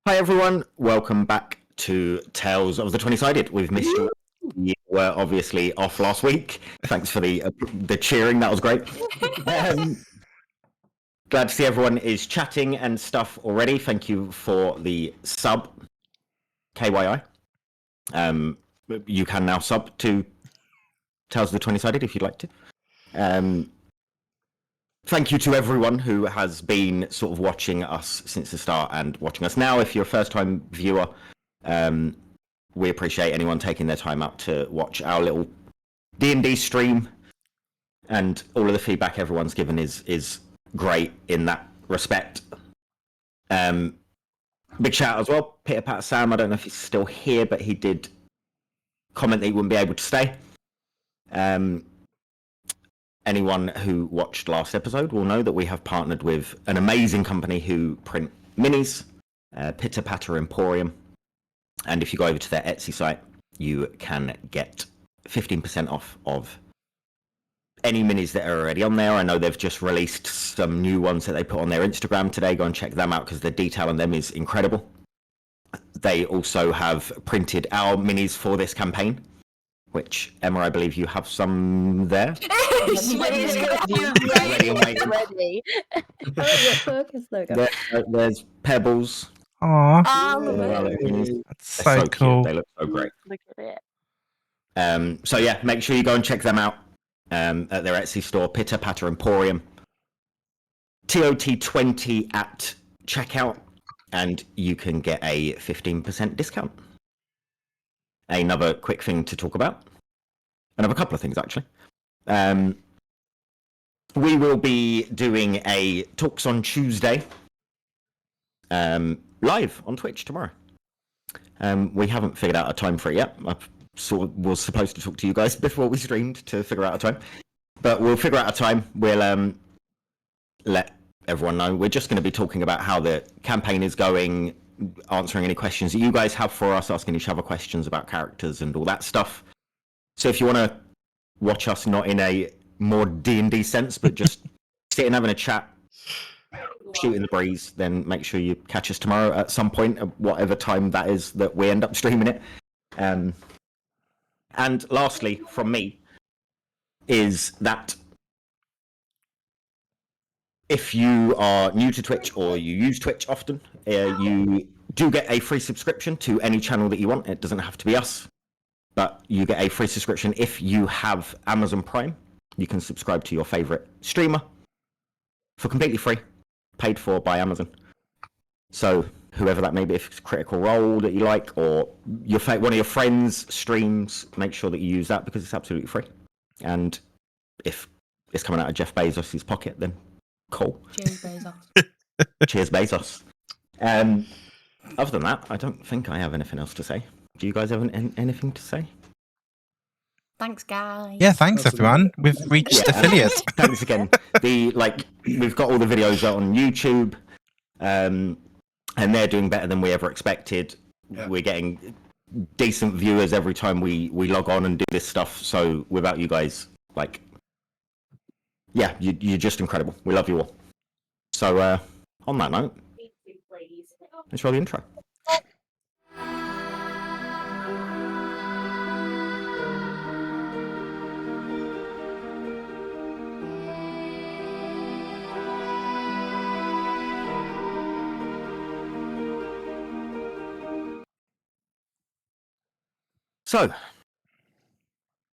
Hi everyone, welcome back to Tales of the 20-Sided. We've missed you. You were obviously off last week. Thanks for the cheering, that was great. Glad to see everyone is chatting and stuff already. Thank you for the sub, KYI. You can now sub to Tales of the 20-Sided if you'd like to. Thank you to everyone who has been sort of watching us since the start and watching us now. If you're a first-time viewer, we appreciate anyone taking their time out to watch our little D&D stream, and all of the feedback everyone's given is great in that respect. Big shout out as well, Peter Pat Sam. I don't know if he's still here, but he did comment that he wouldn't be able to stay. Anyone who watched last episode will know that we have partnered with an amazing company who print minis, Pitter Patter Emporium. And if you go over to their Etsy site, you can get 15% off of any minis that are already on there. I know they've just released some new ones that they put on their Instagram today. Go and check them out because the detail on them is incredible. They also have printed our minis for this campaign, which, Emma, I believe you have some there. Ready. Focus logo. There's Pebbles. Aww. That's so cool. Cute. They look so great. Look at it. So yeah, make sure you go and check them out at their Etsy store, Pitter Patter Emporium. TOT20 at checkout, and you can get a 15% discount. Another quick thing to talk about. Another couple of things, actually. We will be doing a Talks on Tuesday live on Twitch tomorrow. We haven't figured out a time for it yet. I was supposed to talk to you guys before we streamed to figure out a time. But we'll figure out a time. We'll let everyone know. We're just going to be talking about how the campaign is going, answering any questions that you guys have for us, asking each other questions about characters and all that stuff. So if you want to watch us not in a more D&D sense, but just sitting having a chat, shooting the breeze, then make sure you catch us tomorrow at some point, at whatever time that is that we end up streaming it. And lastly, from me, is that if you are new to Twitch or you use Twitch often, you do get a free subscription to any channel that you want. It doesn't have to be us, but you get a free subscription if you have Amazon Prime. You can subscribe to your favorite streamer for completely free, paid for by Amazon. So whoever that may be, if it's Critical Role that you like, or one of your friends streams, make sure that you use that because it's absolutely free. And if it's coming out of Jeff Bezos' pocket, then cool. Cheers, Bezos. Cheers, Bezos. Other than that, I don't think I have anything else to say. Do you guys have anything to say? Thanks, guys. Yeah, thanks everyone. We've reached affiliate. Thanks again. We've got all the videos out on YouTube, and they're doing better than we ever expected. Yeah. We're getting decent viewers every time we log on and do this stuff. So without you guys, you're just incredible. We love you all. So on that note, let's roll the intro. So,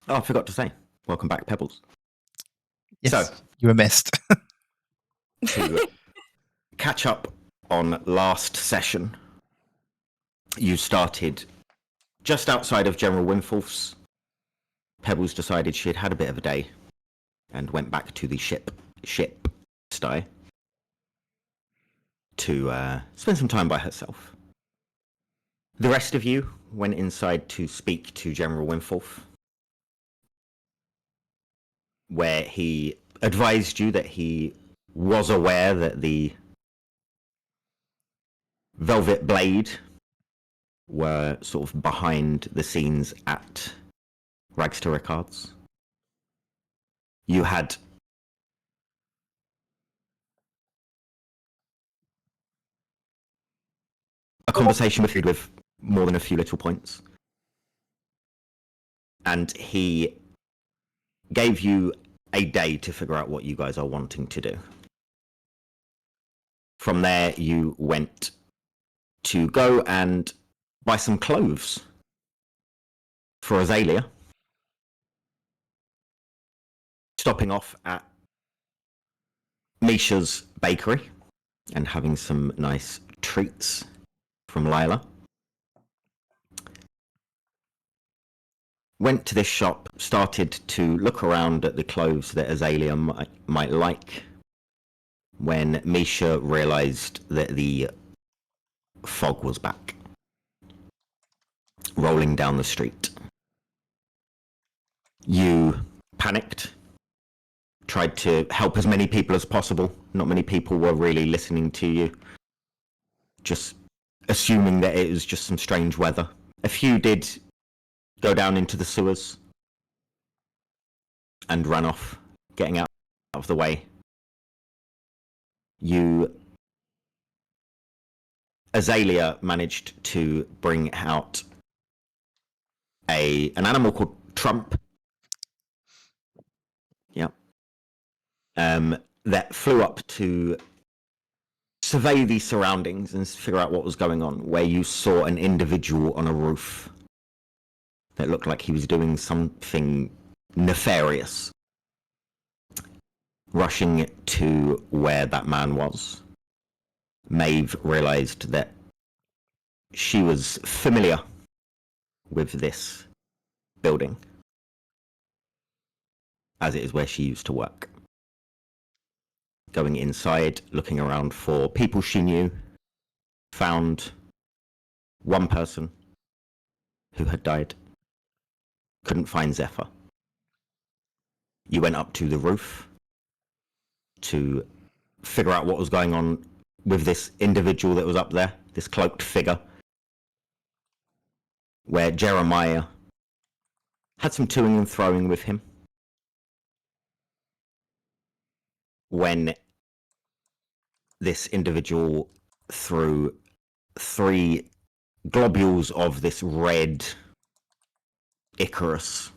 I forgot to say, welcome back, Pebbles. Yes, so, you were missed. To catch up on last session, you started just outside of General Windforth's. Pebbles decided she had had a bit of a day and went back to the ship sty to spend some time by herself. The rest of you went inside to speak to General Windforth, where he advised you that he was aware that the Velvet Blade were sort of behind the scenes at Rags to Rickard's. You had a conversation with food with more than a few little points. And he gave you a day to figure out what you guys are wanting to do. From there, you went to go and buy some clothes for Azalea, stopping off at Misha's bakery and having some nice treats from Lila. Went to this shop, started to look around at the clothes that Azalea might like, when Misha realised that the fog was back, rolling down the street. You panicked, tried to help as many people as possible. Not many people were really listening to you, just assuming that it was just some strange weather. A few did go down into the sewers and run off, getting out of the way. Azalea managed to bring out an animal called Trump. Yep. That flew up to survey the surroundings and figure out what was going on, where you saw an individual on a roof that looked like he was doing something nefarious. Rushing to where that man was, Maeve realised that she was familiar with this building, as it is where she used to work. Going inside, looking around for people she knew, found one person who had died. Couldn't find Zephyr. You went up to the roof to figure out what was going on with this individual that was up there, this cloaked figure, where Jeremiah had some toing and throwing with him. When this individual threw 3 globules of this red Icarus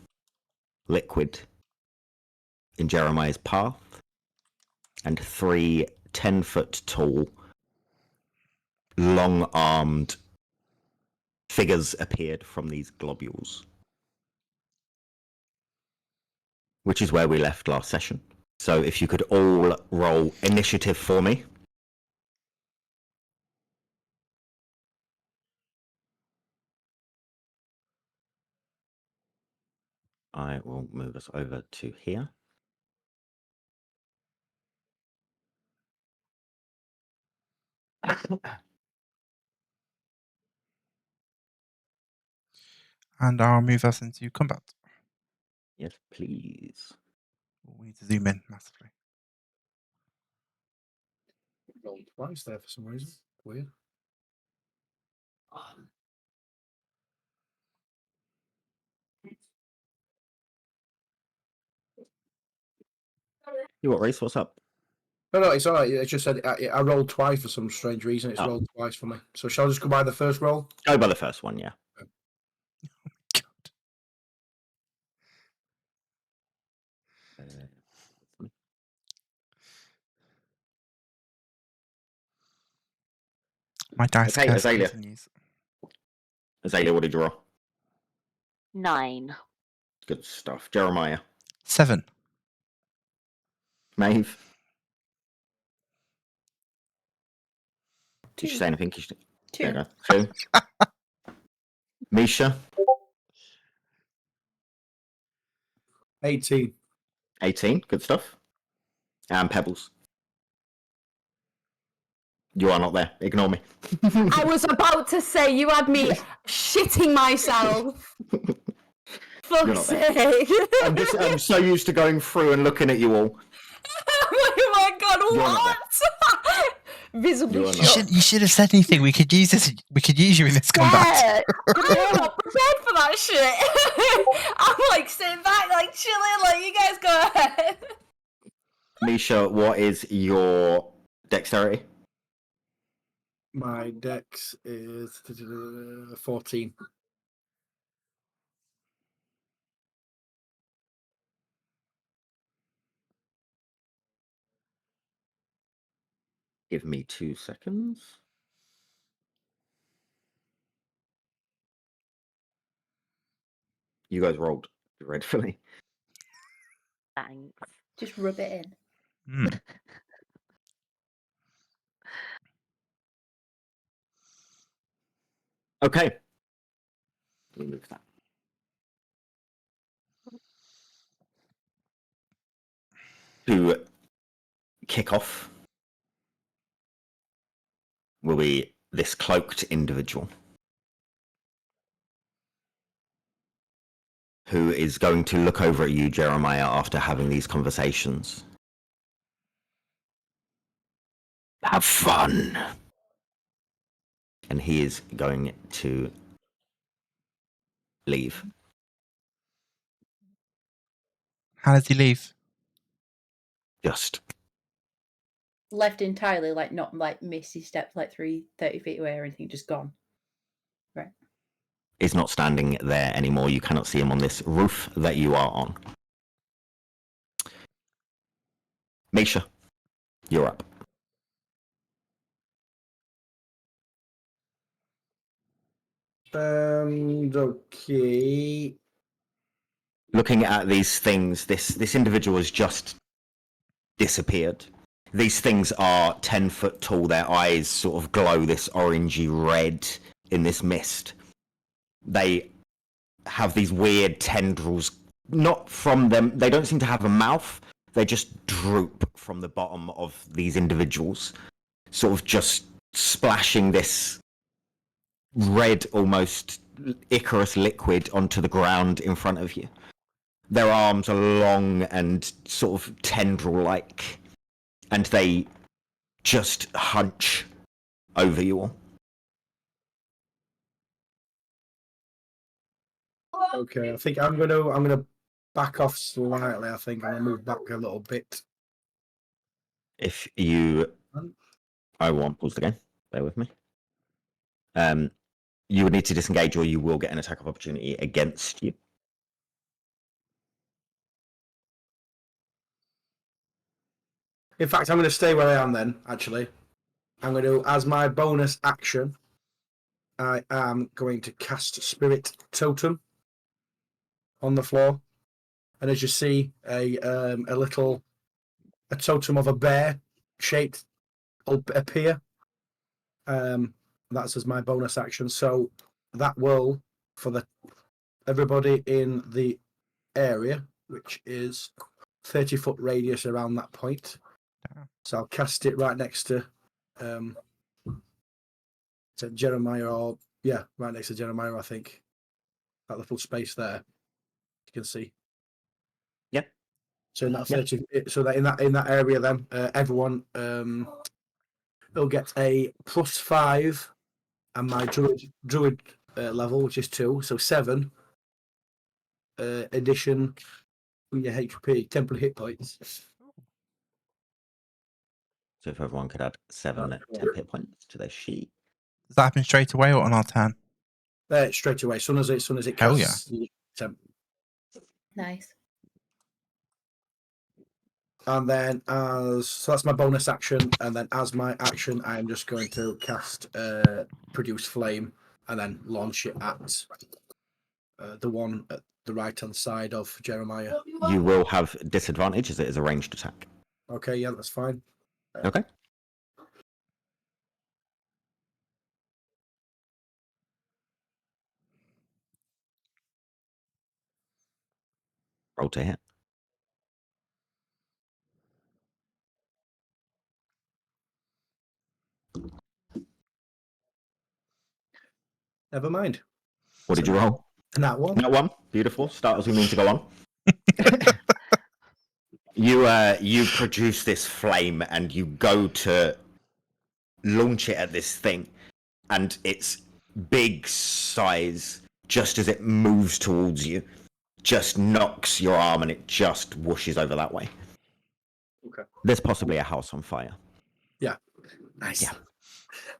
liquid in Jeremiah's path, and 3 10-foot tall, long-armed figures appeared from these globules. Which is where we left last session. So if you could all roll initiative for me. I will move us over to here. And I'll move us into combat. Yes, please. We need to zoom in massively. Rolled twice there for some reason. Weird. You what, Reese? What's up? No, it's all right. It just said I rolled twice for some strange reason. It's rolled twice for me. So shall I just go by the first roll? Go by the first one, yeah. My dice Okay, curse Azalea. continues. Azalea, what did you roll? 9. Good stuff. Jeremiah. 7. Maeve. Did 2. you say anything? 2. There you go. 2. Misha. 18. 18. Good stuff. And Pebbles. You are not there. Ignore me. I was about to say you had me shitting myself. You're Fuck's not there. sake. I'm so used to going through and looking at you all. Oh my god, You're not what? Visibly You're not. shocked. You should have said anything. We could use this. We could use you in this combat. Yeah, I'm not prepared for that shit. I'm like sitting back, like chilling, like you guys go ahead. Misha, what is your dexterity? My dex is 14. Give me 2 seconds. You guys rolled dreadfully. Thanks. Just rub it in. Hmm. Okay. Remove that. To kick off will be this cloaked individual who is going to look over at you, Jeremiah, after having these conversations. Have fun. And he is going to leave. How does he leave? Just Left entirely, like not like missed his steps like 30 feet away or anything, just gone. Right. is not standing there anymore. You cannot see him on this roof that you are on. Misha, you're up. Okay. Looking at these things, this individual has just disappeared. These things are 10 foot tall. Their eyes sort of glow this orangey red in this mist. They have these weird tendrils, not from them. They don't seem to have a mouth. They just droop from the bottom of these individuals, sort of just splashing this red, almost Icarus liquid onto the ground in front of you. Their arms are long and sort of tendril-like, and they just hunch over you all. Okay, I think I'm gonna back off slightly. I think I'm gonna move back a little bit. If you, I won't pause the game. Bear with me. You would need to disengage, or you will get an attack of opportunity against you. In fact, I'm gonna stay where I am then. Actually, I'm gonna, as my bonus action, I am going to cast Spirit Totem on the floor, and as you see, a totem of a bear shaped will appear. That's as my bonus action. So that will, for everybody in the area, which is 30-foot radius around that point. So I'll cast it right next to Jeremiah, or right next to Jeremiah, I think. That little space there, you can see. Yeah. So in that 30, so that in that area, then everyone will get a +5, and my druid level, which is 2, so 7. Addition to your HP, temporary hit points. So if everyone could add 7 temp hit points to their sheet. Does that happen straight away or on our turn? Straight away, as soon as it Hell casts. Temp. Nice. And then so that's my bonus action, and then as my action, I am just going to cast Produce Flame, and then launch it at the one at the right-hand side of Jeremiah. You will have disadvantage as it is a ranged attack. Okay, yeah, that's fine. Okay. Roll to hit. Never mind. What did you roll? That one. That one. Beautiful. Start as we mean to go on. You produce this flame and you go to launch it at this thing, and its big size, just as it moves towards you, just knocks your arm and it just whooshes over that way. Okay. There's possibly a house on fire. Yeah. Nice. Yeah.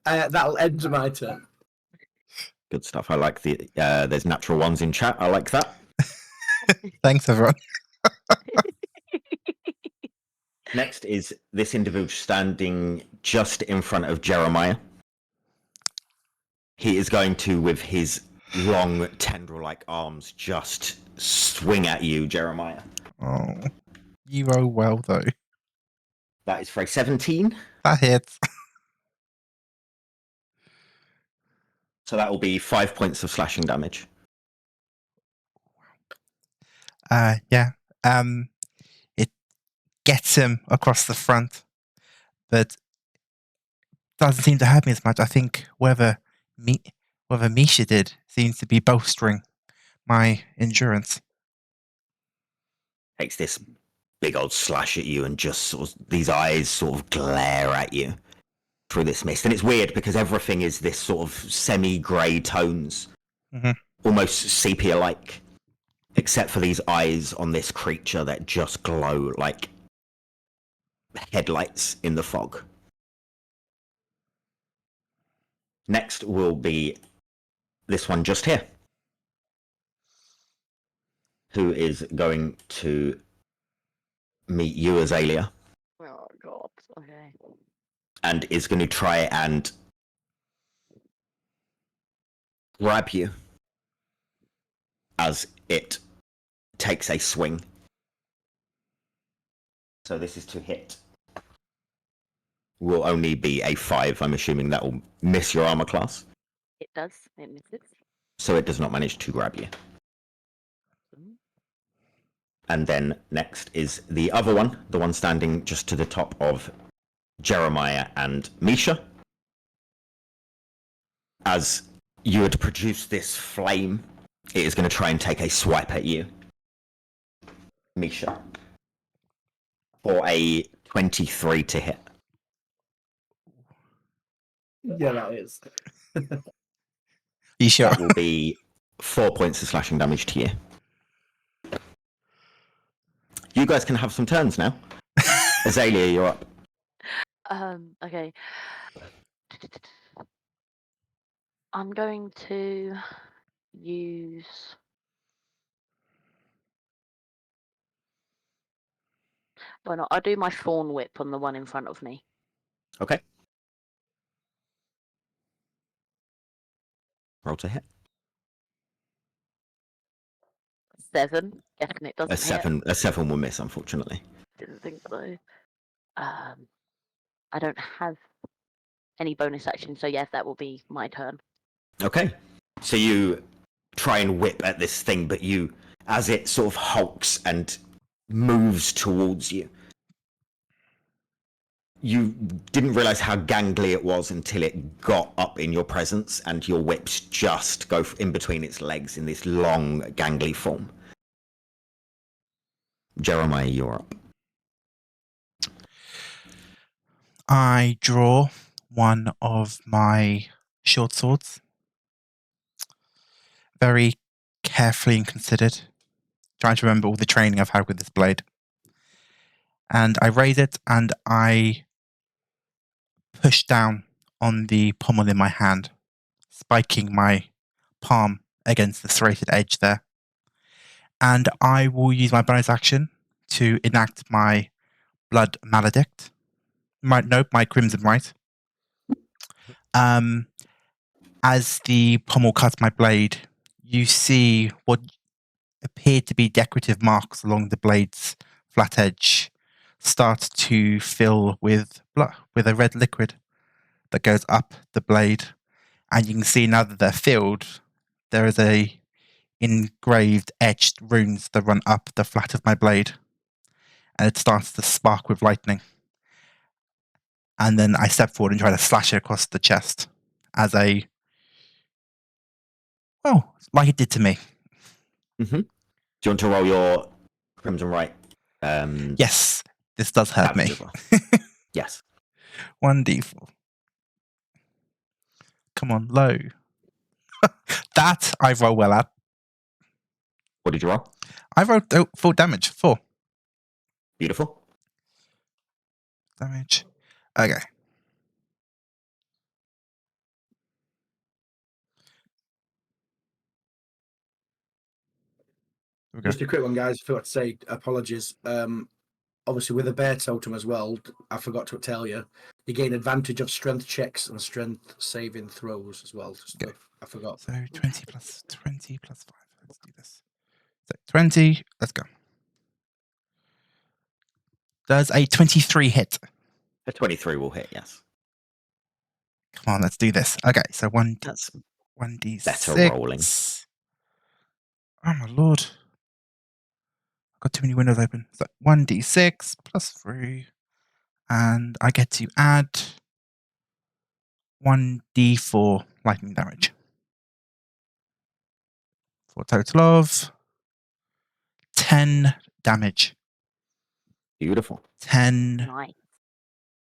That'll end my turn. Good stuff. I like the. There's natural ones in chat. I like that. Thanks, everyone. Next is this individual standing just in front of Jeremiah. He is going to, with his long tendril-like arms, just swing at you, Jeremiah. Oh, you roll well though. That is for a 17. That hits. So that will be 5 points of slashing damage. Yeah. It gets him across the front, but doesn't seem to hurt me as much. I think whether Misha did seems to be bolstering my endurance. Takes this big old slash at you and just sort of, these eyes sort of glare at you through this mist. And it's weird because everything is this sort of semi-grey tones, almost sepia-like, except for these eyes on this creature that just glow like headlights in the fog. Next will be this one just here, who is going to meet you, Azalea, Oh god. Okay. and is going to try and grab you as it takes a swing. So this is to hit. Will only be a 5. I'm assuming that will miss your armor class. It does. It misses. So it does not manage to grab you. And then next is the other one, the one standing just to the top of Jeremiah and Misha. As you had produced this flame, it is going to try and take a swipe at you, Misha, for a 23 to hit. Yeah, that is. You sure? That will be 4 points of slashing damage to you. You guys can have some turns now. Azalea, you're up. Okay. I'm going to use. Well, no, I'll do my thorn whip on the one in front of me. Okay. Roll to hit. 7. Guessing it doesn't A 7. A 7 will miss, unfortunately. Didn't think so. I don't have any bonus action, so yes, that will be my turn. Okay. So you try and whip at this thing, but you, as it sort of hulks and moves towards you, you didn't realize how gangly it was until it got up in your presence, and your whips just go in between its legs in this long, gangly form. Jeremiah, you're up. I draw one of my short swords. Very carefully and considered. Trying to remember all the training I've had with this blade. And I raise it and I push down on the pommel in my hand, spiking my palm against the serrated edge there. And I will use my bonus action to enact my Blood Maledict. My Crimson Rite. As the pommel cuts my blade, you see what appeared to be decorative marks along the blade's flat edge start to fill with blood, with a red liquid that goes up the blade. And you can see now that they're filled, there is a engraved, etched runes that run up the flat of my blade. And it starts to spark with lightning. And then I step forward and try to slash it across the chest as like it did to me. Mm-hmm. Do you want to roll your Crimson Rite? Yes, this does hurt me. Well. Yes. 1d4. Come on, low. That I roll well at. What did you roll? I rolled 4 damage. 4 Beautiful. damage. Okay. we go. Just a quick one, guys. I forgot to say, apologies. Obviously, with a bear totem as well, I forgot to tell you, you gain advantage of strength checks and strength saving throws as well. I forgot. So 20 plus 20 plus 5. Let's do this. So 20. Let's go. Does a 23 hit? A 23 will hit, yes. Come on, let's do this. Okay, so That's 1d6. better rolling. Oh my lord. I've got too many windows open. So 1d6 plus 3. And I get to add 1d4 lightning damage. For a total of 10 damage. beautiful. 10. Nice.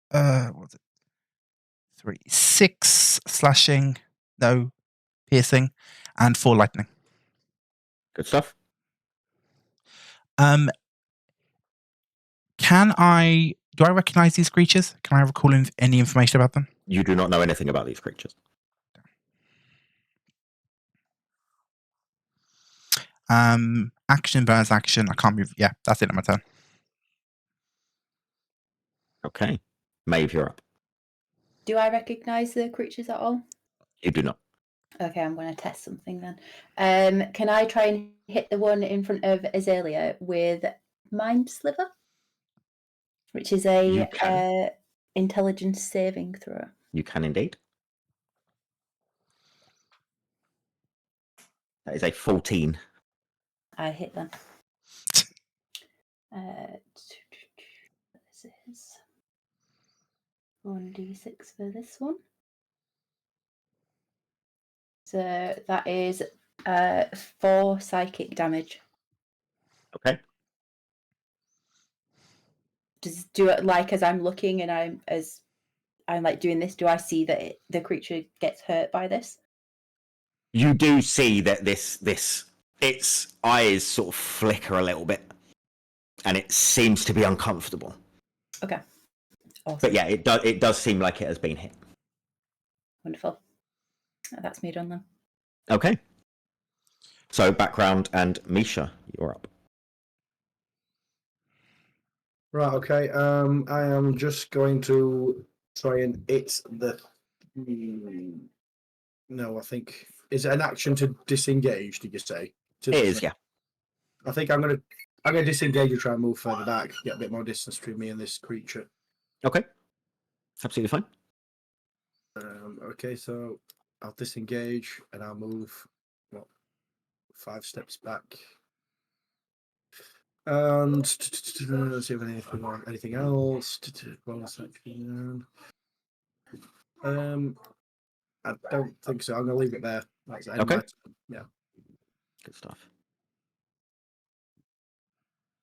What was it? 3. 6 slashing. No. Piercing. And 4 lightning. Good stuff. Do I recognize these creatures? Can I recall any information about them? You do not know anything about these creatures. Action, bonus action. I can't move. Yeah, that's it on my turn. Okay. Maeve, you're up. Do I recognise the creatures at all? You do not. Okay, I'm going to test something then. Can I try and hit the one in front of Azalea with Mind Sliver? Which is You a can. intelligence saving throw. You can indeed. That is a 14. I hit them. This is 1d6 for this one. So that is 4 psychic damage. Okay. Do it like as I'm looking and I'm like doing this, do I see that the creature gets hurt by this? You do see that its eyes sort of flicker a little bit, and it seems to be uncomfortable. Okay. Awesome. But yeah, it does seem like it has been hit. Wonderful. That's me done then. Okay. So background and Misha, you're up. Right, okay. I am just going to try and hit the. No, I think is it an action to disengage? Did you say? It is, yeah. I think I'm gonna disengage and try and move further back, get a bit more distance between me and this creature. Okay. Absolutely fine. Okay, so I'll disengage and I'll move 5 steps back. And let's see if anything else. Bonus action. I don't think so. I'm gonna leave it there. That's it. Okay. Yeah. Good stuff.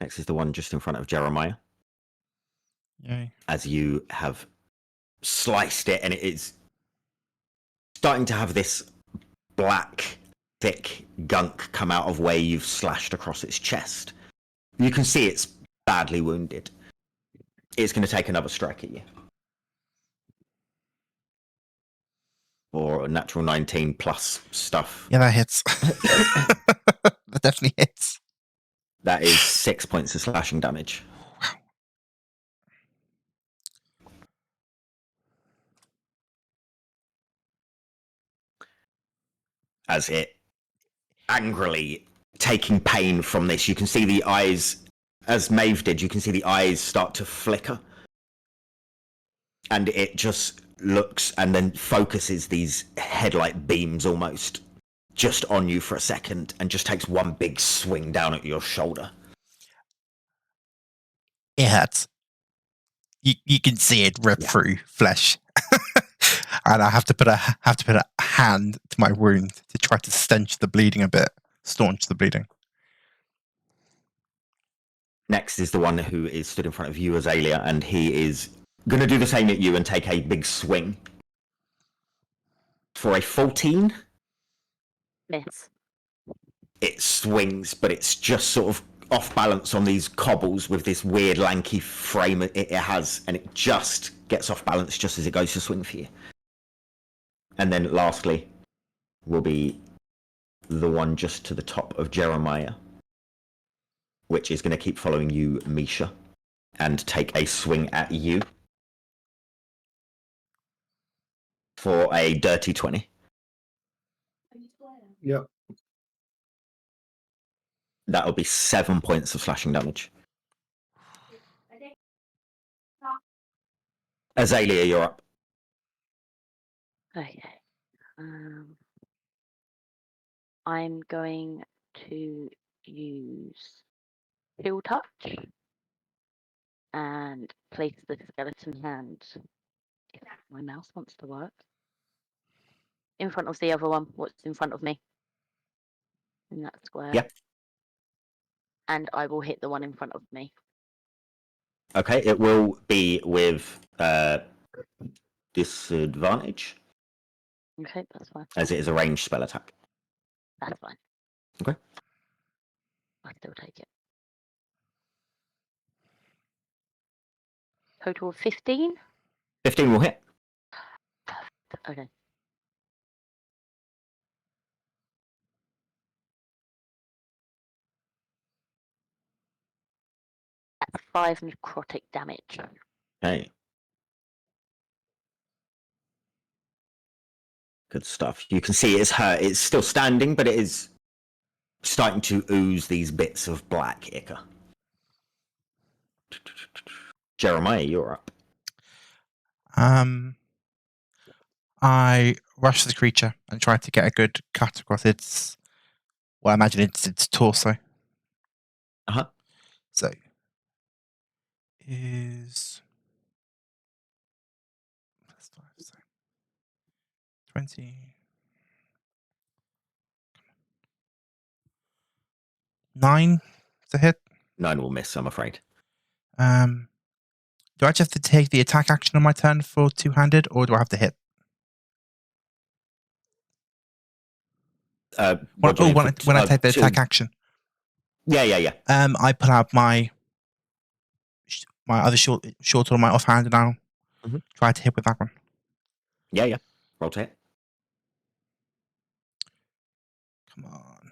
Next is the one just in front of Jeremiah. Yay. As you have sliced it, and it is starting to have this black, thick gunk come out of where you've slashed across its chest. You can see it's badly wounded. It's going to take another strike at you. Or a natural 19 plus stuff. Yeah, that hits. That definitely hits. That is 6 points of slashing damage. As it angrily taking pain from this, you can see the eyes, as Maeve did, you can see the eyes start to flicker. And it just looks and then focuses these headlight beams almost just on you for a second and just takes one big swing down at your shoulder. It hurts. You can see it rip through flesh. And I have to put a hand to my wound to try to staunch the bleeding. Next is the one who is stood in front of you, Azalea, and he is going to do the same at you and take a big swing. For a 14, Miss. it swings, but it's just sort of off balance on these cobbles with this weird lanky frame it has, and it just gets off balance just as it goes to swing for you. And then lastly will be the one just to the top of Jeremiah. which is going to keep following you, Misha, and take a swing at you for a dirty 20. Yep. That'll be 7 points of slashing damage. Azalea, you're up. Okay. I'm going to use Heal Touch and place the skeleton hand, if my mouse wants to work, in front of the other one. What's in front of me? In that square. Yeah. And I will hit the one in front of me. Okay, it will be with disadvantage, Okay, that's fine. as it is a ranged spell attack. That's fine. Okay. I'll still take it. Total of 15? 15 will hit. Okay. That's 5 necrotic damage. Okay. Good stuff. You can see it's hurt. It's still standing, but it is starting to ooze these bits of black ichor. Jeremiah, you're up. I rush the creature and try to get a good cut across its, well, I imagine its torso. Uh-huh. So, is plus 5, so 20. 9 to hit. 9 will miss, I'm afraid. Do I just have to take the attack action on my turn for two-handed, or do I have to hit? When I take the attack action. Yeah. I pull out my other short or my offhand, and I'll try to hit with that one. Yeah. Roll to hit. Come on.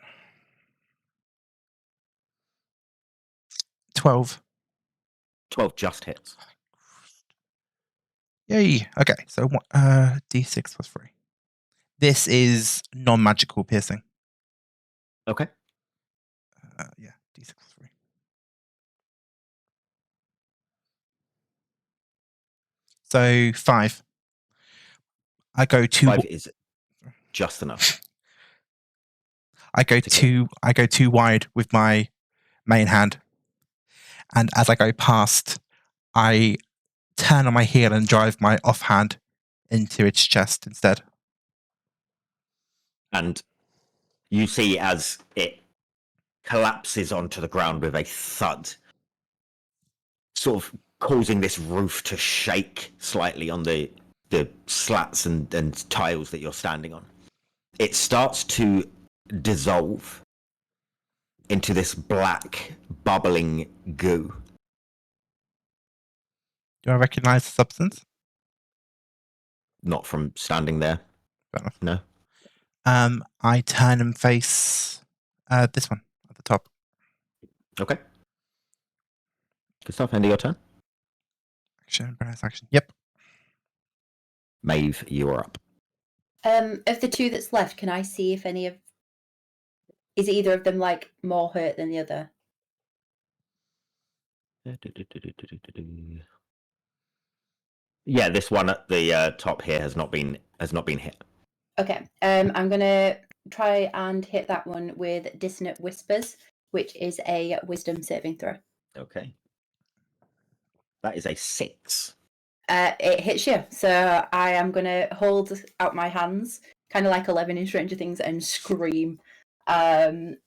12. 12 just hits. Yay. Okay, so D6 plus 3. This is non-magical piercing. Okay. Yeah, D6 plus 3. So 5. I go 2. 5 is just enough. I go too wide with my main hand, and as I go past, I turn on my heel and drive my offhand into its chest instead. And you see as it collapses onto the ground with a thud, sort of causing this roof to shake slightly on the slats and tiles that you're standing on. It starts to dissolve into this black, bubbling goo. Do I recognize the substance? Not from standing there. Fair enough. No. I turn and face this one at the top. Okay. Good stuff. End of your turn. Action, bonus action. Yep. Maeve, you're up. Of the two that's left, can I see if is either of them like more hurt than the other? Yeah, this one at the top here has not been hit. Okay. I'm gonna try and hit that one with Dissonant Whispers, which is a Wisdom saving throw. Okay. That is a 6. It hits you, so I am gonna hold out my hands, kind of like 11 in Stranger Things, and scream. And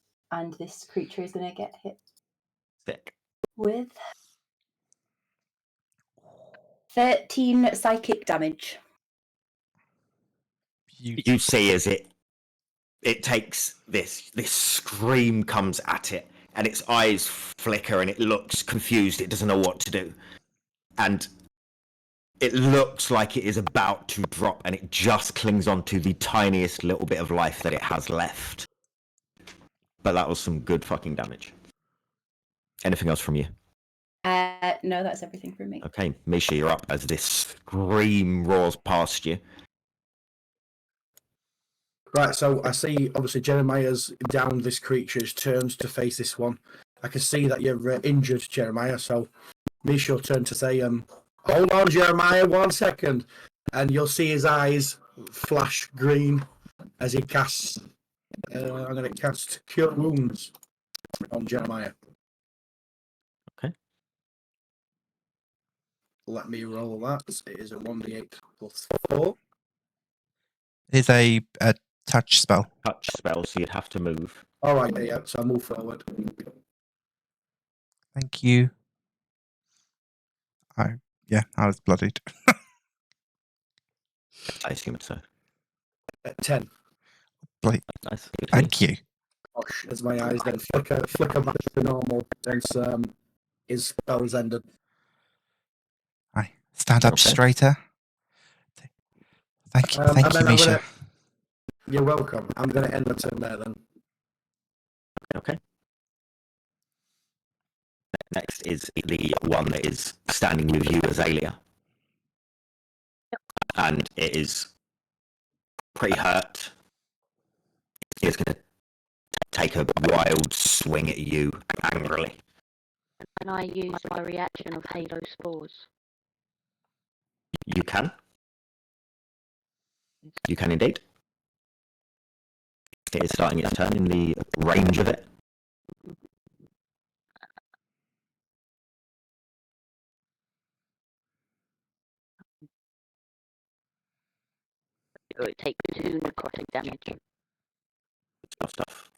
this creature is gonna get hit Sick. with 13 psychic damage. You see as it takes this scream comes at it, and its eyes flicker and it looks confused. It doesn't know what to do. And it looks like it is about to drop, and it just clings on to the tiniest little bit of life that it has left. But that was some good fucking damage. Anything else from you? No, that's everything from me. Okay, Misha, you're up as this scream roars past you. Right, so I see obviously Jeremiah's down this creature's turns to face this one. I can see that you're injured, Jeremiah, so Misha will turn to say, hold on, Jeremiah, 1 second. And you'll see his eyes flash green as he casts. I'm going to cast Cure Wounds on Jeremiah. Okay. Let me roll that. It is a 1d8 plus 4. It is a touch spell. Touch spell, so you'd have to move. All right, yeah, so I'll move forward. Thank you. I was bloodied. I assume it's so. 10. Bloody, Nice. Good to hear. thank you. Gosh, as my eyes then flicker back to normal as his spell is ended. I stand up Okay. straighter. Thank you, And then I'm Misha. gonna. You're welcome. I'm going to end the turn there then. Okay. Next is the one that is standing with you, Azalea. And it is pretty hurt. It's going to take a wild swing at you angrily. Can I use my reaction of Halo Spores? You can. You can indeed. It is starting its turn in the range of it. Or it takes 2 necrotic damage. Stuff.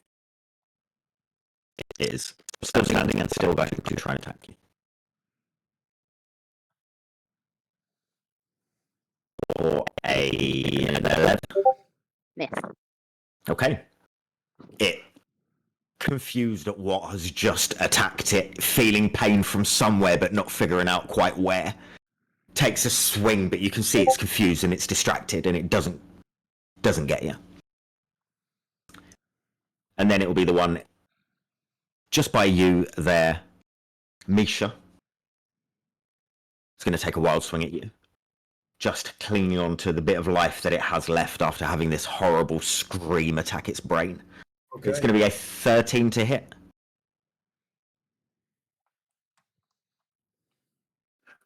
It is still standing and still going to try and attack you. For an 11. Miss. Okay. It, confused at what has just attacked it, feeling pain from somewhere but not figuring out quite where, takes a swing, but you can see it's confused and it's distracted and it doesn't get you. And then it will be the one just by you there, Misha. It's going to take a wild swing at you, just clinging on to the bit of life that it has left after having this horrible scream attack its brain. Okay. It's going to be a 13 to hit.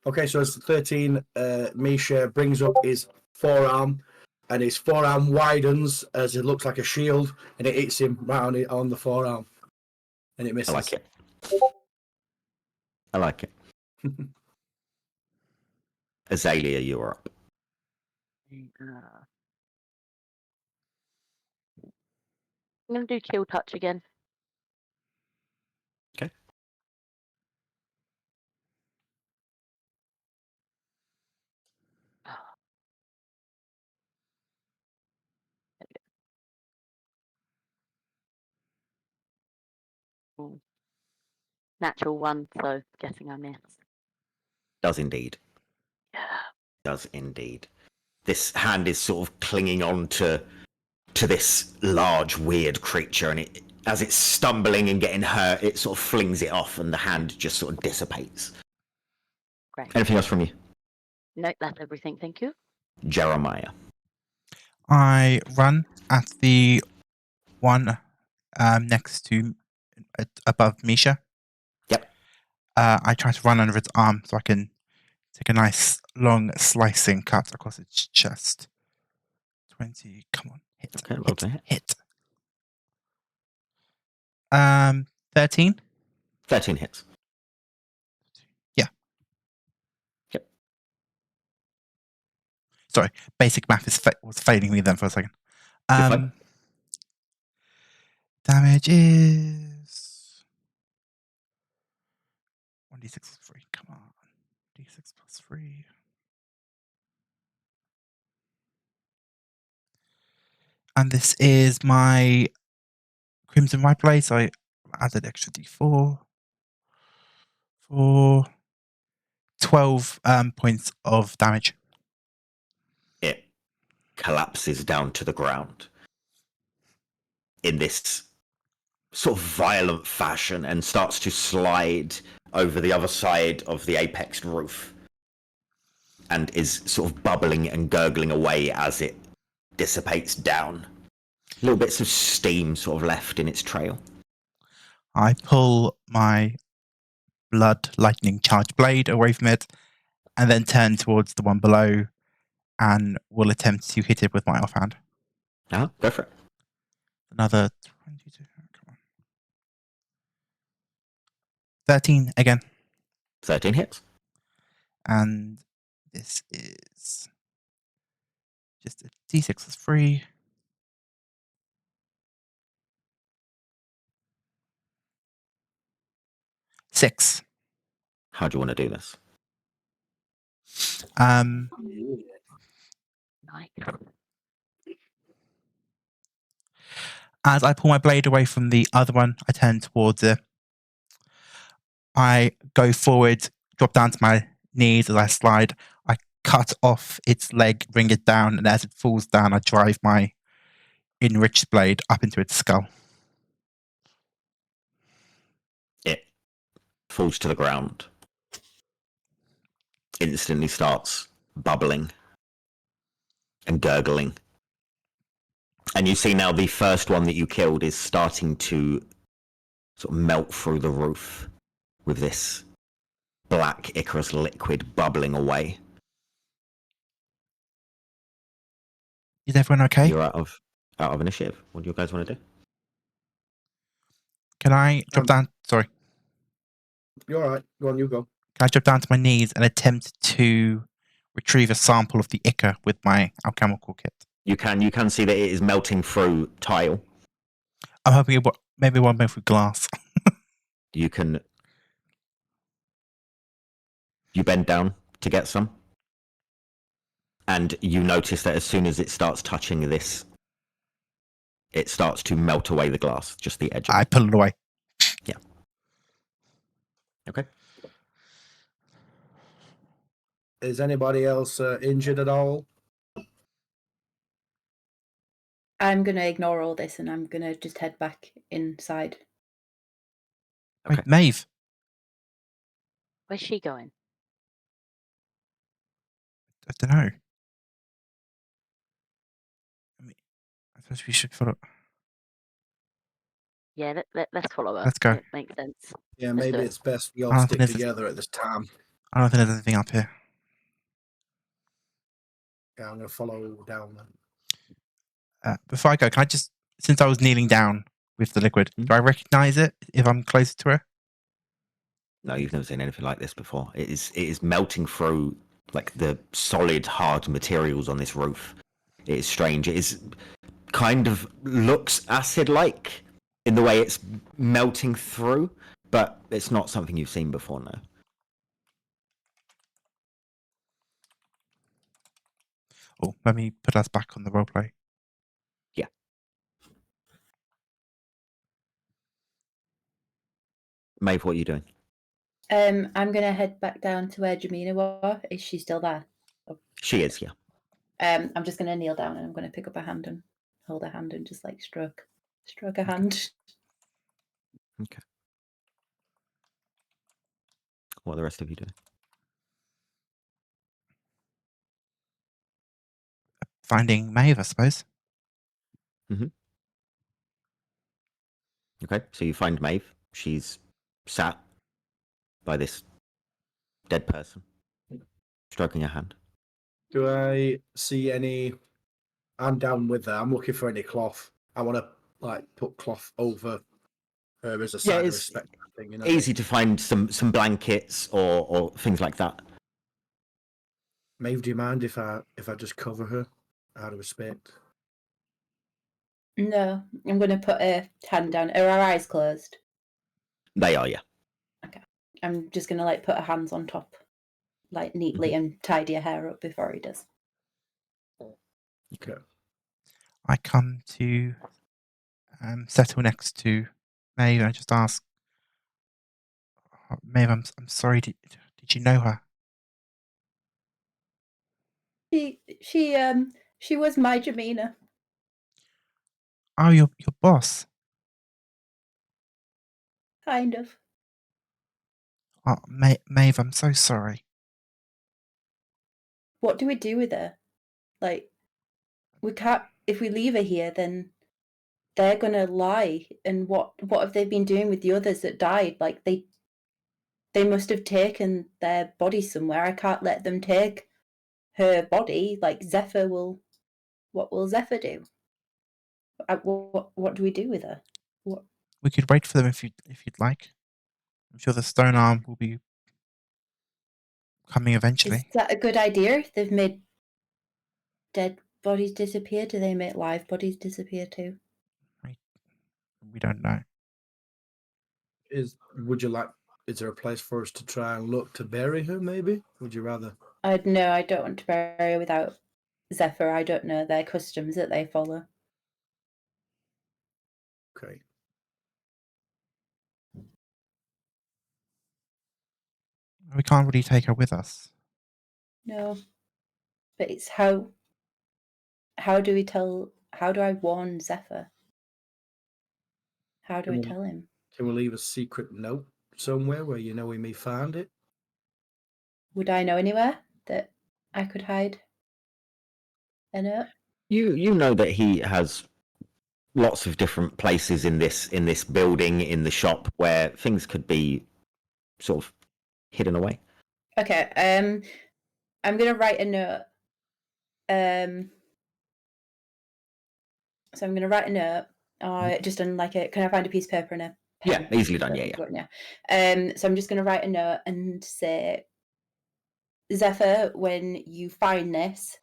Okay, so it's 13. Misha brings up his forearm, and his forearm widens as it looks like a shield, and it hits him right on the forearm, and it misses. I like it. I like it. Azalea, you're up. I'm going to do Chill Touch again. Okay. Ooh. Natural 1, so guessing I miss. Does indeed. Yeah. Does indeed. This hand is sort of clinging on to this large, weird creature, and it, as it's stumbling and getting hurt, it sort of flings it off, and the hand just sort of dissipates. Great. Anything else from you? No, that's everything. Thank you. Jeremiah. I run at the one next to above Misha. Yep. I try to run under its arm so I can take a nice long slicing cut across its chest. 20. Come on, hit. Okay, roll to hit. 13. 13 hits. Yeah. Yep. Sorry, basic math was failing me then for a second. You're fine. Damage is 1d6 plus 3. Come on, d6 plus 3. And this is my Crimson Ride Blade, so I added extra d4 for 12 points of damage. It collapses down to the ground in this sort of violent fashion and starts to slide over the other side of the apex roof and is sort of bubbling and gurgling away as it dissipates down. Little bits of steam sort of left in its trail. I pull my blood lightning charge blade away from it and then turn towards the one below and will attempt to hit it with my offhand. Go for it. Another 22. Come on. 13 again. 13 hits. And this is just a d6 that's free. 6. How do you want to do this? Nice. As I pull my blade away from the other one, I turn towards it. I go forward, drop down to my knees as I slide. I cut off its leg, bring it down, and as it falls down, I drive my enriched blade up into its skull. It falls to the ground. Instantly starts bubbling and gurgling. And you see now the first one that you killed is starting to sort of melt through the roof with this black Icarus liquid bubbling away. Is everyone okay? You're out of initiative. What do you guys want to do? Can I drop down? Sorry. You're all right. Go on, you go. Can I drop down to my knees and attempt to retrieve a sample of the ichor with my alchemical kit? You can see that it is melting through tile. I'm hoping maybe one move with glass. You bend down to get some, and you notice that as soon as it starts touching this, it starts to melt away the glass, just the edge of I it. pull it away. Yeah. Okay. Is anybody else injured at all? I'm going to ignore all this and I'm going to just head back inside. Okay. Wait, Maeve. Where's she going? I don't know. I suppose we should follow. Yeah, let's follow her. Let's go. It makes sense. Yeah, Let's maybe do it. it's best we I all don't stick think it's- together at this time. I don't think there's anything up here. Yeah, I'm going to follow down then. Before I go, can I just, since I was kneeling down with the liquid, do I recognize it if I'm closer to her? No, you've never seen anything like this before. It is melting through like the solid, hard materials on this roof. It is strange. It is kind of looks acid-like in the way it's melting through, but it's not something you've seen before, no. Oh, let me put us back on the roleplay. Yeah. Maeve, what are you doing? I'm going to head back down to where Jamina was. Is she still there? She is, yeah. I'm just going to kneel down and I'm going to pick up her hand and hold her hand and just like stroke her hand. Okay. What are the rest of you doing? Finding Maeve, I suppose. Okay, so you find Maeve. She's sat by this dead person, stroking her hand. Do I see any? I'm down with her. I'm looking for any cloth. I want to like put cloth over her as a sign of it's respect. Thing, you know? easy to find some blankets or things like that. Maeve, do you mind if I just cover her out of respect? No, I'm going to put her hand down. Are her eyes closed? They are, yeah. Okay. I'm just going to like put her hands on top, like neatly, and tidy her hair up before he does. Okay. I come to settle next to Maeve and I just ask, Maeve, I'm sorry, did you know her? She was my Jamina. Oh, your boss. Kind of. Oh, Maeve, I'm so sorry. What do we do with her? Like, we can't. If we leave her here, then they're gonna lie. And what have they been doing with the others that died? Like they must have taken their body somewhere. I can't let them take her body. Like Zephyr will. What will Zephyr do? What do we do with her? What? We could wait for them if you'd like. I'm sure the stone arm will be coming Is eventually. that a good idea? They've made dead bodies disappear. Do they make live bodies disappear too? We don't know. Is there a place for us to try and look to bury her? Maybe. Would you rather? No, I don't want to bury her without Zephyr. I don't know their customs that they follow. Okay. We can't really take her with us. No, but it's how. How do we tell? How do I warn Zephyr? How do I tell him? Can we leave a secret note somewhere where we may find it? Would I know anywhere that I could hide a note? You know that he has lots of different places in this building, in the shop, where things could be sort of hidden away. Okay. I'm gonna write a note. So I'm gonna write a note. Just on like a. Can I find a piece of paper and a pen? Yeah, easily done. Yeah. So I'm just gonna write a note and say, Zephyr, when you find this,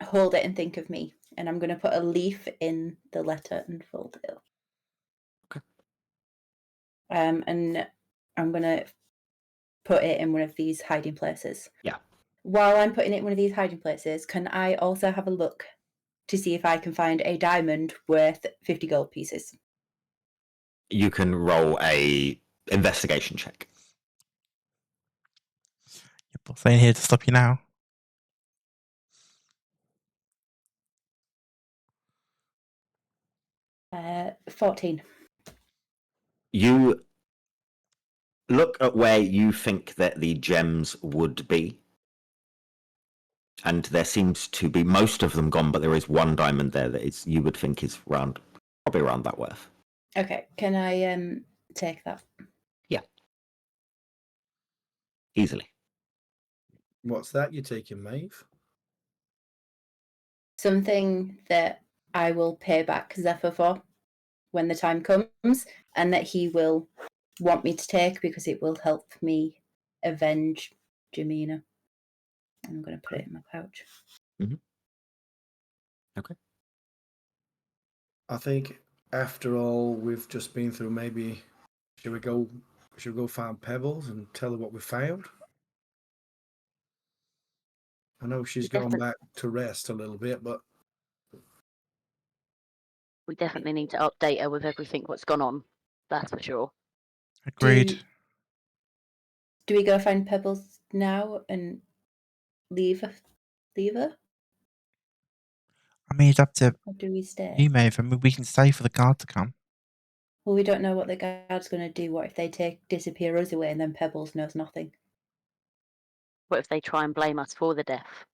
hold it and think of me. And I'm gonna put a leaf in the letter and fold it up. Okay. And I'm gonna put it in one of these hiding places. Yeah. While I'm putting it in one of these hiding places, can I also have a look to see if I can find a diamond worth 50 gold pieces? You can roll a investigation check. Your boss ain't here to stop you now. Uh, 14. You look at where you think that the gems would be, and there seems to be most of them gone, but there is one diamond there that you would think is probably around that worth. Okay, can I take that? Yeah. Easily. What's that you're taking, Maeve? Something that I will pay back Zephyr for when the time comes, and that he will want me to take because it will help me avenge Jamina. I'm going to put it in my pouch. Mm-hmm. Okay. I think after all we've just been through, maybe should we go find Pebbles and tell her what we found? I know she's gone back to rest a little bit, but We definitely need to update her with everything what's gone on. That's for sure. Agreed. Do we go find Pebbles now and leave her? I mean, it's up to Or do we stay? you, Maeve. I mean, we can stay for the guard to come. Well, we don't know what the guard's going to do. What if they disappear us away and then Pebbles knows nothing? What if they try and blame us for the death?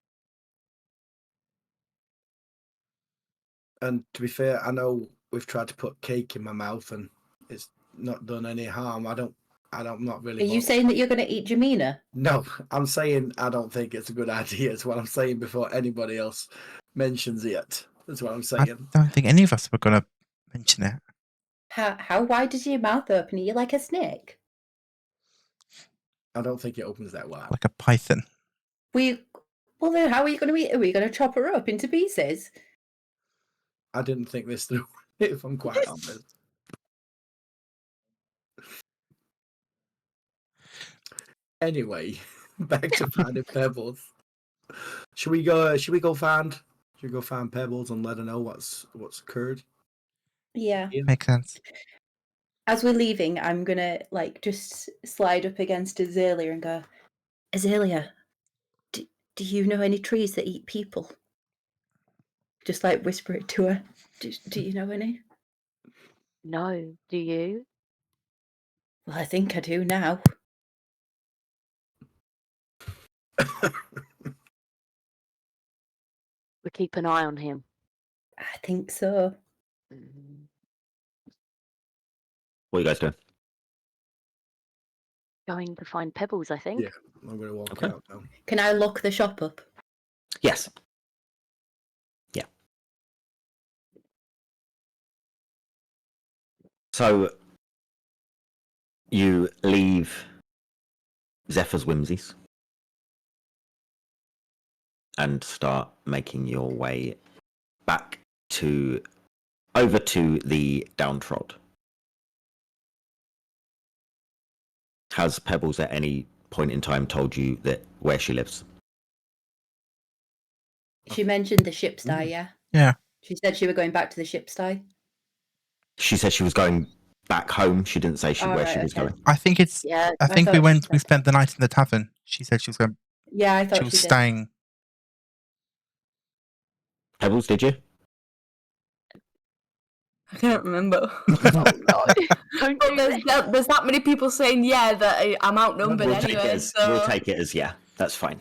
and to be fair, I know we've tried to put cake in my mouth and it's not done any harm. I'm not really. Are you saying that you're going to eat Jamina? No, I'm saying I don't think it's a good idea. It's what I'm saying before anybody else mentions it. That's what I'm saying. I don't think any of us were going to mention it. How wide does your mouth open? Are you like a snake? I don't think it opens that wide. Like a python. Well, then how are you going to eat her? Are you going to chop her up into pieces? I didn't think this through, if I'm quite honest. Anyway, back to finding Pebbles. Should we go find Pebbles and let her know what's occurred? Yeah. Makes sense. As we're leaving, I'm going to just slide up against Azalea and go, Azalea, do you know any trees that eat people? Just whisper it to her. Do you know any? No, do you? Well, I think I do now. We keep an eye on him. I think so. Mm. What are you guys doing? Going to find Pebbles, I think. Yeah. I'm going to walk Okay. out now. Can I lock the shop up? Yes. Yeah. So you leave Zephyr's Whimsies and start making your way back over to the Downtrod. Has Pebbles at any point in time told you that where she lives? She mentioned the ship stye, yeah? Yeah. She said she were going back to the ship stye. She said she was going back home. She didn't say Oh, where right, she was okay. going. I think it's. Yeah, I think we thought she went. We said- spent the night in the tavern. She said she was going. Yeah, I thought She was did. staying. Pebbles, did you? I can't remember. oh no, don't But do this. there's that many people saying yeah that I'm outnumbered We'll take anyway. it we'll So take it as yeah. That's fine.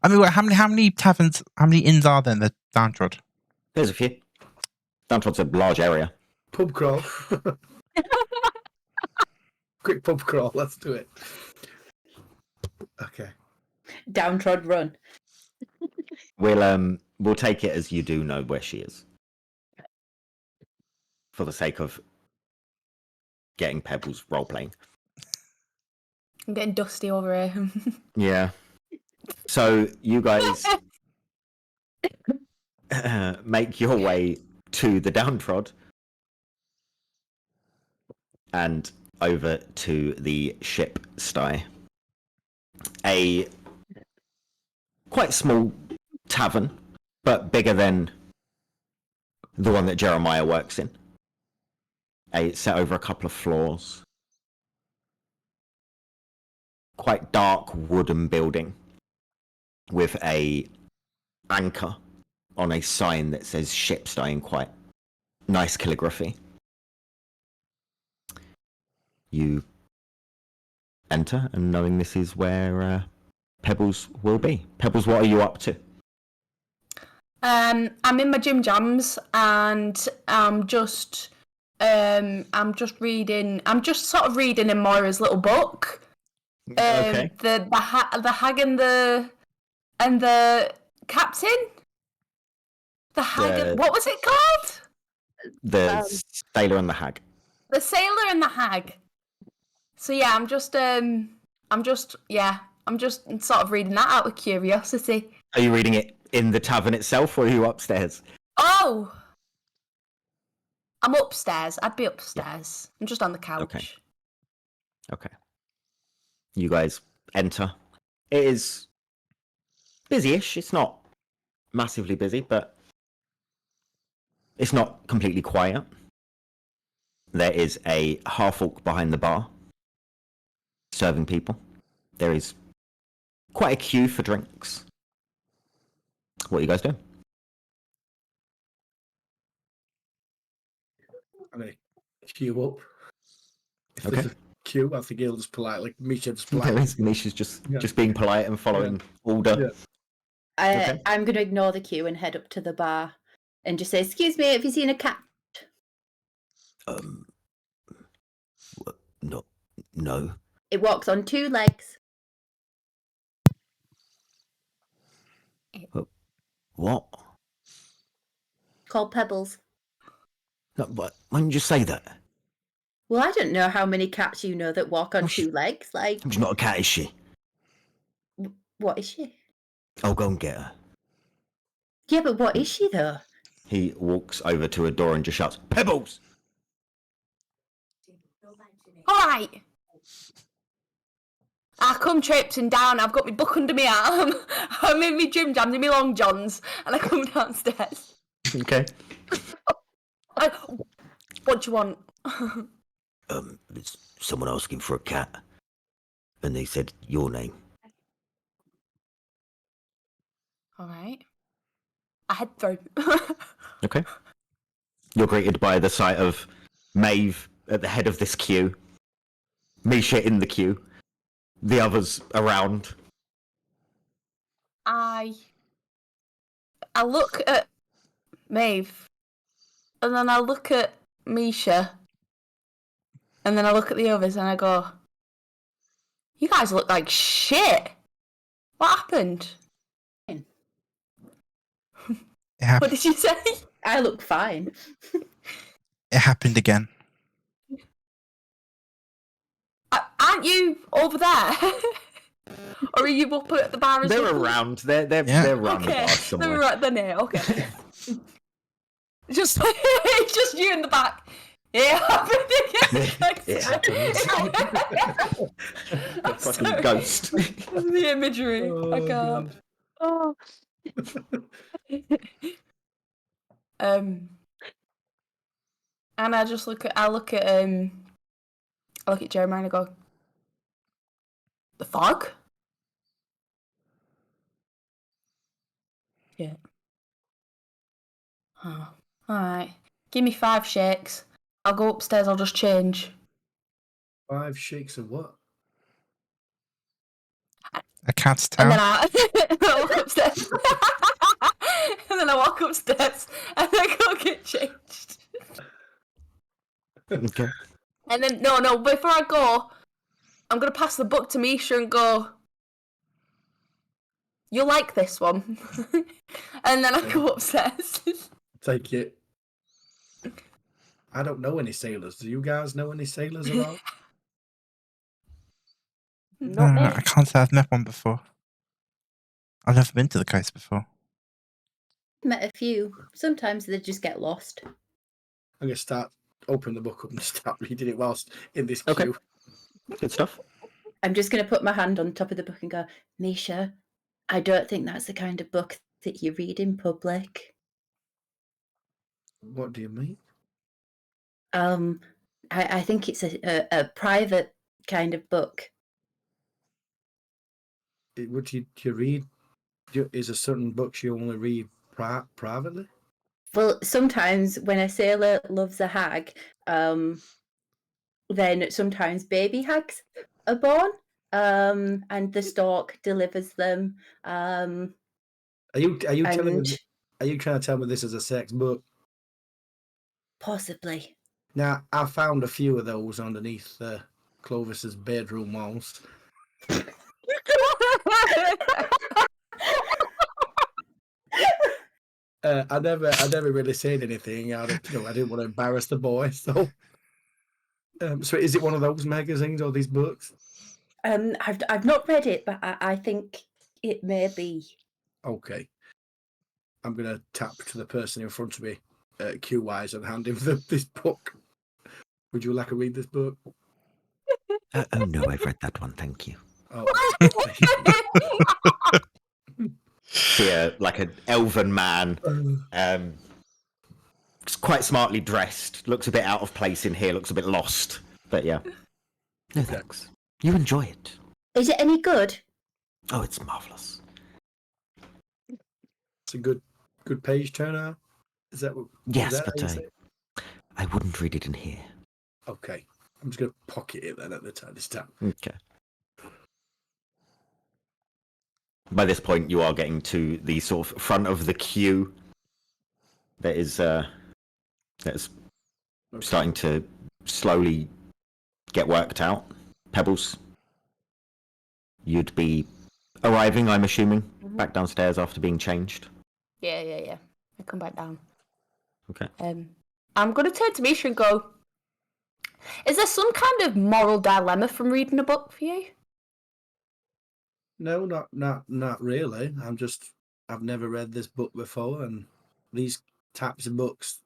I mean, how many taverns? How many inns are there in the Downtrod? There's a few. Downtrod's a large area. Pub crawl. Quick pub crawl. Let's do it. Okay. Downtrod run. We'll take it as you do know where she is. For the sake of getting Pebbles role playing. I'm getting dusty over here. Yeah. So you guys make your way to the Downtrod and over to the ship stye. A quite small tavern, but bigger than the one that Jeremiah works in. Set over a couple of floors. Quite dark wooden building with a anchor on a sign that says ship stye in quite nice calligraphy. You enter, and knowing this is where Pebbles will be. Pebbles, what are you up to? I'm in my gym jams and I'm just reading. I'm just sort of reading in Moira's little book. Okay. The hag and the captain. The hag. What was it called? The sailor and the hag. The sailor and the hag. So yeah, I'm just sort of reading that out of curiosity. Are you reading it in the tavern itself, or are you upstairs? Oh, I'm upstairs. I'd be upstairs. I'm just on the couch. Okay. You guys enter. It is busy-ish. It's not massively busy, but it's not completely quiet. There is a half-orc behind the bar serving people. There is quite a queue for drinks. What are you guys doing? I'm going to queue up. If Okay. there's a queue, I think he'll just politely, Misha just There politely. is. Misha's just being polite and following order. Yeah. Okay. I'm going to ignore the queue and head up to the bar and just say, "Excuse me, have you seen a cat?" No. It walks on two legs. What? Called Pebbles. No, but when did you say that? Well, I don't know how many cats you know that walk on Oh, two legs. Like, She's not a cat, is she? what is she? I'll go and get her. Yeah, but what is she though? He walks over to a door and just shouts, Pebbles! All right. I come tripping down. I've got my book under my arm. I'm in my gym jams, in my long johns, and I come downstairs. Okay. What do you want? There's someone asking for a cat. And they said your name. All right. I head through. Okay. You're greeted by the sight of Maeve at the head of this queue, Misha in the queue, the others around. I look at Maeve, and then I look at Misha, and then I look at the others, and I go, "You guys look like shit. What happened? It What happened. did you say?" I look fine. It happened again. Aren't you over there? Or are you up at the bar as They're well? around. They're Yeah. around the Okay, bar they're somewhere. right there. Okay. Just it's just you in the back. Yeah, happened again. It happened. I'm Fucking sorry. ghost. The imagery. I can't. Oh, And I just look at Jeremiah and I go, the fog? Yeah. Oh, alright. Give me 5 shakes. I'll go upstairs, I'll just change. 5 shakes of what? A cat's And tail. then I walk upstairs. And then I walk upstairs and I go get changed. Okay. And then no, before I go, I'm gonna pass the book to Misha and go, "You'll like this one." And then I go upstairs. Take it. I don't know any sailors. Do you guys know any sailors at all? not me. I can't say I've met one before. I've never been to the coast before. Met a few. Sometimes they just get lost. I'm going to start, open the book up and start reading it whilst in this Okay. queue. Good stuff. I'm just going to put my hand on top of the book and go, Misha, I don't think that's the kind of book that you read in public. What do you mean? I think it's a private kind of book. Would you read? Is there certain books you only read privately? Well, sometimes when a sailor loves a hag, then sometimes baby hags are born, and the stork delivers them. Are you telling And me? Are you trying to tell me this is a sex book? possibly. Now, I found a few of those underneath Clovis's bedroom walls. I never really said anything. I didn't want to embarrass the boy. So, so is it one of those magazines or these books? I've not read it, but I think it may be. Okay, I'm gonna tap to the person in front of me, Q-wise, and hand him this book. Would you like to read this book? Oh no, I've read that one. Thank you. Oh, See, like an elven man, quite smartly dressed. Looks a bit out of place in here. Looks a bit lost. But yeah. No thanks. You enjoy it. Is it any good? Oh, it's marvelous. it's a good page turner. Is that what? Yes, is that but how you say it? I wouldn't read it in here. Okay, I'm just gonna pocket it then at the time this time. Okay. By this point, you are getting to the sort of front of the queue. That is starting to slowly get worked out. Pebbles, you'd be arriving, I'm assuming, back downstairs after being changed. Yeah. I come back down. Okay. I'm gonna turn to Misha and go, is there some kind of moral dilemma from reading a book for you? No, not really. I've never read this book before, and these types of books.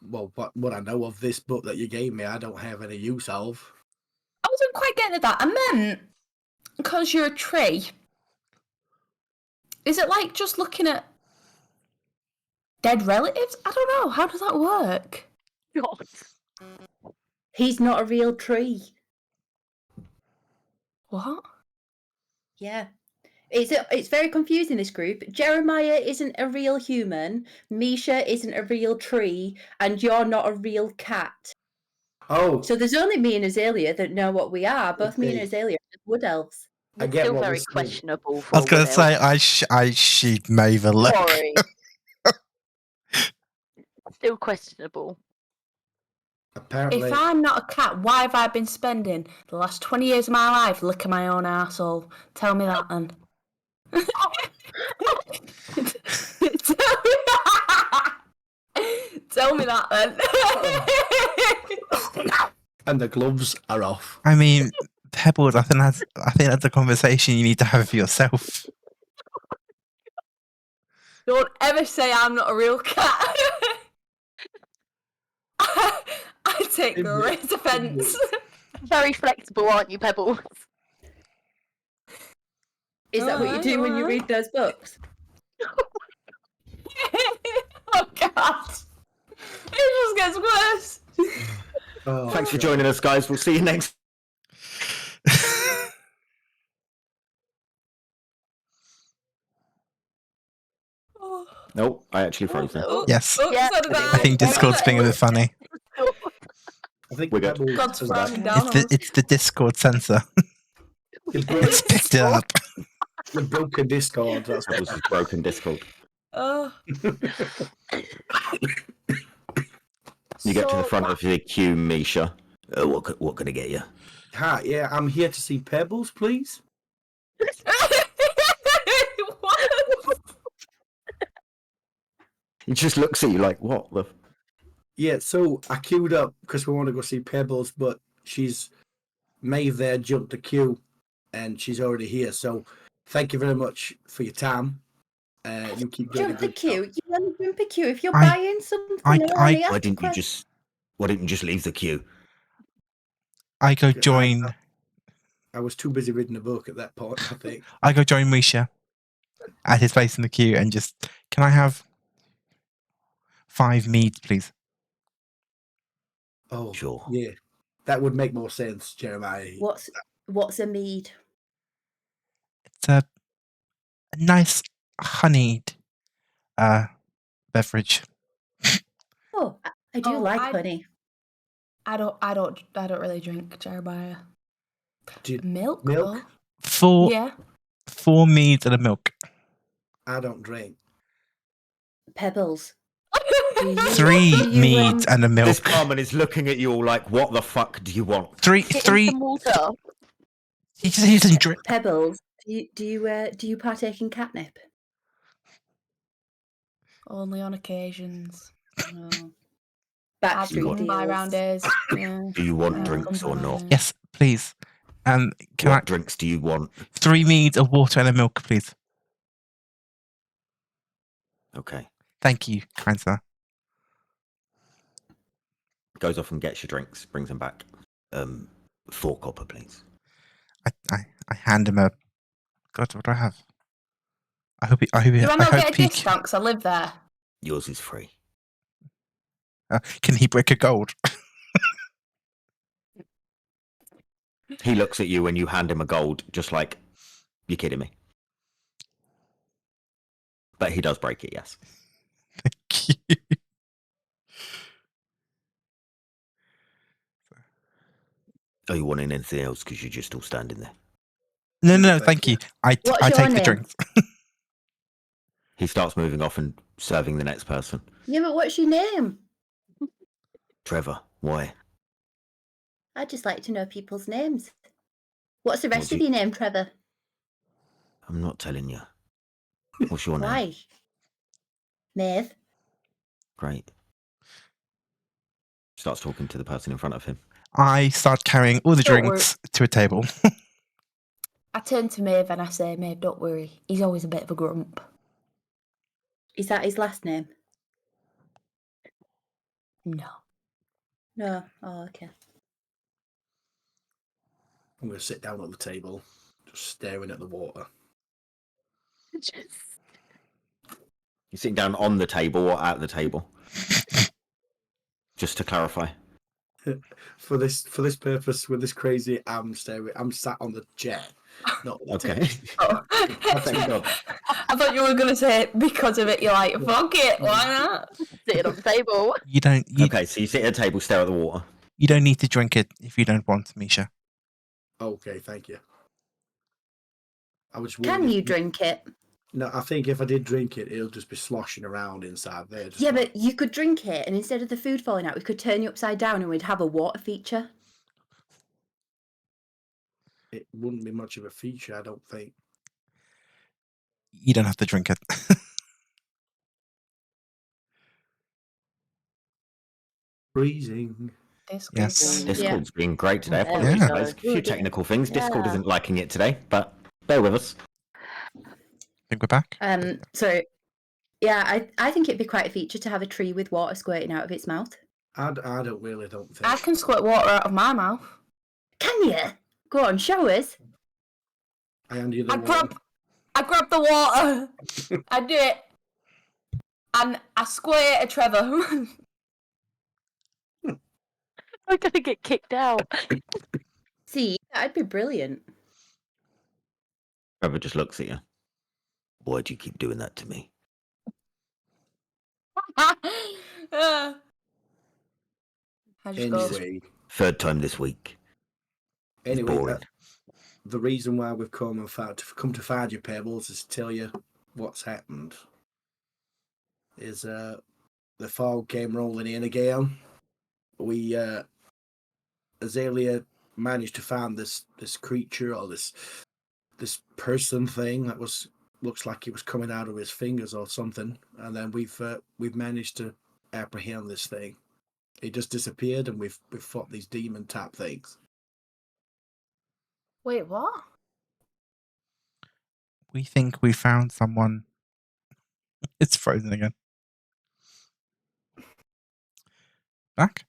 Well, what I know of this book that you gave me, I don't have any use of. I wasn't quite getting at that. I meant, because you're a tree, is it like just looking at dead relatives? I don't know. How does that work? God. He's not a real tree. What? Yeah. It's very confusing, this group. Jeremiah isn't a real human, Misha isn't a real tree, and you're not a real cat. Oh, So there's only me and Azalea that know what we are. Both me and Okay. Azalea are wood elves. I It's get still what very this is. questionable for I was a going wood to say, elf. I she'd Maeve a look. Sorry. Still questionable. Apparently, If I'm not a cat, why have I been spending the last 20 years of my life licking my own arsehole? Tell me that then. Tell me that then. and the gloves are off. I mean, Pebbles, I think that's a conversation you need to have for yourself. Don't ever say I'm not a real cat. I take great offence. Very flexible, aren't you, Pebbles? Is that what you do when you read those books? Oh God. It just gets worse. Oh, Thanks for God. joining us, guys. We'll see you next. Nope, I actually froze there. Oh, Yes. Yeah. So did I think Discord's being a bit funny. I think We're good. Pebbles God's has frowning that. down on us. It's the Discord sensor. It's picked it up. The broken Discord. That's That was his broken Discord. Oh. You get to the So- front of the queue, Misha. What can I get you? Hi, yeah, I'm here to see Pebbles, please. What? He just looks at you like, what the? Yeah, so I queued up because we want to go see Pebbles, but she's Maeve there jumped the queue, and she's already here. So thank you very much for your time. You keep doing Jump a the good queue. job. You want to jump a queue. If you're I- buying something, I- only ask Why didn't you questions. just leave the queue? I go join. I was too busy reading a book at that point, I think. I go join Misha at his place in the queue and just, can I have 5 meads, please? Oh, Sure. yeah. That would make more sense, Jeremiah. What's a mead? It's a nice honeyed beverage. Oh, I do Oh, like I- honey. I don't really drink Jeremiah. Do you- Milk? Milk? Four Yeah. 4 meads and a milk. I don't drink. Pebbles. Do you- 3 do you, meads and a This milk. barman is looking at you all like, what the fuck do you want? Three. Some water. He doesn't drink. Pebbles. Do you partake in catnip? Only on occasions. No. I've you Backstreet want- come by round deals. days. Yeah. Do you want Yeah, drinks come or by not? round days. Yes, please. Can What drinks do you want? 3 meads, a water, and a milk, please? Okay. Thank you, kind sir. Goes off and gets your drinks, brings them back. 4 copper, please. I hand him a. God, what do I have? I hope Do I not hope get a he discount because I live there? Yours is free. can he break a gold? He looks at you and you hand him a gold, just like, you're kidding me. But he does break it, yes. Are you wanting anything else because you're just all standing there? No, thank you. I What's I your take the name? drinks. He starts moving off and serving the next person. Yeah, but what's your name? Trevor, why? I'd just like to know people's names. What's the rest do of you- your name, Trevor? I'm not telling you. What's your name? Why? Maeve. Great. Starts talking to the person in front of him. I start carrying all the Don't worry. drinks to a table. I turn to Maeve and I say, Maeve, don't worry. He's always a bit of a grump. Is that his last name? No. No. Oh, okay. I'm going to sit down at the table, just staring at the water. You're sitting down on the table or at the table? Just to clarify. For this purpose, with this crazy, I'm sat on the chair. not with the Okay. taste. Oh. Thank God. I thought you were going to say because of it, you're like, fuck it, why not? Sitting on the table. You don't. Okay, so you sit at a table, stare at the water. You don't need to drink it if you don't want, Misha. Okay, thank you. I was Can worried you if- drink it? No, I think if I did drink it, it'll just be sloshing around inside there. Just Yeah, like- but you could drink it, and instead of the food falling out, we could turn you upside down, and we'd have a water feature. it wouldn't be much of a feature, I don't think. You don't have to drink it. Freezing. Yes. Discord's been great today. There Apologies, we go. guys. A few Good. technical things. Discord Yeah. isn't liking it today, but bear with us. Think we're back. So, yeah, I think it'd be quite a feature to have a tree with water squirting out of its mouth. I don't really don't think. I can squirt water out of my mouth. Can you? Go on, show us. I hand you the I water. grab the water. I do it. And I squirt it at Trevor. I'm gonna get kicked out. See, that'd be brilliant. Trevor just looks at you. Why do you keep doing that to me? I just go. Third time this week. It's Anyway, boring. the reason why we've come to find you, Pebbles, is to tell you what's happened. Is the fog came rolling in again. We Azalea managed to find this creature or this person thing that looks like it was coming out of his fingers or something, and then we've managed to apprehend this thing. It just disappeared, and we've fought these demon type things. Wait, what? We think we found someone. It's frozen again. Back?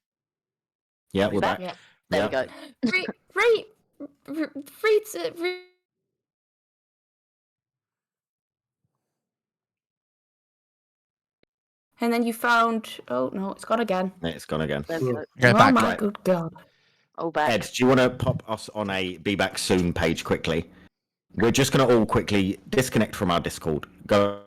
Yeah, Are we we're back? back. There Yeah. we go. And then you found. Oh no, it's gone again. Yeah, it's gone again. There we go. Okay, Oh back. my Right. good god. All back. Ed, do you want to pop us on a Be Back Soon page quickly? We're just going to all quickly disconnect from our Discord. Go.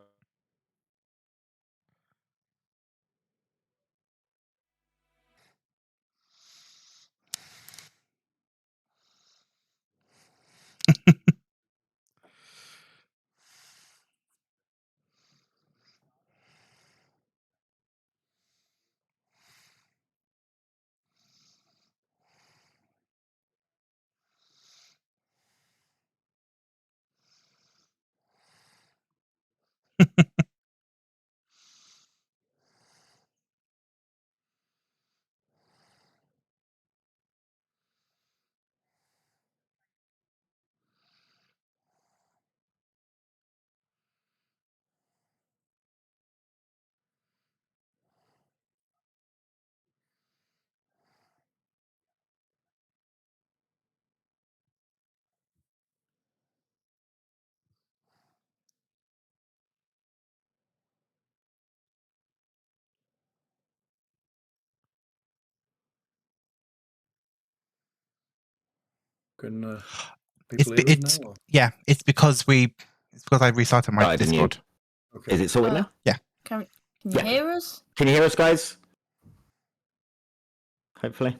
Can It's, people be- hear us it's now? Or? yeah. It's because I restarted my Started a new- Discord. Okay. Is it sorted now? Can you Yeah. hear us? Can you hear us, guys? Hopefully.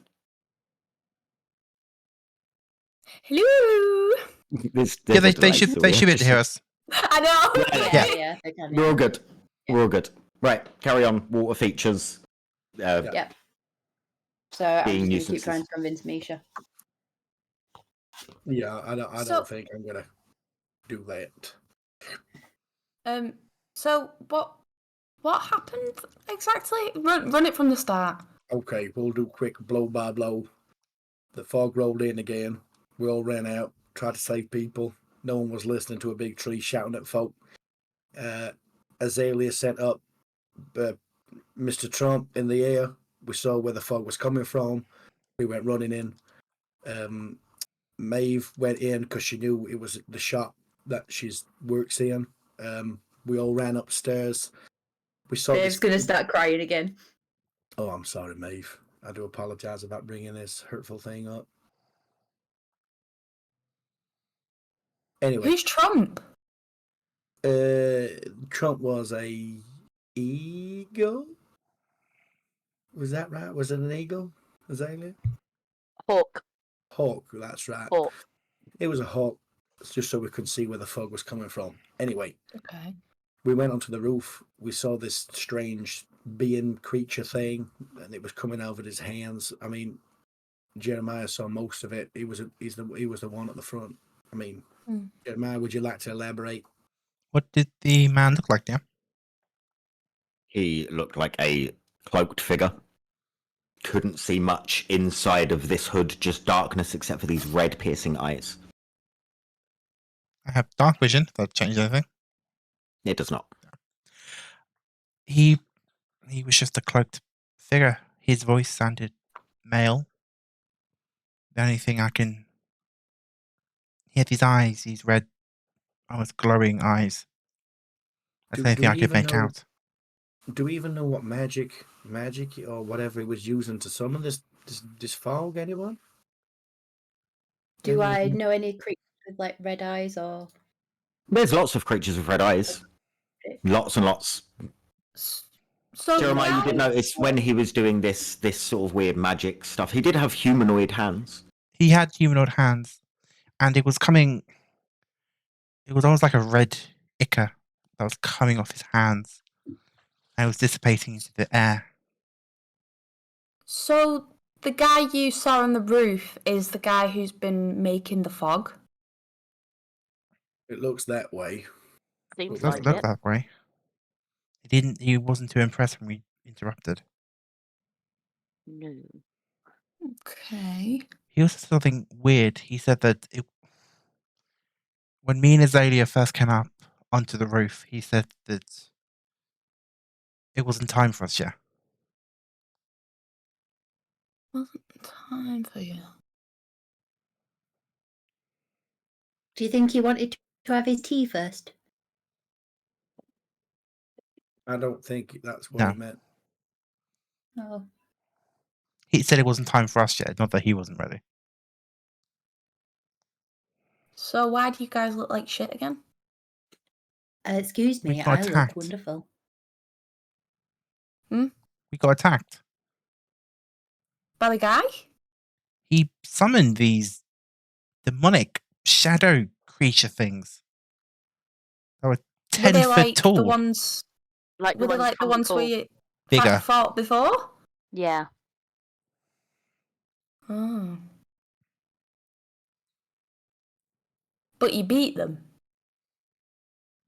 Hello. There's Yeah, a they delay should still, they yeah? should be able to Just- hear us. I know. Yeah. They can. We're all good. We're all good. Right, carry on. Water features. Yeah. So I'm Being just going to keep nuisances. trying to convince Misha. Yeah, I don't So- think I'm gonna do that. So what happened exactly? Run it from the start. Okay, we'll do quick blow by blow. The fog rolled in again. We all ran out, tried to save people. No one was listening to a big tree shouting at folk. Azalea sent up Mr. Trump in the air. We saw where the fog was coming from. We went running in. Maeve went in because she knew it was the shop that she works in. We all ran upstairs. We saw Dave's this. going to start crying again. Oh, I'm sorry, Maeve. I do apologize about bringing this hurtful thing up. Anyway, Who's Trump? Trump was a eagle. Was that right? Was it an eagle? Was that it? Hawk. Hawk. That's right. Hawk. It was a hawk, just so we could see where the fog was coming from. Anyway, Okay. we went onto the roof. We saw this strange being creature thing, and it was coming out of his hands. I mean, Jeremiah saw most of it. He was the one at the front. I mean, Jeremiah, would you like to elaborate? What did the man look like, Dan? He looked like a cloaked figure. Couldn't see much inside of this hood, just darkness except for these red piercing eyes. I have dark vision. If that changes anything. It does not. He was just a cloaked figure. His voice sounded male. The only thing I can... He had these eyes, these red, almost glowing eyes. That's the only thing I could make out. Do we even know what magic or whatever it was using to summon this fog? Anyone? Do I know any creatures with like red eyes or? There's lots of creatures with red eyes. Lots and lots. So Jeremiah, you the did notice when he was doing this sort of weird magic stuff, he did have humanoid hands. He had humanoid hands, and it was coming... It was almost like a red ichor that was coming off his hands. And it was dissipating into the air. So the guy you saw on the roof is the guy who's been making the fog. It looks that way. Seems It doesn't like look it. that way. He wasn't too impressed when we interrupted. No. Okay. He also said something weird. He said that when me and Azalea first came up onto the roof, he said that it wasn't time for us yet. Wasn't time for you. Do you think he wanted to have his tea first? I don't think that's what No. he meant. Oh, He said it wasn't time for us yet, not that he wasn't ready. So why do you guys look like shit again? excuse We me, got I look attacked. wonderful. We got attacked. By the guy? He summoned these demonic shadow creature things that were 10 Were they foot like tall. the ones? Like Were they like the ones comical. we Bigger. fought before? Yeah. Oh. But you beat them.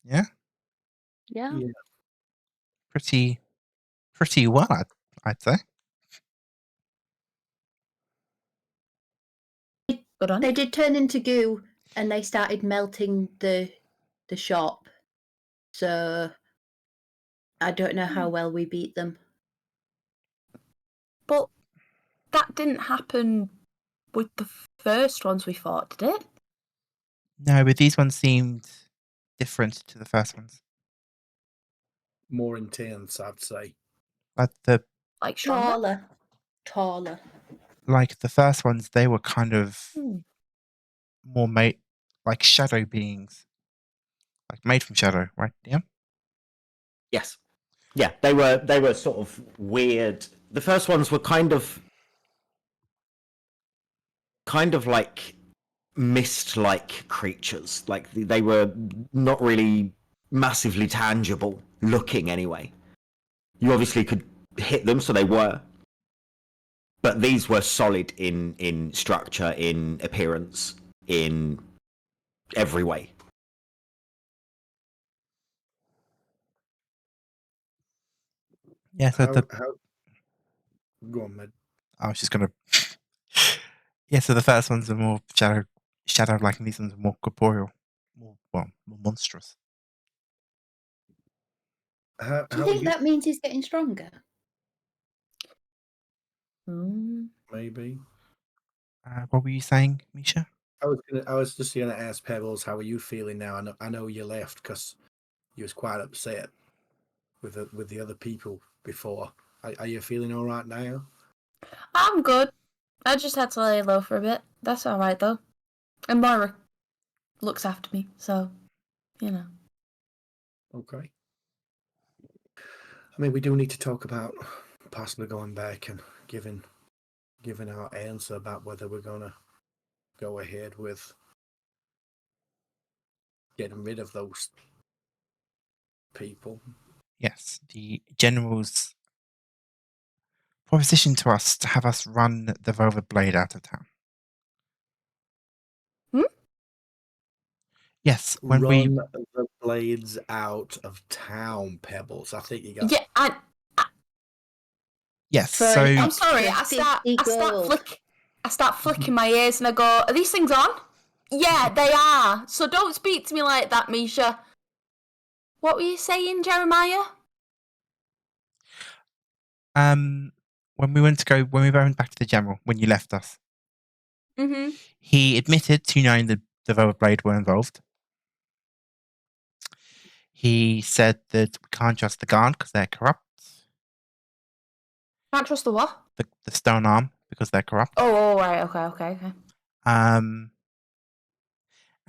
Yeah, Yeah. Yeah. pretty well, I'd say. Good on They you. did turn into goo, and they started melting the shop. So I don't know how well we beat them. But that didn't happen with the first ones we fought, did it? No, but these ones seemed different to the first ones. More intense, I'd say. Like Like stronger? Taller. the first ones, they were kind of Hmm. more made like shadow beings, like made from shadow, right? Yeah. Yes. Yeah, they were sort of weird. The first ones were kind of like mist-like creatures. Like they were not really massively tangible looking anyway. You obviously could hit them, so they were. But these were solid in structure, in appearance, in every way. Yeah. So How? Go on, Med. I was just gonna. Yeah. So the first ones are more shadow-like, and these ones are more corporeal, more monstrous. How Do you are think that means he's getting stronger? Maybe. What were you saying, Misha? I was just gonna ask Pebbles, how are you feeling now? I know you left because you was quite upset with the other people before. Are you feeling all right now? I'm good. I just had to lay low for a bit. That's alright though. And Moira looks after me, so you know. Okay. I mean, we do need to talk about possibly going back and giving our answer about whether we're gonna go ahead with getting rid of those people. Yes, the general's proposition to us to have us run the Velvet Blade out of town. Hmm? Yes, when Run the blades out of town, Pebbles. I think you got. Yeah, yes, For so an I'm sorry. extra I 50 gold. start flicking my ears and I go, "Are these things on?" Yeah, they are. So don't speak to me like that, Misha. What were you saying, Jeremiah? when we went back to the general, when you left us, Mm-hmm. he admitted to knowing the Velvet Blade were involved. He said that we can't trust the guard because they're corrupt. Can't trust the what? The stone arm because they're corrupt. Oh, right. Okay. And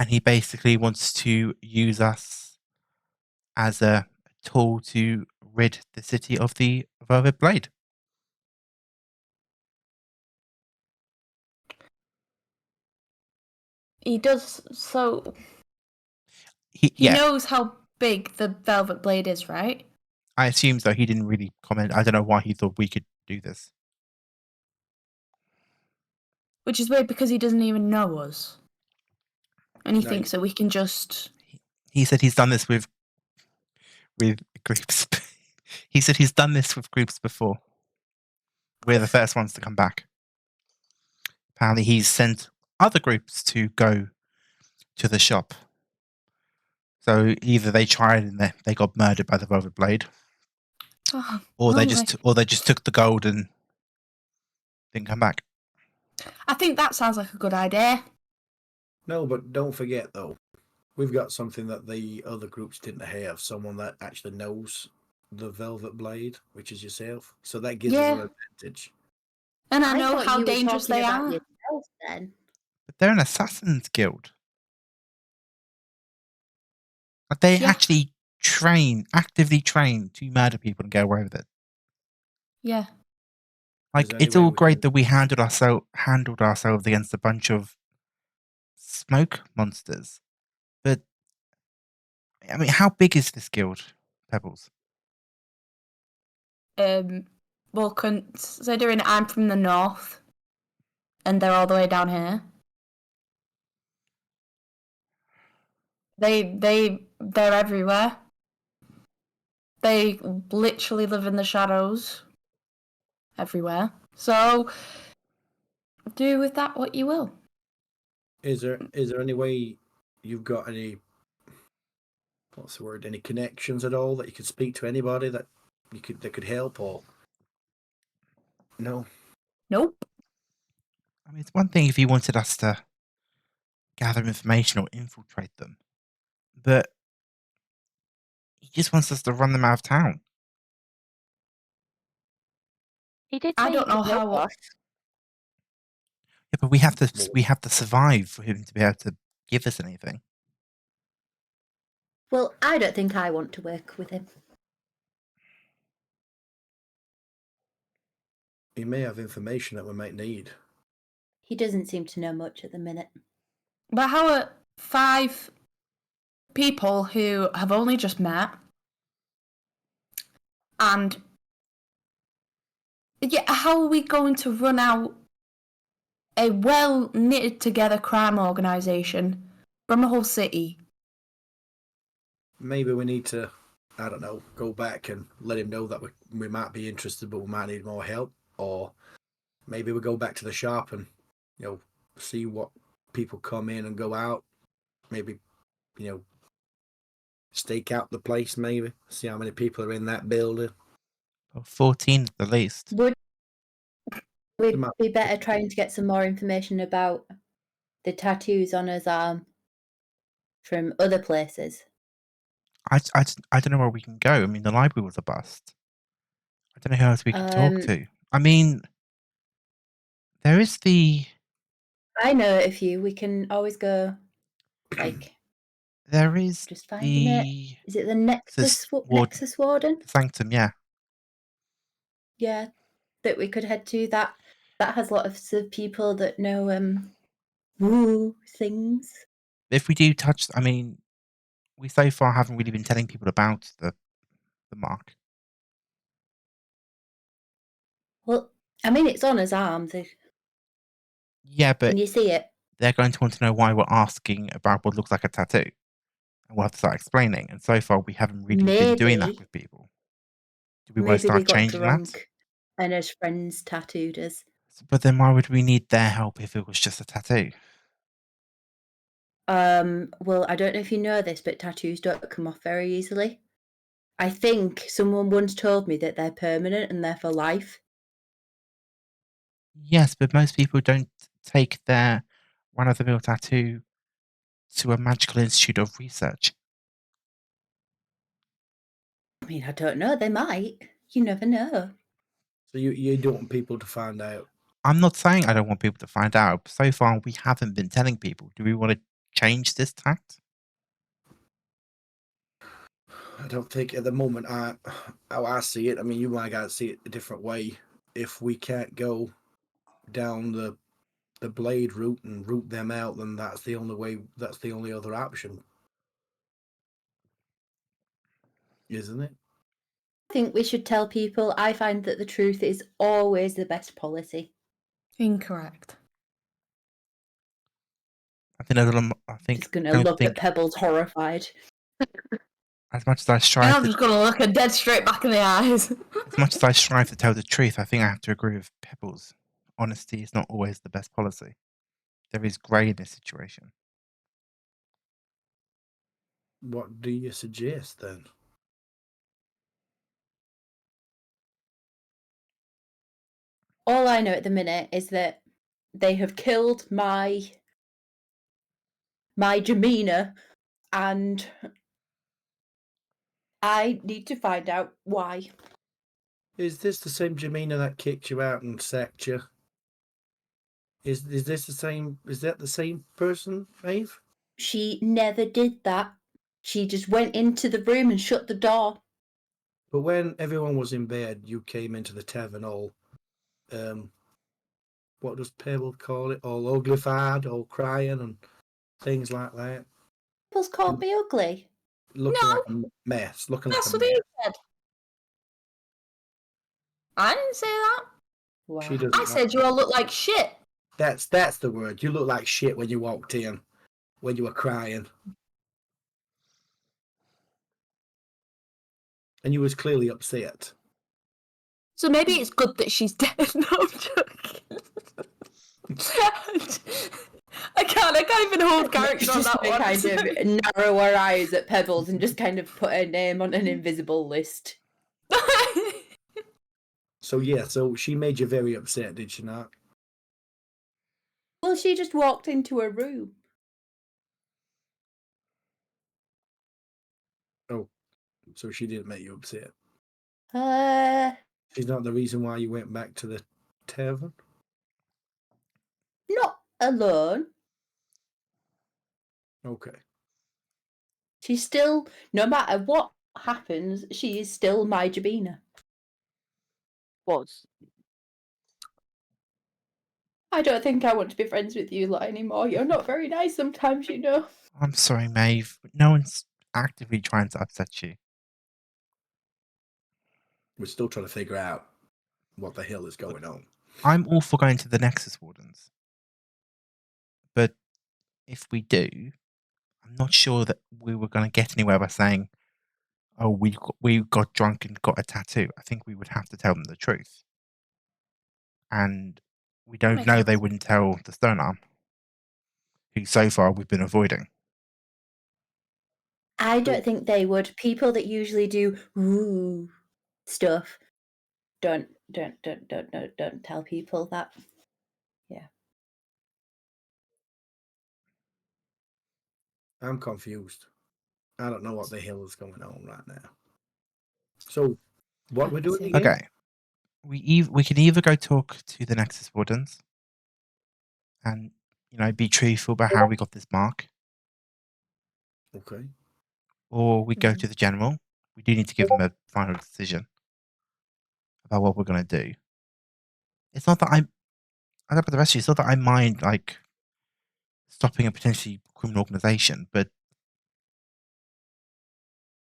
he basically wants to use us as a tool to rid the city of the Velvet Blade. He does. So He he knows how big the Velvet Blade is, right? I assume so. He didn't really comment. I don't know why he thought we could do this. Which is weird because he doesn't even know us, and he No, thinks that we can just. He said he's done this with groups. He said he's done this with groups before. We're the first ones to come back. Apparently, he's sent other groups to go to the shop. So either they tried and they got murdered by the Velvet Blade, Oh, or they lovely. just took the gold and didn't come back. I think that sounds like a good idea. No, but don't forget though, we've got something that the other groups didn't have. Someone that actually knows the Velvet Blade, which is yourself. So that gives us an advantage. And I know thought how you were dangerous talking they about are. yourself then. But they're an assassins guild. Like they Yeah. actually actively train to murder people and get away with it. Yeah. Like there any it's way all we great can- that we handled ourselves against a bunch of smoke monsters, but I mean, how big is this guild, Pebbles? Well, considering I'm from the north, and they're all the way down here. They're everywhere. They literally live in the shadows everywhere. So do with that what you will. Is there any way you've got any any connections at all that you could speak to anybody that could help or no? Nope. I mean, it's one thing if he wanted us to gather information or infiltrate them, but he just wants us to run them out of town. He did I say don't he know could help how. us. Yeah, but we have to survive for him to be able to give us anything. Well, I don't think I want to work with him. He may have information that we might need. He doesn't seem to know much at the minute. But how are 5 people who have only just met and yeah, how are we going to run out a well knitted together crime organisation from a whole city? Maybe we need to, I don't know, go back and let him know that we might be interested, but we might need more help. Or maybe we go back to the shop and, see what people come in and go out. Maybe, stake out the place, maybe. See how many people are in that building. Well, 14 at the least. Would There we might be better trying to get some more information about the tattoos on his arm from other places? I don't know where we can go. I mean, the library was a bust. I don't know who else we can talk to. I mean, there is the... I know a few. We can always go Like, There is just finding it. the Is it the Nexus Warden. Nexus Warden? Sanctum, yeah. Yeah, that we could head to. That has lots of people that know woo things. If we do touch, I mean, we so far haven't really been telling people about the mark. Well, I mean, it's on his arm. Yeah, but Can you see it? they're going to want to know why we're asking about what looks like a tattoo. And we'll have to start explaining. And so far, we haven't really been doing that Maybe. with people. Do we want to Maybe we start got changing that? drunk and his friends tattooed us. But then why would we need their help if it was just a tattoo? Well, I don't know if you know this, but tattoos don't come off very easily. I think someone once told me that they're permanent and they're for life. Yes, but most people don't take their run-of-the-mill tattoo to a magical institute of research. I mean, I don't know. They might. You never know. So you don't want people to find out. I'm not saying I don't want people to find out. But so far, we haven't been telling people. Do we want to change this tact? I don't think at the moment how I see it. I mean, you might gotta see it a different way. If we can't go down the blade route and root them out, then that's the only way. That's the only other option, isn't it? I think we should tell people. I find that the truth is always the best policy. Incorrect. I think there's a lot. I think Just gonna don't look think at Pebbles horrified. as much as I And strive I'm to, just gonna look her dead straight back in the eyes. as much as I strive to tell the truth, I think I have to agree with Pebbles. Honesty is not always the best policy. There is grey in this situation. What do you suggest then? All I know at the minute is that they have killed my demeanor, and I need to find out why. Is this the same Jamina that kicked you out and sacked you? Is this the same? Is that the same person, Maeve? She never did that. She just went into the room and shut the door. But when everyone was in bed, you came into the tavern all, what does Pebble call it? All uglified, all crying and things like that. People's called me ugly. Looking No. like a mess. Looking That's like what a he mess. said. I didn't say that. Wow. She doesn't. I said you all look like shit. That's the word. You look like shit when you walked in, when you were crying, and you was clearly upset. So maybe it's good that she's dead. No, I'm joking. I can't even hold character on Just that one. kind of narrow her eyes at Pebbles and just kind of put her name on an invisible list. So yeah, so she made you very upset, did she not? Well, she just walked into a room. Oh, so she didn't make you upset. She's She's not the reason why you went back to the tavern? not alone. Okay. She's still, no matter what happens, she is still my Jabina. Was. I don't think I want to be friends with you lot anymore. You're not very nice sometimes, you know. I'm sorry, Maeve. No one's actively trying to upset you. We're still trying to figure out what the hell is going on. I'm all for going to the Nexus Wardens. But if we do, I'm not sure that we were going to get anywhere by saying, oh, we got drunk and got a tattoo. I think we would have to tell them the truth. And we don't Makes know sense. they wouldn't tell the Stone Arm, who so far we've been avoiding. I don't think they would. People that usually do woo stuff don't tell people that. Yeah. I'm confused. I don't know what the hell is going on right now. So, what we're doing again? Okay. We can either go talk to the Nexus Wardens and, be truthful about how we got this mark. Okay. or we go to the general. We do need to give them a final decision about what we're going to do. It's not that I don't know about the rest of you. It's not that I mind like stopping a potentially criminal organization, but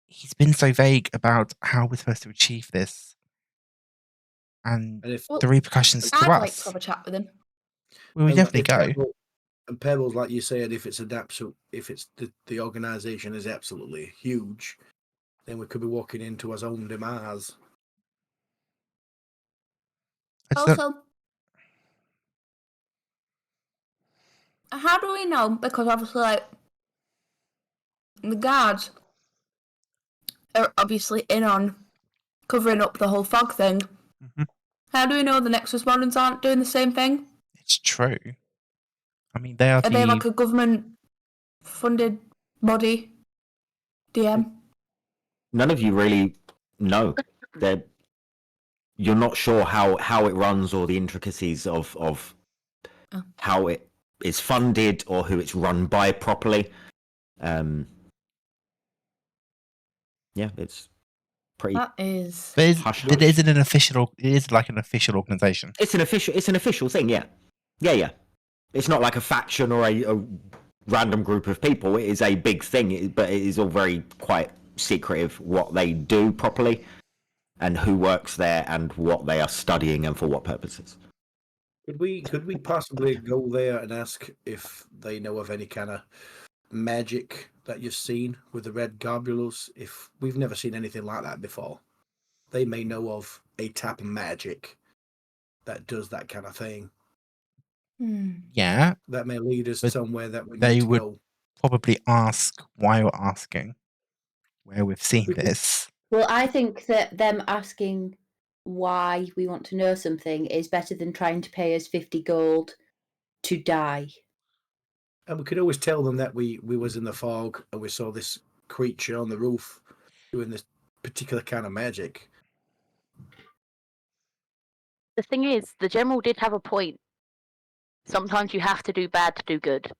he's been so vague about how we're supposed to achieve this and And if Well, the repercussions to I'd like to us. have a chat with him. Well, we and definitely if go. Pebbles, like you said, if it's the organization is absolutely huge, then we could be walking into our own demise. I just don't- Also, how do we know? Because obviously, like, the guards are obviously in on covering up the whole fog thing. Mhm. How do we know the next respondents aren't doing the same thing? It's true. I mean, they are Are they the like a government-funded body? DM? None of you really know. You're not sure how it runs or the intricacies of Oh. how it is funded or who it's run by properly. Yeah, it's pretty. That is. But Hush, it hush. isn't an official. It is like an official organization. It's an official thing. Yeah. It's not like a faction or a random group of people. It is a big thing, but it is all very quite secretive what they do properly, and who works there, and what they are studying, and for what purposes. Could we possibly go there and ask if they know of any kind of magic that you've seen with the red globules? If we've never seen anything like that before, they may know of a type of magic that does that kind of thing. Yeah, That may lead us But somewhere that we they need to would- go. probably ask why we're asking, where we've seen We could- this. Well, I think that them asking why we want to know something is better than trying to pay us 50 gold to die. And we could always tell them that we was in the fog and we saw this creature on the roof doing this particular kind of magic. The thing is, the general did have a point. Sometimes you have to do bad to do good,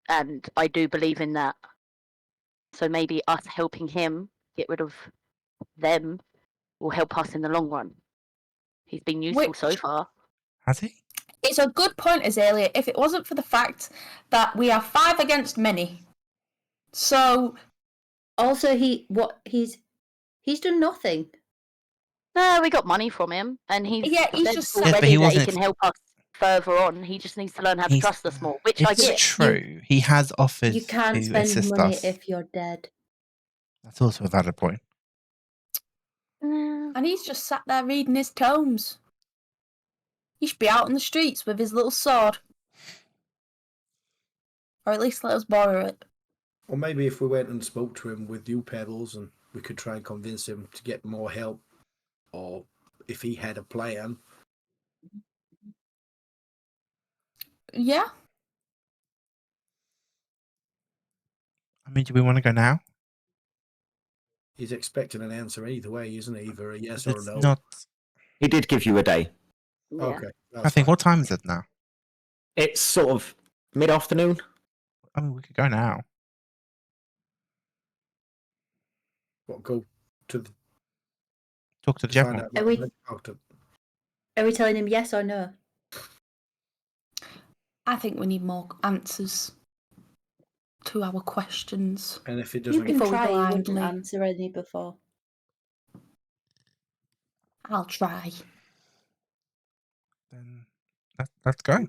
and I do believe in that. So maybe us helping him get rid of them will help us in the long run. He's been useful so Which- far. Has he? It's a good point, Azalea, if it wasn't for the fact that we are 5 against many. So, Also, he's done nothing. No, we got money from him, and he's Yeah, he's said just already but he that he wasn't can help us further on. He just needs to learn how to He's- trust us more, which I It's get. true. He has offered You can't to spend assist money us. if you're dead. That's also a valid point. Mm, and he's just sat there reading his tomes. He should be out in the streets with his little sword. Or at least let us borrow it. Or maybe if we went and spoke to him with you, Pebbles, and we could try and convince him to get more help. Or if he had a plan. Yeah. I mean, do we want to go now? He's expecting an answer either way, isn't he? Either a yes or a It's no. not. He did give you a day. yeah. Okay. I think. What time is it now? It's sort of mid-afternoon. I mean, we could go now. What, go to the Talk to the to find general. out Are what we- about it. Are we telling him yes or no? I think we need more answers to our questions. And if it You doesn't can Before we try. He wouldn't blindly- answer any before. I'll try. Then let's go.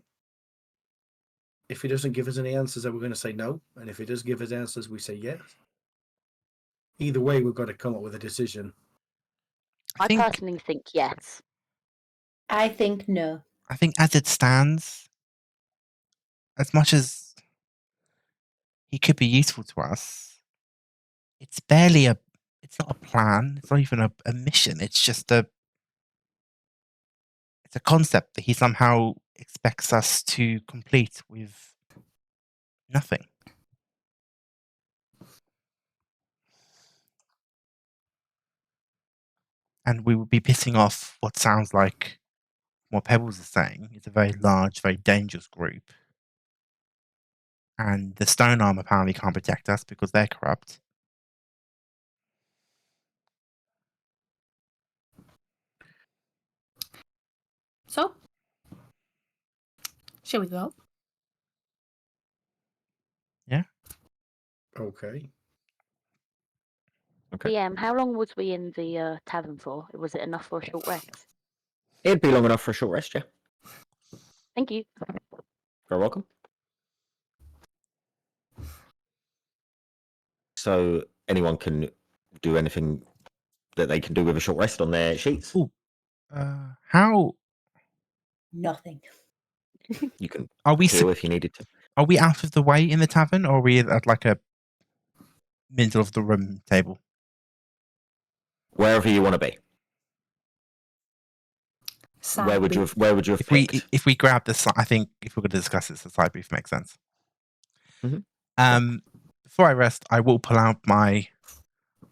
if he doesn't give us any answers, then we're going to say no. And if he does give us answers, we say yes. Either way, we've got to come up with a decision. I think. personally think yes. I think no. I think as it stands, as much as he could be useful to us, it's barely a. It's not a plan. It's not even a mission. It's just a. It's a concept that he somehow expects us to complete with nothing. And we would be pissing off what sounds like what Pebbles is saying. It's a very large, very dangerous group. And the stone arm apparently can't protect us because they're corrupt. So, shall we go? Okay. Okay. DM, how long was we in the tavern for? Was it enough for a short rest? It'd be long enough for a short rest, yeah. Thank you. You're welcome. So anyone can do anything that they can do with a short rest on their sheets. Ooh. How Nothing. You can are we? heal if you needed to. Are we out of the way in the tavern, or are we at like a middle of the room table? Wherever you want to be. Side Where would you booth. have picked? If we grab the side, I think if we're going to discuss this, the side booth makes sense. Mhm. Before I rest, I will pull out my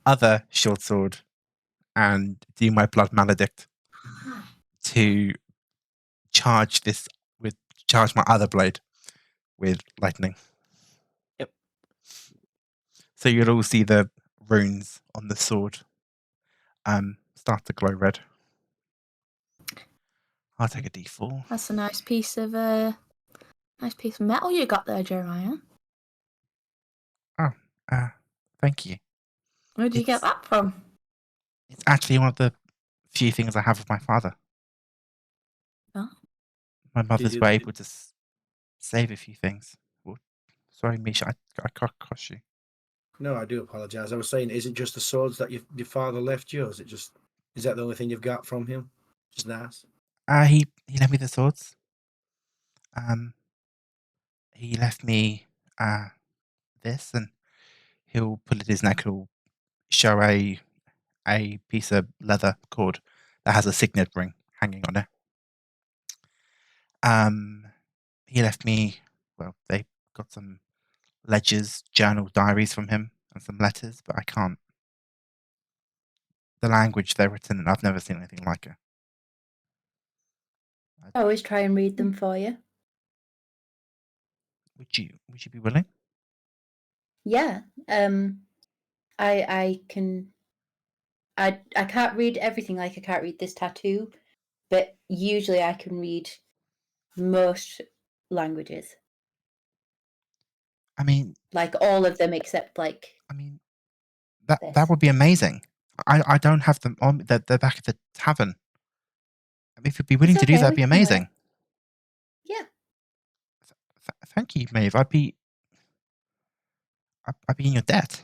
other short sword and do my blood maledict to charge my other blade with lightning. Yep. So you'll all see the runes on the sword start to glow red. I'll take a D4. That's a nice piece of metal you got there, Jeremiah. Thank you. Where did you get It's- that from? It's actually one of the few things I have with my father. Oh. My mothers you- were able to save a few things. Well, sorry, Misha, I crossed you. No, I do apologise. I was saying, is it just the swords that your father left you, or is that the only thing you've got from him? Just nice. He left me the swords. He left me this, and he'll put it in his neck. He'll show a piece of leather cord that has a signet ring hanging on it. He left me. Well, they got some ledgers, journal, diaries from him, and some letters, but I can't. The language they're written in, I've never seen anything like it. I always try and read them for you. Would you be willing? Yeah. I can. I can't read everything, like I can't read this tattoo, but usually I can read most languages, I mean, like all of them except like that this. would be amazing. I don't have them on. They're back at the tavern. I mean, if you'd be willing It's to do okay, that, that'd we be can wait. amazing. Yeah. Thank you, Maeve. I'd be in your debt.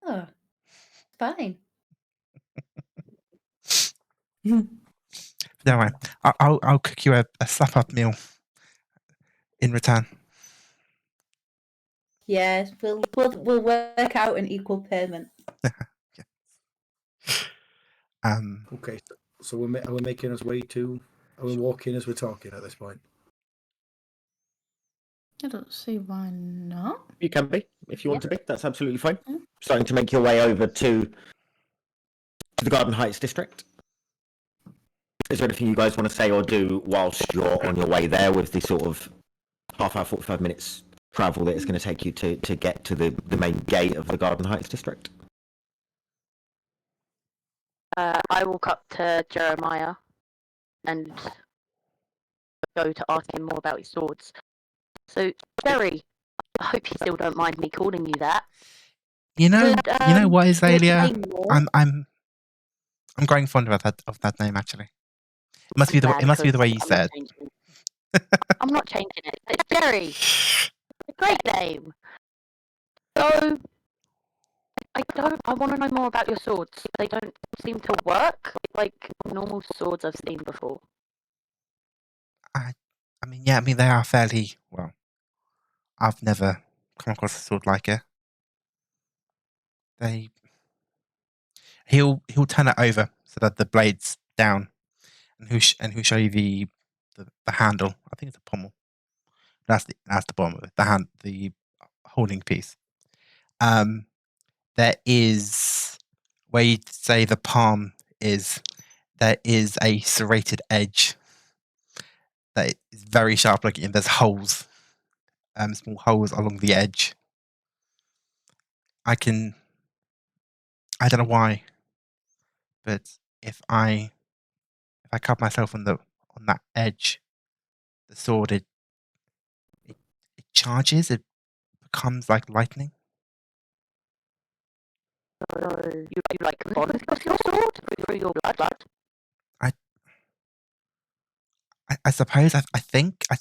Oh, fine. Don't worry. I'll cook you a slap up meal in return. Yes, we'll work out an equal payment. Okay, so are we making us way to? Are we walking as we're talking at this point? I don't see why not. You can be if you want to be. That's absolutely fine. Mm. Starting to make your way over to the Garden Heights district. Is there anything you guys want to say or do whilst you're on your way there with the sort of half hour, 45 minutes travel that it's going to take you to get to the main gate of the Garden Heights district? I walk up to Jeremiah and go to ask him more about his swords. So, Jerry, I hope you still don't mind me calling you that. You know what, you Azalea? explain more? I'm growing fond of that name actually. It must be the way you I'm said. not changing it. I'm not changing it. It's Jerry. It's a great name. So, I want to know more about your swords. They don't seem to work like normal swords I've seen before. They are fairly well. I've never come across a sword like it. He'll turn it over so that the blade's down, and he'll show you the handle. I think it's a pommel. That's the bottom of it. The holding piece. There is where you say the palm is. There is a serrated edge that is very sharp looking, and there's holes small holes along the edge. I don't know why, but if I cut myself on that edge, the sword it charges. It becomes like lightning. You like bond with your sword through your blood. I suppose I think I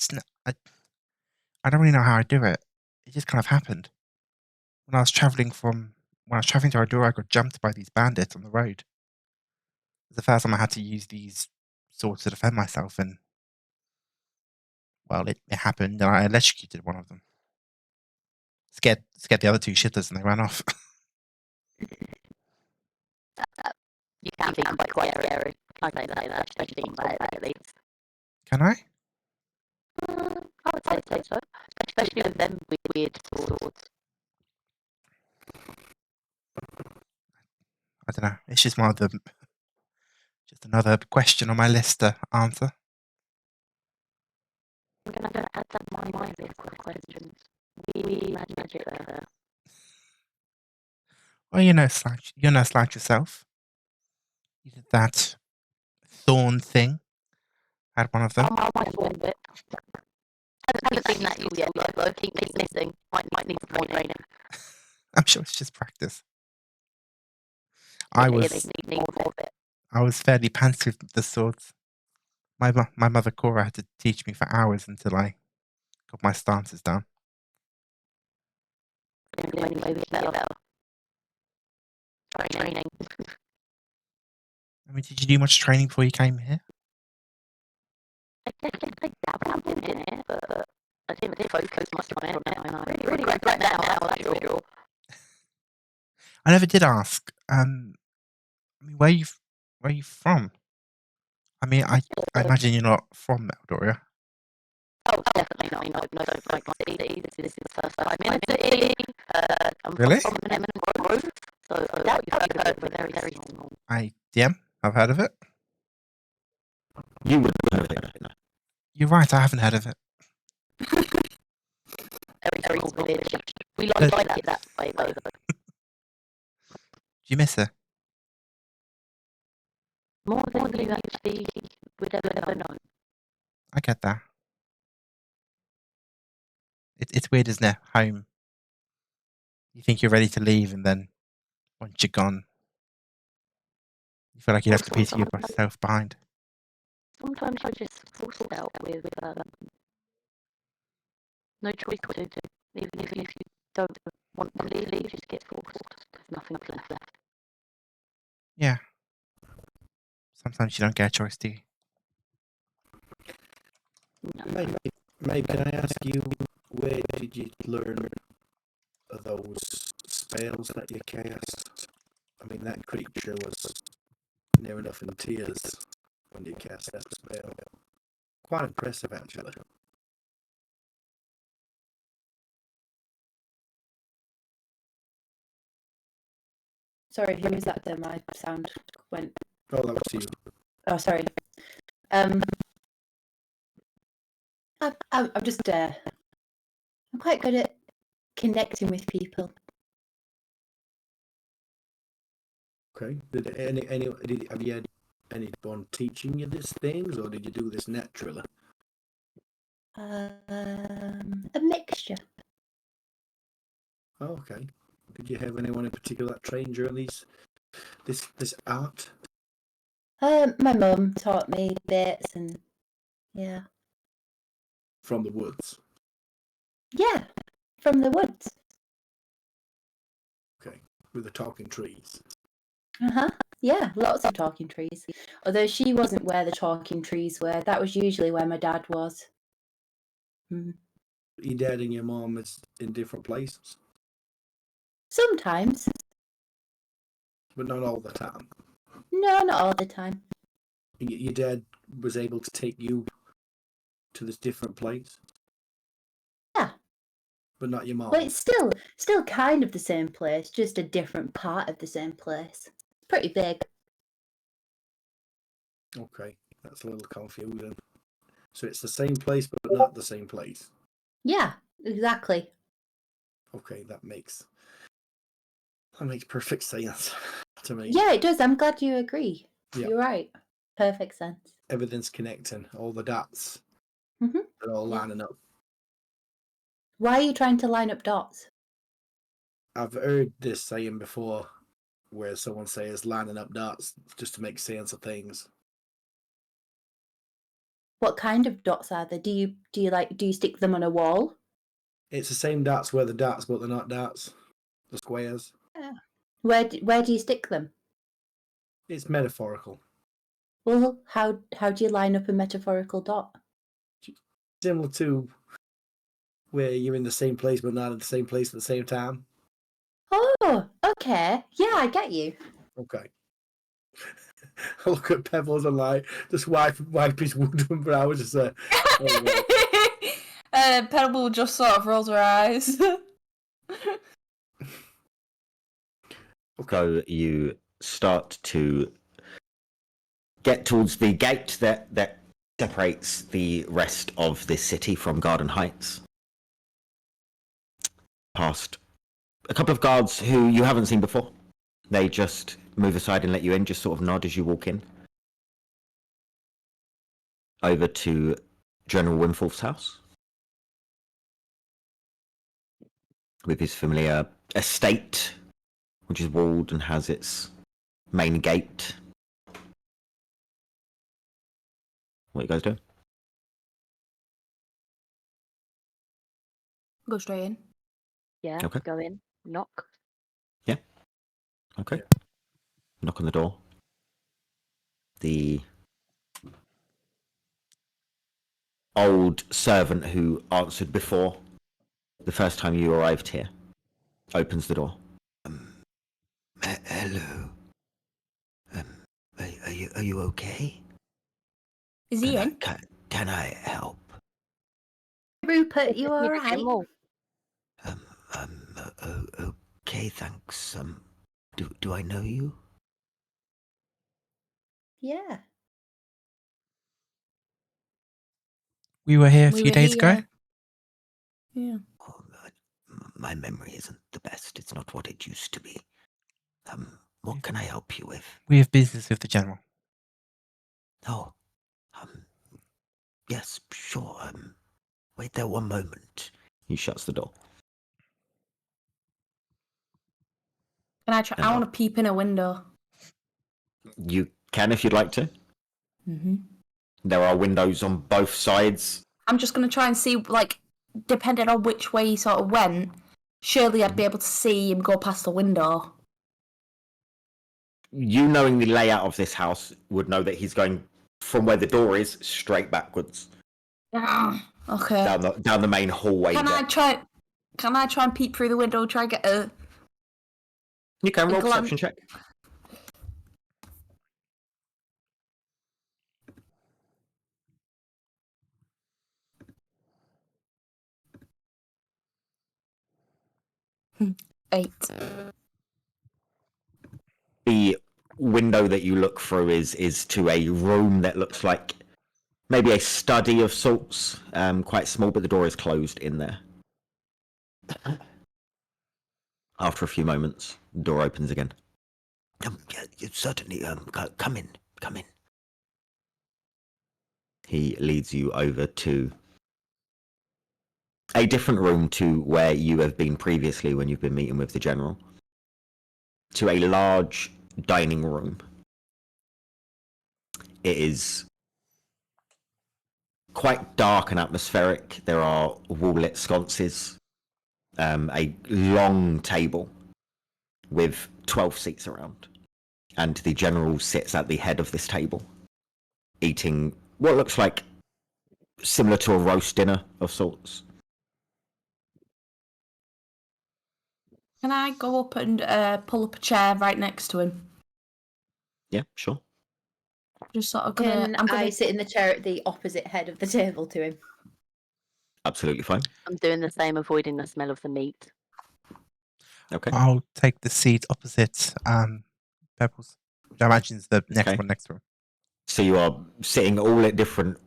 don't really know how I do it. It just kind of happened. When I was traveling to Ardora, I got jumped by these bandits on the road. It was the first time I had to use these swords to defend myself, and well, it happened, and I electrocuted one of them. Scared the other two shitters, and they ran off. You can be quite scary. I say that, especially in bad leads. Can I? I would say so. Especially with them weird swords. I don't know. It's just just another question on my list to answer. I'm gonna add that to my list of questions. We magic there. Well, you're no slouch yourself. You did that thorn thing. Had one of them. Oh, my thorn bit. Haven't seen that yet, though. Keep missing. Might need some more training. I'm sure it's just practice. Yeah, I they was need more of it. I was fairly pants with the swords. My mother Cora had to teach me for hours until I got my stances down. Anyway, we better. Training. I mean, did you do much training before you came here? I dabbled in it, but I didn't focus much on it, and I really regret now, that's sure. I never did ask. I mean, where are you from? I mean, I imagine you're not from Eldoria. Oh, definitely not. No, don't like my city. This is the first time in a city. I'm Really? from an eminent grove, so that you've heard of it very small. I've heard of it. You would have heard of it. You're right, I haven't heard of it. Very small village. We like it that way, though. Do you miss her? More than you actually would ever know. I get that. It's weird, isn't it? Home. You think you're ready to leave, and then once you're gone, you feel like you'd have to piece yourself behind. Sometimes I just force it out with no choice to do. Even if you don't want to leave, you just get forced. There's nothing left. Yeah. Sometimes you don't get a choice, do you? No. Maybe can I ask you, where did you learn those spells that you cast? I mean, that creature was near enough in tears when you cast that spell. Quite impressive, actually. Sorry, who was that? Then my sound went. Oh, that was you. Oh, sorry. I'm just I'm quite good at connecting with people. Okay. Have you had anyone teaching you these things, or did you do this naturally? A mixture. Oh, okay. Did you have anyone in particular that trained you in this art? My mum taught me bits, and yeah, From the woods. yeah, from the woods. Okay. With the talking trees. Yeah, lots of talking trees. Although she wasn't where the talking trees were. That was usually where my dad was. Your dad and your mom is in different places, Sometimes. but not all the time. No, not all the time. Your dad was able to take you to this different place? Yeah. But not your mom? Well, it's still kind of the same place, just a different part of the same place. Pretty big. Okay, that's a little confusing. So it's the same place, but not the same place? Yeah, Exactly. Okay, that makes perfect sense to me. Yeah, it does. I'm glad you agree. Yeah. You're right. Perfect sense. Everything's connecting. All the dots. Mhm. They're all Yeah. lining up. Why are you trying to line up dots? I've heard this saying before where someone says lining up dots just to make sense of things. What kind of dots are there? Do you stick them on a wall? It's the same dots where the dots, but they're not dots. The squares. Where do you stick them? It's metaphorical. Well, how do you line up a metaphorical dot? Similar to where you're in the same place but not in the same place at the same time. Oh, okay. Yeah, I get you. Okay. I look at Pebbles and like just wipe his wooden brow and just say, Pebble just sort of rolls her eyes. So you start to get towards the gate that separates the rest of this city from Garden Heights. Past a couple of guards who you haven't seen before. They just move aside and let you in, just sort of nod as you walk in. Over to General Windforth's house. With his familiar estate, which is walled and has its main gate. What are you guys doing? Go straight in. Yeah, Okay. go in, knock. Okay. Yeah. Knock on the door. The old servant who answered before the first time you arrived here opens the door. Hello. Are you okay? Is he in? Can I help? Rupert, you Just all need a right? general. Okay, thanks. Do I know you? Yeah. We were here a We few were days ago. here. Yeah. Oh, my memory isn't the best. It's not what it used to be. What can I help you with? We have business with the general. Oh, yes, sure. Wait there one moment. He shuts the door. Can I try? I want to peep in a window. You can if you'd like to. Mm-hmm. There are windows on both sides. I'm just going to try and see, like, depending on which way he sort of went, surely I'd be able to see him go past the window. You knowing the layout of this house would know that he's going from where the door is straight backwards Okay. down the main hallway. Can I try and peep through the window, try and get a... You can roll a glance? perception check. Eight. The window that you look through is to a room that looks like maybe a study of sorts, quite small, but the door is closed in there. After a few moments, the door opens again. Yeah, certainly, come in. He leads you over to a different room to where you have been previously when you've been meeting with the general. To a large dining room. It is quite dark and atmospheric. There are wall-lit sconces, a long table with 12 seats around, and the general sits at the head of this table, eating what looks like similar to a roast dinner of sorts. Can I go up and pull up a chair right next to him? Yeah, sure. Just sort of Can I'm gonna I sit in the chair at the opposite head of the table to him? Absolutely fine. I'm doing the same, avoiding the smell of the meat. Okay. I'll take the seat opposite Pebbles. Which I imagine is the next Okay. one next to him. So you are sitting all at different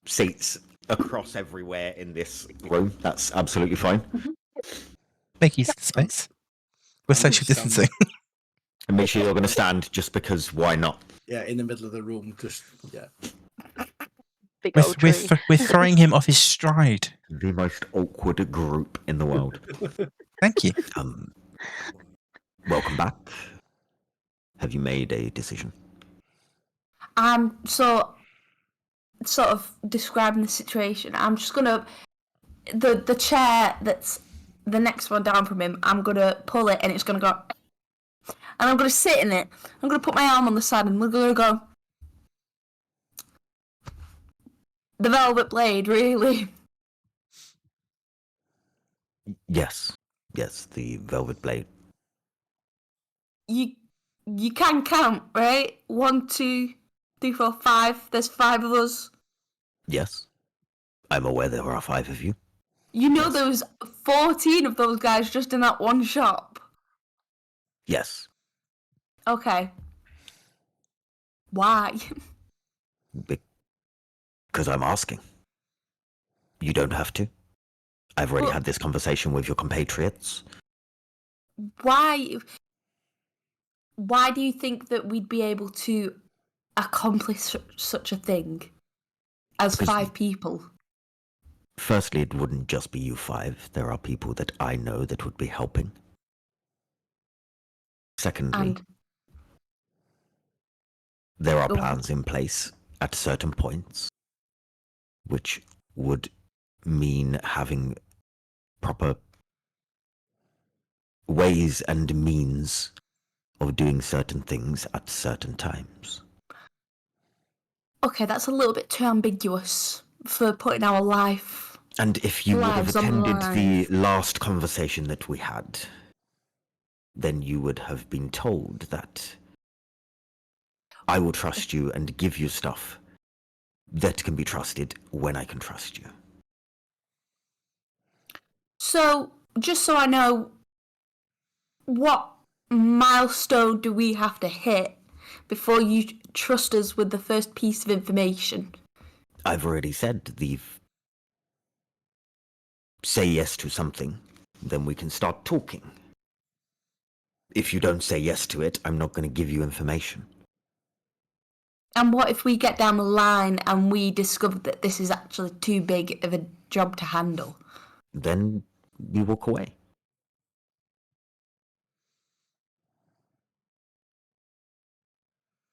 seats across everywhere in this room. That's absolutely fine. Make use of the space. We're I'm social gonna stand- distancing. And make sure you're going to stand just because why not? Yeah, in the middle of the room, just yeah. Big old tree. We're throwing him off his stride. The most awkward group in the world. Thank you. Welcome back. Have you made a decision? I'm sort of describing the situation. I'm just gonna the chair that's the next one down from him. I'm gonna pull it and it's gonna go, and I'm gonna sit in it. I'm gonna put my arm on the side and we're gonna go. The velvet blade, really? Yes, the velvet blade. You can count, right? 1, 2, 3, 4, 5. There's 5 of us. Yes, I'm aware there are 5 of you. You know there was 14 of those guys just in that one shop. Yes, Okay. Why? because I'm asking. You don't have to. I've already Well- had this conversation with your compatriots. Why do you think that we'd be able to accomplish such a thing as Because- 5 people? Firstly, it wouldn't just be you 5. There are people that I know that would be helping. Secondly, And there are Go on. plans in place at certain points, which would mean having proper ways and means of doing certain things at certain times. okay, that's a little bit too ambiguous for putting our life. And if you would have Lives on the attended the line. last conversation that we had, then you would have been told that I will trust you and give you stuff that can be trusted when I can trust you. So, just so I know, what milestone do we have to hit before you trust us with the first piece of information? I've already said say yes to something, then we can start talking. If you don't say yes to it, I'm not going to give you information. And what if we get down the line and we discover that this is actually too big of a job to handle? Then we walk away.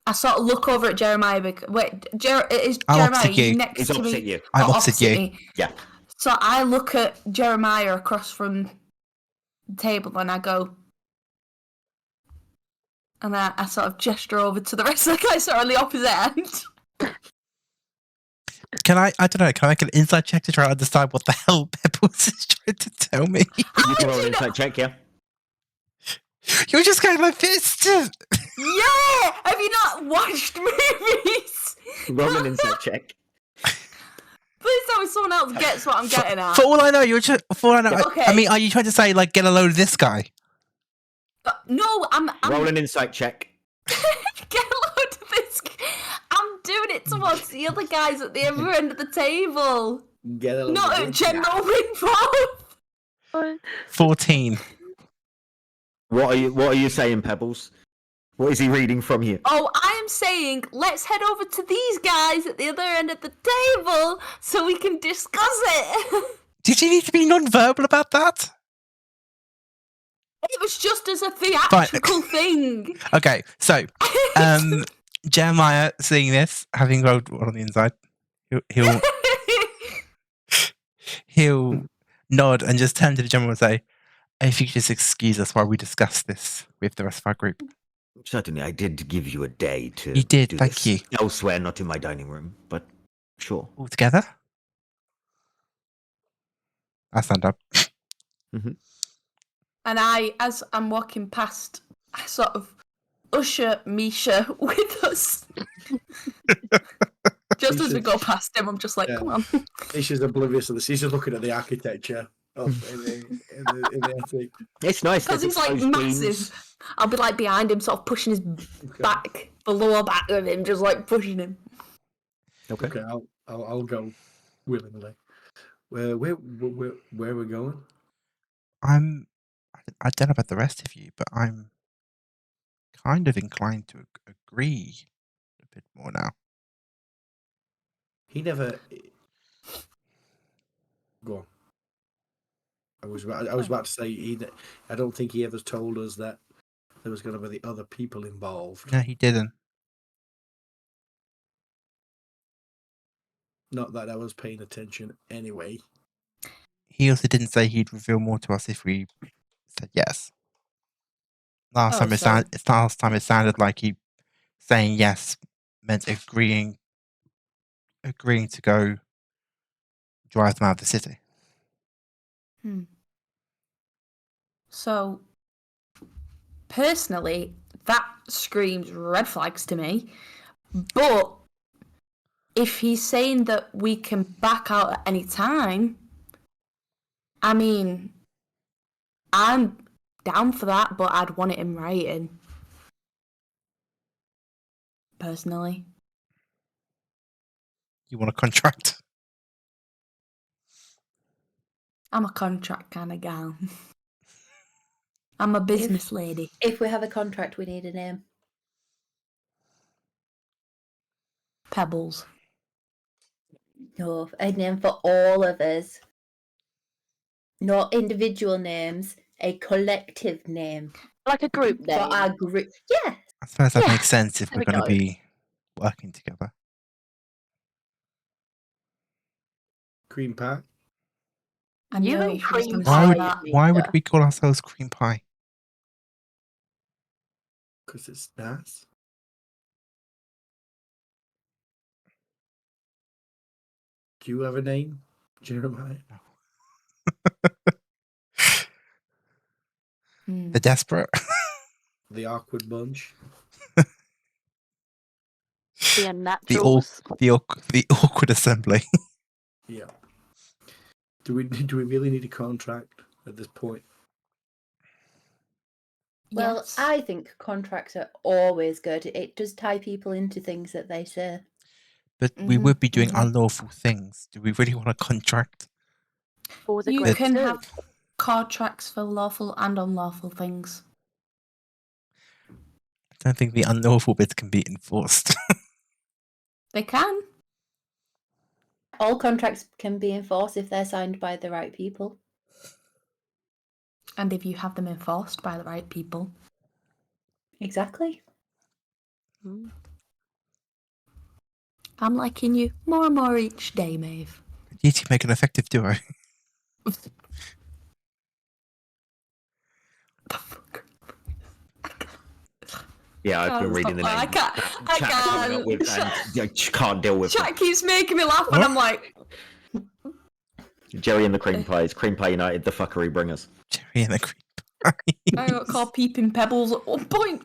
I sort of look over at Jeremiah. Wait, is I'm Jeremiah opposite you. next He's to opposite me? you. I'm Oh, opposite you. me. Yeah. So I look at Jeremiah across from the table and I go, and I sort of gesture over to the rest of the guys that are on the opposite end. Can I don't know, can I make an inside check to try to understand what the hell Pebbles is trying to tell me? You can roll an insight check, yeah? You're just going like this. Yeah! Have you not watched movies? Roll an insight check. Please tell me someone else gets what I'm getting at. For all I know, you're just. For all I know, Okay. I mean, are you trying to say like get a load of this guy? No, I'm Roll an insight check. get a load of this. I'm doing it towards the other guys at the other end of the table. Get a little Not bit at General Windforth. 14. What are you saying, Pebbles? What is he reading from you? Oh, I am saying let's head over to these guys at the other end of the table so we can discuss it. Did you need to be non-verbal about that? It was just as a theatrical thing. Okay, so Jeremiah seeing this, having rolled one on the inside, he'll nod and just turn to the general and say, if you could just excuse us while we discuss this with the rest of our group. Certainly, I did give you a day to You did, do thank this. you. Elsewhere, not in my dining room, but sure. All together? I stand up. And as I'm walking past, I sort of usher Misha with us. Just as we go past him, I'm just like, Yeah. come on. She's oblivious of this. He's just looking at the architecture in the attic. It's nice Because there's he's like exposed massive. beams. I'll be like behind him, sort of pushing his back, the lower back of him, just like pushing him. Okay. Okay, I'll go. willingly. Where are we going? I don't know about the rest of you, but I'm kind of inclined to agree a bit more now. He never. Go on. I was about to say I don't think he ever told us that there was going to be the other people involved. No, he didn't. Not that I was paying attention anyway. He also didn't say he'd reveal more to us if we said yes. Last time it sounded like he saying yes meant agreeing to go drive them out of the city. So, personally, that screams red flags to me. But if he's saying that we can back out at any time, I mean, I'm down for that, but I'd want it in writing. Personally. You want a contract? I'm a contract kind of gal. I'm a business lady. If we have a contract, we need a name. Pebbles. No, a name for all of us. Not individual names, a collective name. Like a group For name. our group. Yeah. I suppose that Yeah, makes sense if there we're we going to go. be working together. Cream pie. I You knew and she was cream going to Why say would that. why would we call ourselves cream pie? Because it's nice. Do you have a name, Jeremiah? The desperate. The awkward bunch. The the unnaturals. the awkward assembly. Yeah. Do we really need a contract at this point? Well, Yes. I think contracts are always good. It does tie people into things that they say. But we would be doing mhm. unlawful things. Do we really want a contract? For the You great can good. have contracts for lawful and unlawful things. I don't think the unlawful bits can be enforced. They can. All contracts can be enforced if they're signed by the right people. And if you have them enforced by the right people. Exactly. Mm. I'm liking you more and more each day, Maeve. You two make an effective duo. The fuck? Yeah, I've been Can't reading the stop. name. I can't. I Chat coming up with, can't. and I just can't deal with Chat keeps making me laugh, and I'm like, Jerry and the Cream Pies, Cream Pie United, the fuckery bringers. Jerry and the cream pie. I got called Peeping Pebbles at one point,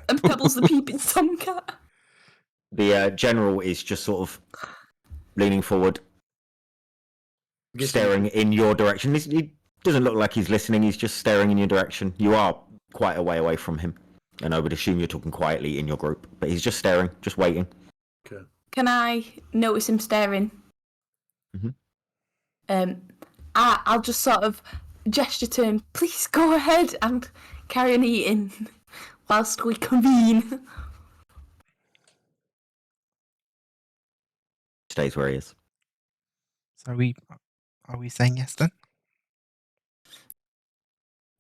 and Pebbles the Peeping Tomcat. The general is just sort of leaning forward, staring in your direction. He doesn't look like he's listening. He's just staring in your direction. You are quite a way away from him, and I would assume you're talking quietly in your group. But he's just staring, just waiting. Okay. Can I notice him staring? Mhm. I'll just sort of gesture to him, please go ahead and carry on eating whilst we convene. Stays where he is. So are we saying yes then?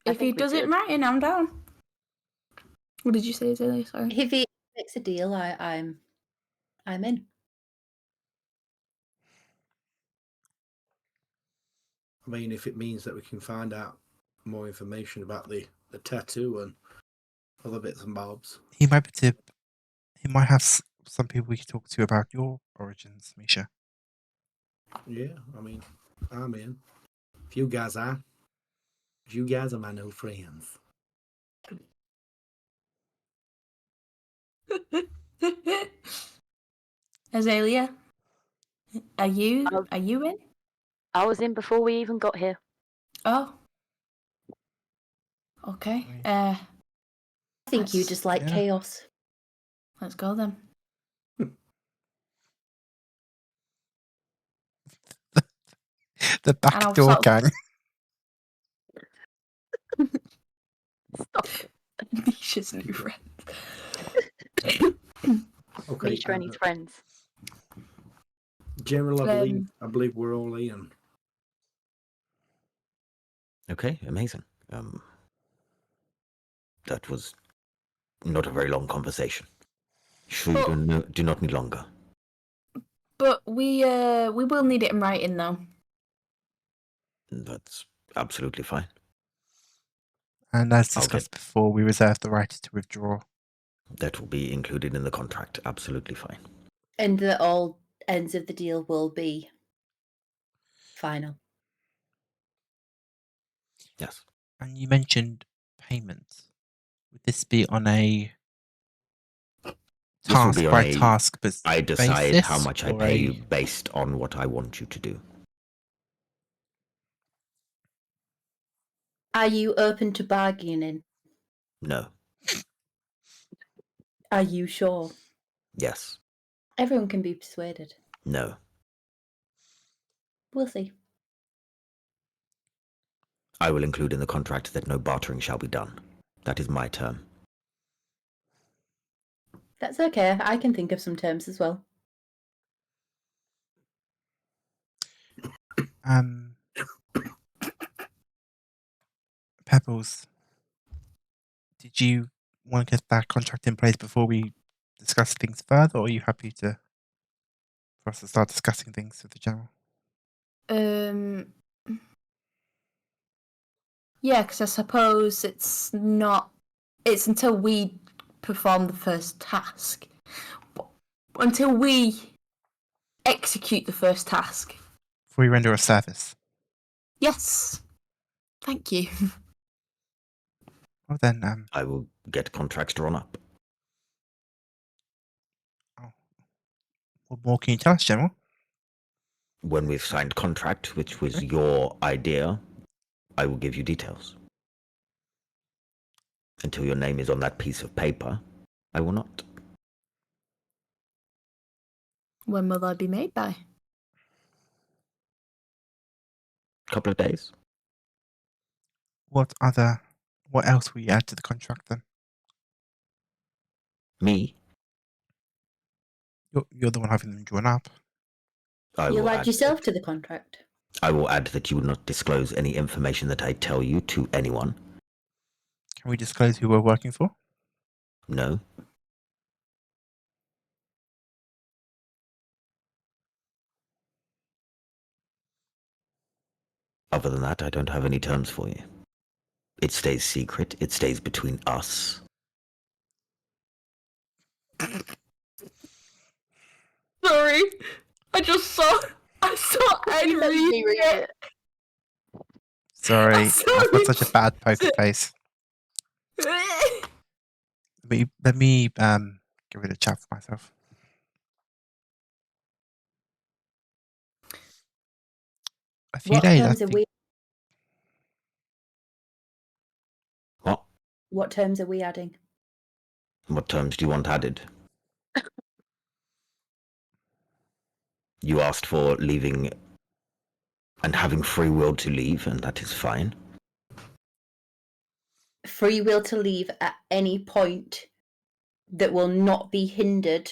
I If he think we does it did. right, I'm down. What did you say, Azalea? Sorry. If he makes a deal, I'm in. I mean, if it means that we can find out more information about the tattoo and other bits and bobs. He might have some people we can talk to about your origins, Misha. Yeah, I mean, I'm in. If you guys are, you guys are my new friends. Azalea, are you Oh. in? I was in before we even got here. Oh. Okay. I think you Let's- just like yeah. chaos. Let's go then. The And I'll backdoor sort of- gang. Stop. Nisha's new friend. Okay. Misha and his friends. General, I believe we're all in. Okay, amazing. That was not a very long conversation. Sure, you do not need longer. But we will need it in writing though. That's absolutely fine. And as I'll discussed before, we reserve the right to withdraw. That will be included in the contract. Absolutely fine. And that all ends of the deal will be final. Yes. And you mentioned payment. Would this be on a This will task be on by a- task basis? I decide how much I pay you based on what I want you to do. Are you open to bargaining? No. Are you sure? Yes. Everyone can be persuaded. No. We'll see. I will include in the contract that no bartering shall be done. That is my term. That's okay. I can think of some terms as well. Pebbles, did you want to get that contract in place before we discuss things further, or are you happy for us to start discussing things with the general? Yeah, because I suppose it's until we perform the first task. Until we execute the first task. Before we render a service. Yes. Thank you. Well then, I will get contracts drawn up. what more can you tell us, General? When we've signed contract, which was your idea, I will give you details. Until your name is on that piece of paper, I will not. When will I be made by? Couple of days. What else will you add to the contract then? Me, You're the one having them drawn up. You'll add yourself to the contract. I will add that you will not disclose any information that I tell you to anyone. Can we disclose who we're working for? No. Other than that, I don't have any terms for you. It stays secret. It stays between us. Sorry. I saw Ed read it. Sorry, Sorry. I've got such a bad poker face. Let me get rid of chat for myself. A few What days. terms are we? What? What terms are we adding? What terms do you want added? You asked for leaving and having free will to leave, and that is fine. Free will to leave at any point that will not be hindered.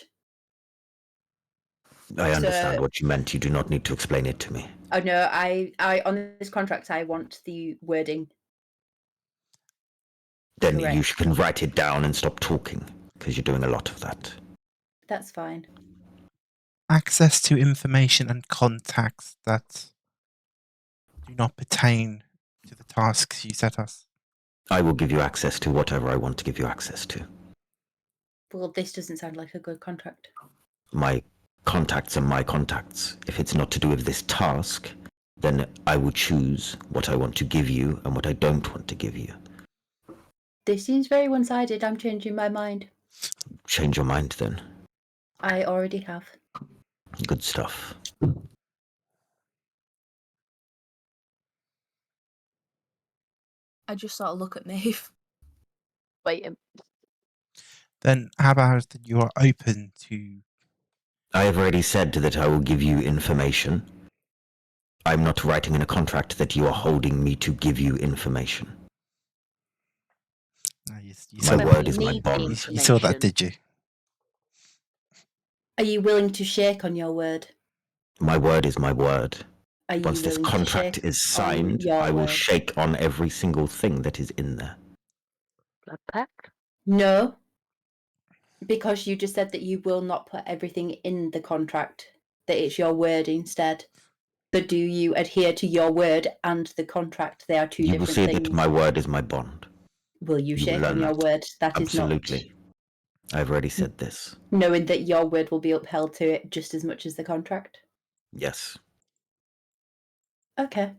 I understand what you meant. You do not need to explain it to me. Oh no, I on this contract I want the wording. Then Correct. you can write it down and stop talking, because you're doing a lot of that. That's fine. Access to information and contacts that do not pertain to the tasks you set us. I will give you access to whatever I want to give you access to. Well, this doesn't sound like a good contract. My contacts are my contacts. If it's not to do with this task, then I will choose what I want to give you and what I don't want to give you. This seems very one-sided. I'm changing my mind. Change your mind then. I already have. Good stuff. I just sort of look at Maeve. Wait, Then how about that you are open to... I have already said that I will give you information. I'm not writing in a contract that you are holding me to give you information. No, you My But word we is my need the bond. you saw that, information. did you? Are you willing to shake on your word? My word is my word. Are you Once this willing to contract shake is on signed, your I will word? shake on every single thing that is in there. Blood pact? No, because you just said that you will not put everything in the contract, that it's your word instead. But do you adhere to your word and the contract? They are two You will different see things. that my word is my bond. Will you You will shake learn on your that. word? That is not Absolutely. I've already said this. knowing that your word will be upheld to it just as much as the contract. Yes. Okay.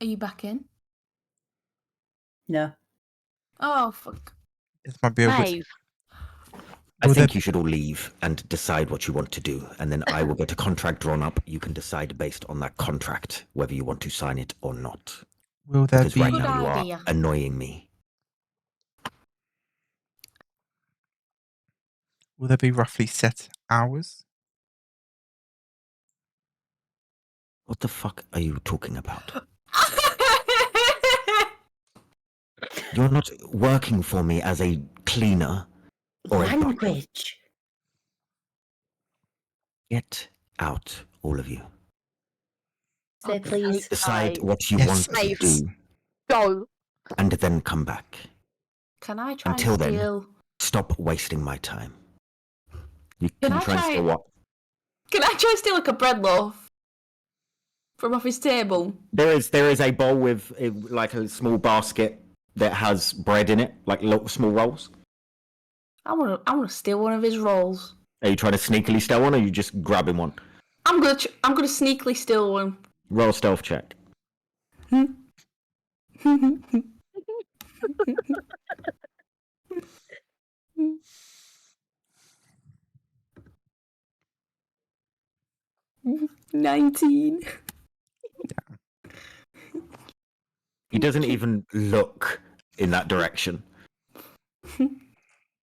Are you back in? No. Oh, fuck. This might be a Maeve, I Will think there- you should all leave and decide what you want to do, and then I will get a contract drawn up. You can decide based on that contract whether you want to sign it or not. will there Because right be Good now you are idea. annoying me. roughly set hours? What the fuck are you talking about? You're not working for me as a cleaner or a butler. Language. Get out, all of you. Say God's please. sake, Decide Maeve. what you Yes. want to Maeve. do, Go. and then come back. Can I try Until and then- steal? Stop wasting my time. You Can can I try and try- steal what? Can I try and steal like a bread loaf from off his table? There is a bowl with like a small basket that has bread in it, like little small rolls. I wanna steal one of his rolls. Are you trying to sneakily steal one, or are you just grabbing one? I'm gonna sneakily steal one. Roll a stealth check. $19. He doesn't even look in that direction.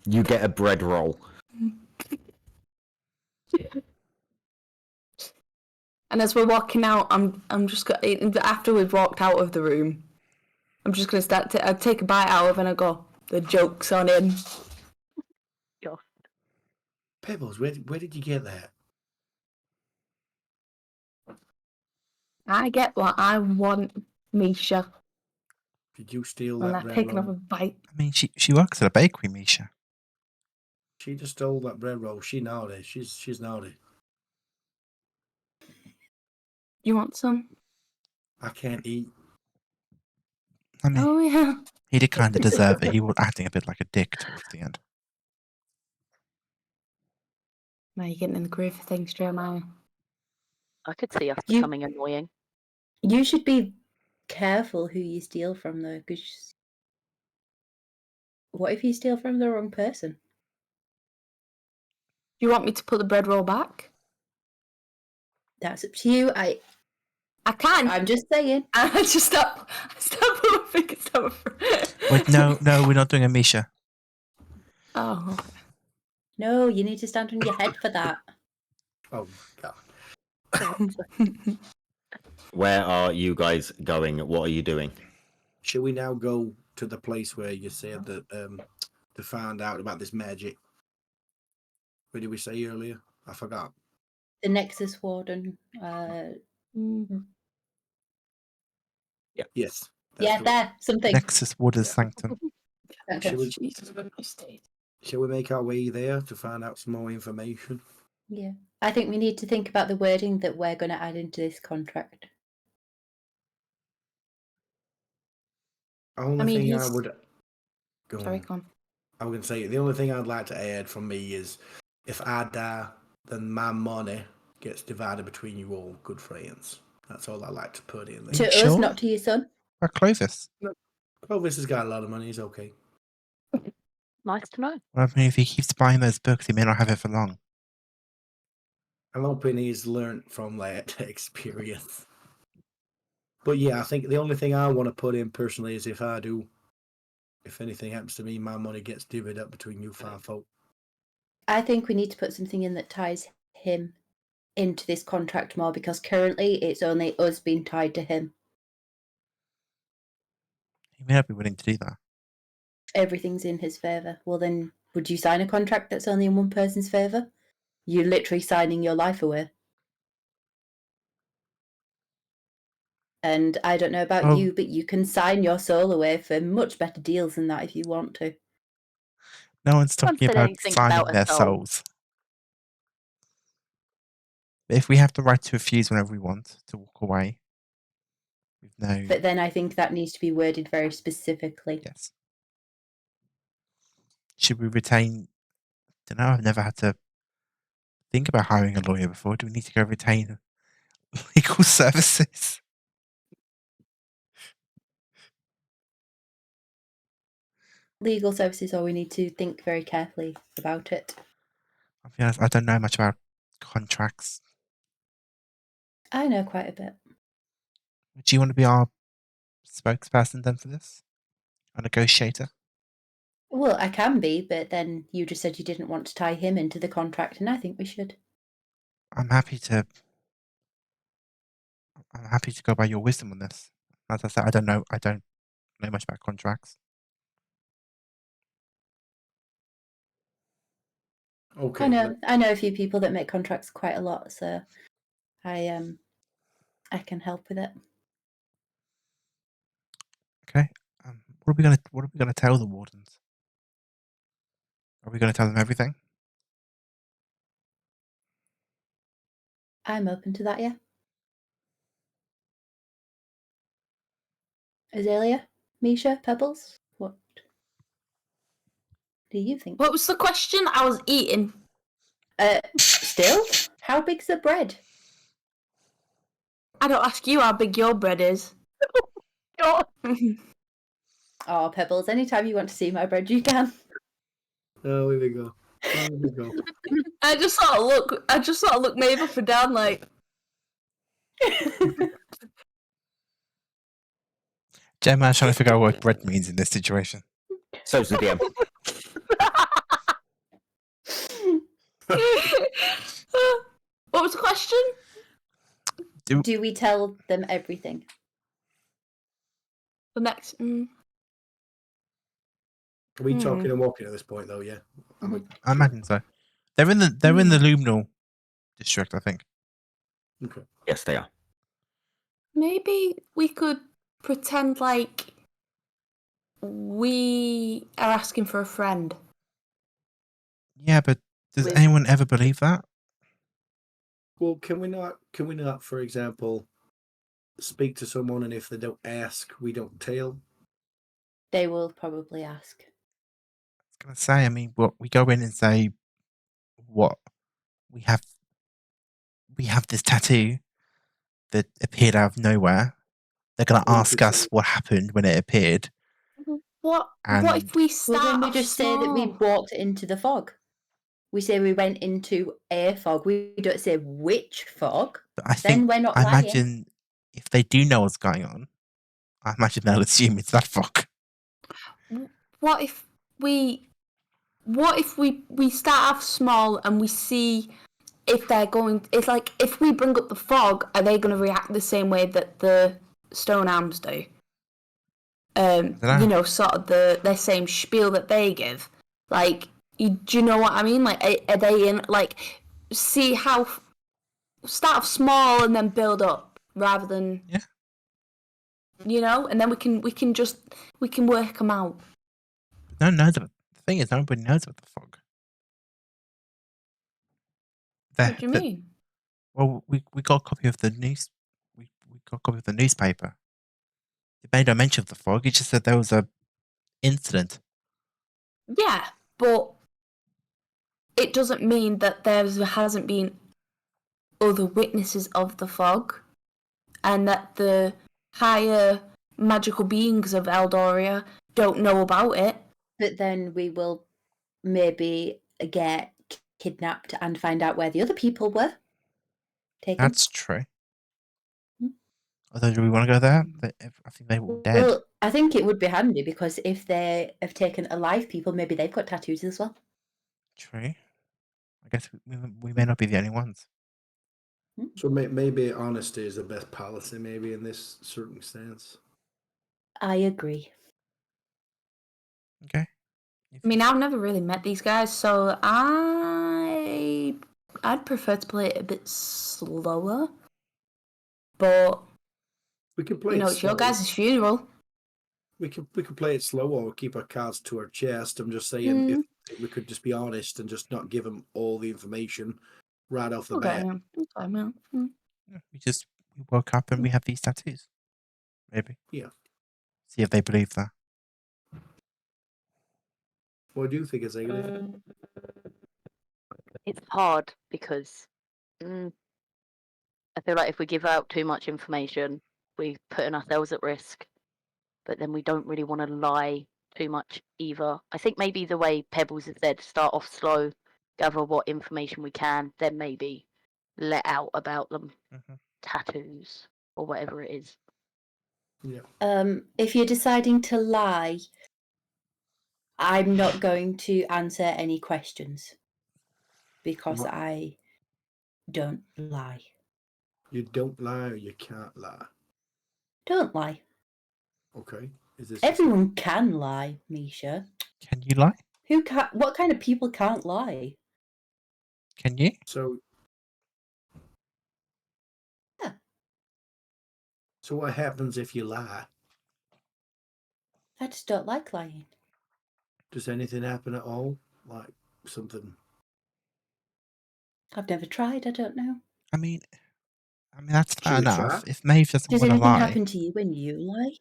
You get a bread roll. And as we're walking out, I'm just after we've walked out of the room, I'm just gonna start. I take a bite out of it and I go, "The joke's on him." Pebbles, where did you get that? I get what I want, Misha. Did you steal And that I've bread taken off roll? a bite. I mean, she works at a bakery, Misha. She just stole that bread roll. She naughty. She's naughty. You want some? I can't eat. I mean, Oh yeah. he did kind of deserve it. He was acting a bit like a dick towards the end. Now you're getting in the groove of things, Jeremiah. I could see us You- becoming annoying. You should be careful who you steal from, though, because what if you steal from the wrong person? You want me to put the bread roll back? That's up to you. I can. I'm just saying. I just stop putting my fingers down. Wait, no, we're not doing a Misha. Oh. No, you need to stand on your head for that. Oh God. Where are you guys going? What are you doing? Shall we now go to the place where you said that to find out about this magic? What did we say earlier? I forgot. The Nexus Warden. Yes. Yeah, the- there. Something. Nexus Waters Yeah. Sanctum. Okay. Shall we, Jesus Christ. shall we make our way there to find out some more information? Yeah. I think we need to think about the wording that we're going to add into this contract. Only I mean, thing I he's- would go Sorry, on. go on. I was gonna say the only thing I'd like to add from me is if I die, then my money gets divided between you all, good friends. That's all I like to put in there. To us, Sure. not to your son. Or Clovis. Clovis has got a lot of money. He's okay. Nice to know. Well, I mean, if he keeps buying those books, he may not have it for long. I'm hoping he's learned from that experience. But yeah, I think the only thing I want to put in personally is if anything happens to me, my money gets divvied up between you five folk. I think we need to put something in that ties him into this contract more, because currently it's only us being tied to him. He may not be willing to do that. Everything's in his favour. Well, then, would you sign a contract that's only in one person's favour? You're literally signing your life away. And I don't know about Oh. you, but you can sign your soul away for much better deals than that if you want to. No one's Haven't talking said about anything signing about a their soul. souls. But if we have the right to refuse whenever we want to walk away, with no. But then I think that needs to be worded very specifically. Yes. Should we retain? Don't know. I've never had to think about hiring a lawyer before. Do we need to go retain legal services? Legal services, or we need to think very carefully about it. I'll be honest, I don't know much about contracts. I know quite a bit. Do you want to be our spokesperson then for this? A negotiator? Well, I can be, but then you just said you didn't want to tie him into the contract, and I think we should. I'm happy to go by your wisdom on this. As I said, I don't know much about contracts. Okay. I know a few people that make contracts quite a lot, so I can help with it. Okay. What are we gonna tell the wardens? Are we gonna tell them everything? I'm open to that, yeah. Azalea, Misha, Pebbles, what do you think? What was the question? I was eating. Still? How big's the bread? I don't ask you how big your bread is. God. Oh, Pebbles, anytime you want to see my bread, you can. Oh, here we go. Here we go. I just sort of look Maeve up and down like. Gemma's trying to figure out what bread means in this situation. So's the DM. What was the question? Do we tell them everything? The next. Are we talking and walking at this point, though? Yeah. I imagine so. They're in the Luminal district, I think. Okay. Yes, they are. Maybe we could pretend like we are asking for a friend. Yeah, but does With- anyone ever believe that? Well, can we not, for example, speak to someone and if they don't ask, we don't tell? They will probably ask. I was gonna say, I mean, what we go in and say, what we have this tattoo that appeared out of nowhere. They're gonna ask us what happened when it appeared. What And- if we Well, start then we off just say that we small? walked into the fog. We say we went into a fog. We don't say which fog. But I Then think we're not I lying. imagine if they do know what's going on, I imagine they'll assume it's that fog. What if we start off small and we see if they're going? It's like if we bring up the fog, are they going to react the same way that the stone arms do? dunno. You know, sort of the same spiel that they give. Like, do you know what I mean? Like, are they in like see how start off small and then build up rather than you know, and then we can work them out. No one knows about the thing is nobody knows about the fog. What do you mean? Well, we got a copy of the news. We got a copy of the newspaper. It made no mention of the fog. It just said there was a incident. Yeah, but it doesn't mean that there hasn't been other witnesses of the fog, and that the higher magical beings of Eldoria don't know about it. But then we will maybe get kidnapped and find out where the other people were taken. That's true. Hmm. Although, do we want to go there? I think they were dead. Well, I think it would be handy because if they have taken alive people, maybe they've got tattoos as well. True. I guess we may not be the only ones. So maybe honesty is the best policy, maybe in this circumstance. I agree. Okay. I mean, I've never really met these guys, so I'd prefer to play it a bit slower. But We can play it it's your slow. guys' funeral. We could play it slow or keep our cards to our chest. I'm just saying if we could just be honest and just not give them all the information right off the bat. Okay, man. Yeah, we woke up and we have these tattoos. Maybe. Yeah. See if they believe that. What do you think is Ailey? It's hard because I feel like if we give out too much information, we're putting ourselves at risk. But then we don't really want to lie too much either. I think maybe the way Pebbles has said, start off slow, gather what information we can, then maybe let out about them tattoos or whatever it is. Yeah. If you're deciding to lie, I'm not going to answer any questions because What? I don't lie. You don't lie or you can't lie. Don't lie. Okay. Is this Everyone can lie, Misha. Can you lie? Who can? What kind of people can't lie? Can you? so? Yeah. So what happens if you lie? I just don't like lying. Does anything happen at all? Like something? I've never tried. I don't know. I mean that's fair Should we enough. try? If Maeve doesn't Does want to anything lie, happen to you when you lie?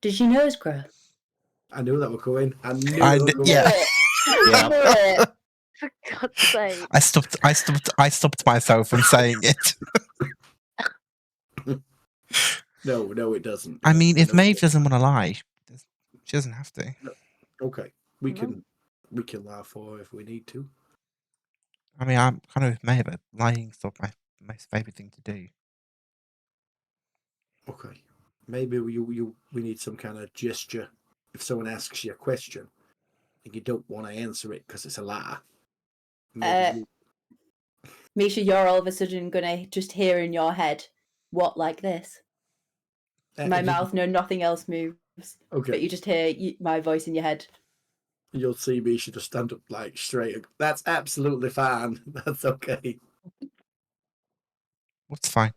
Does your nose grow? I knew that would go in. I knew I it would kn- go yeah. Yeah. For God's sake. I stopped myself from saying it. in. No, it doesn't. I mean, if know Maeve it doesn't want to lie, she doesn't have to. doesn't. Okay, we No. can lie for her if we need to. I mean, I'm kind of with Maeve, but lying's not my most favourite thing to do. Okay, maybe we need some kind of gesture. If someone asks you a question and you don't want to answer it because it's a lie, maybe Misha, you're all of a sudden gonna just hear in your head, "What, like this?" My mouth, no, nothing else moves. Okay, But you just hear my voice in your head. you'll see me. Should just stand up like straight. That's absolutely fine. That's okay. What's fine?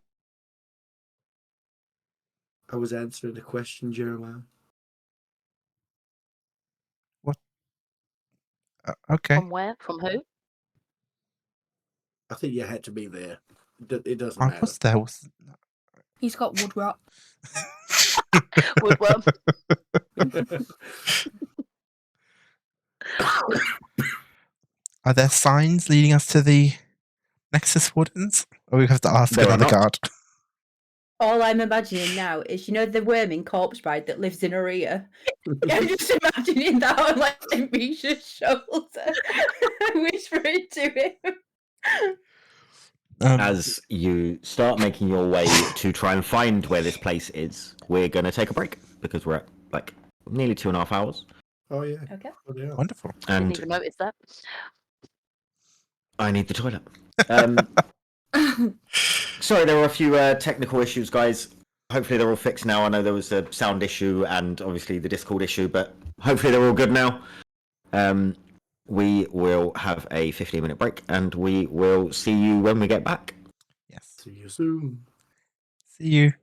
I was answering the question, Jeremiah. Okay. From where? From who? I think you had to be there. It doesn't I matter. was there. He's got wood rot. Woodworm. Are there signs leading us to the Nexus Wardens? Or we have to ask There are another not. guard? All I'm imagining now is, the worm in Corpse Bride that lives in Aria. I'm just imagining that on like Misha's shoulder, whispering to him. As you start making your way to try and find where this place is, we're going to take a break because we're at like nearly 2.5 hours. Oh yeah. Okay. Oh, yeah. Wonderful. Didn't And even notice that. I need the toilet. Sorry, there were a few technical issues, guys. Hopefully they're all fixed now. I know there was a sound issue and obviously the Discord issue, but hopefully they're all good now. We will have a 15-minute break and we will see you when we get back. Yes. See you soon. See you.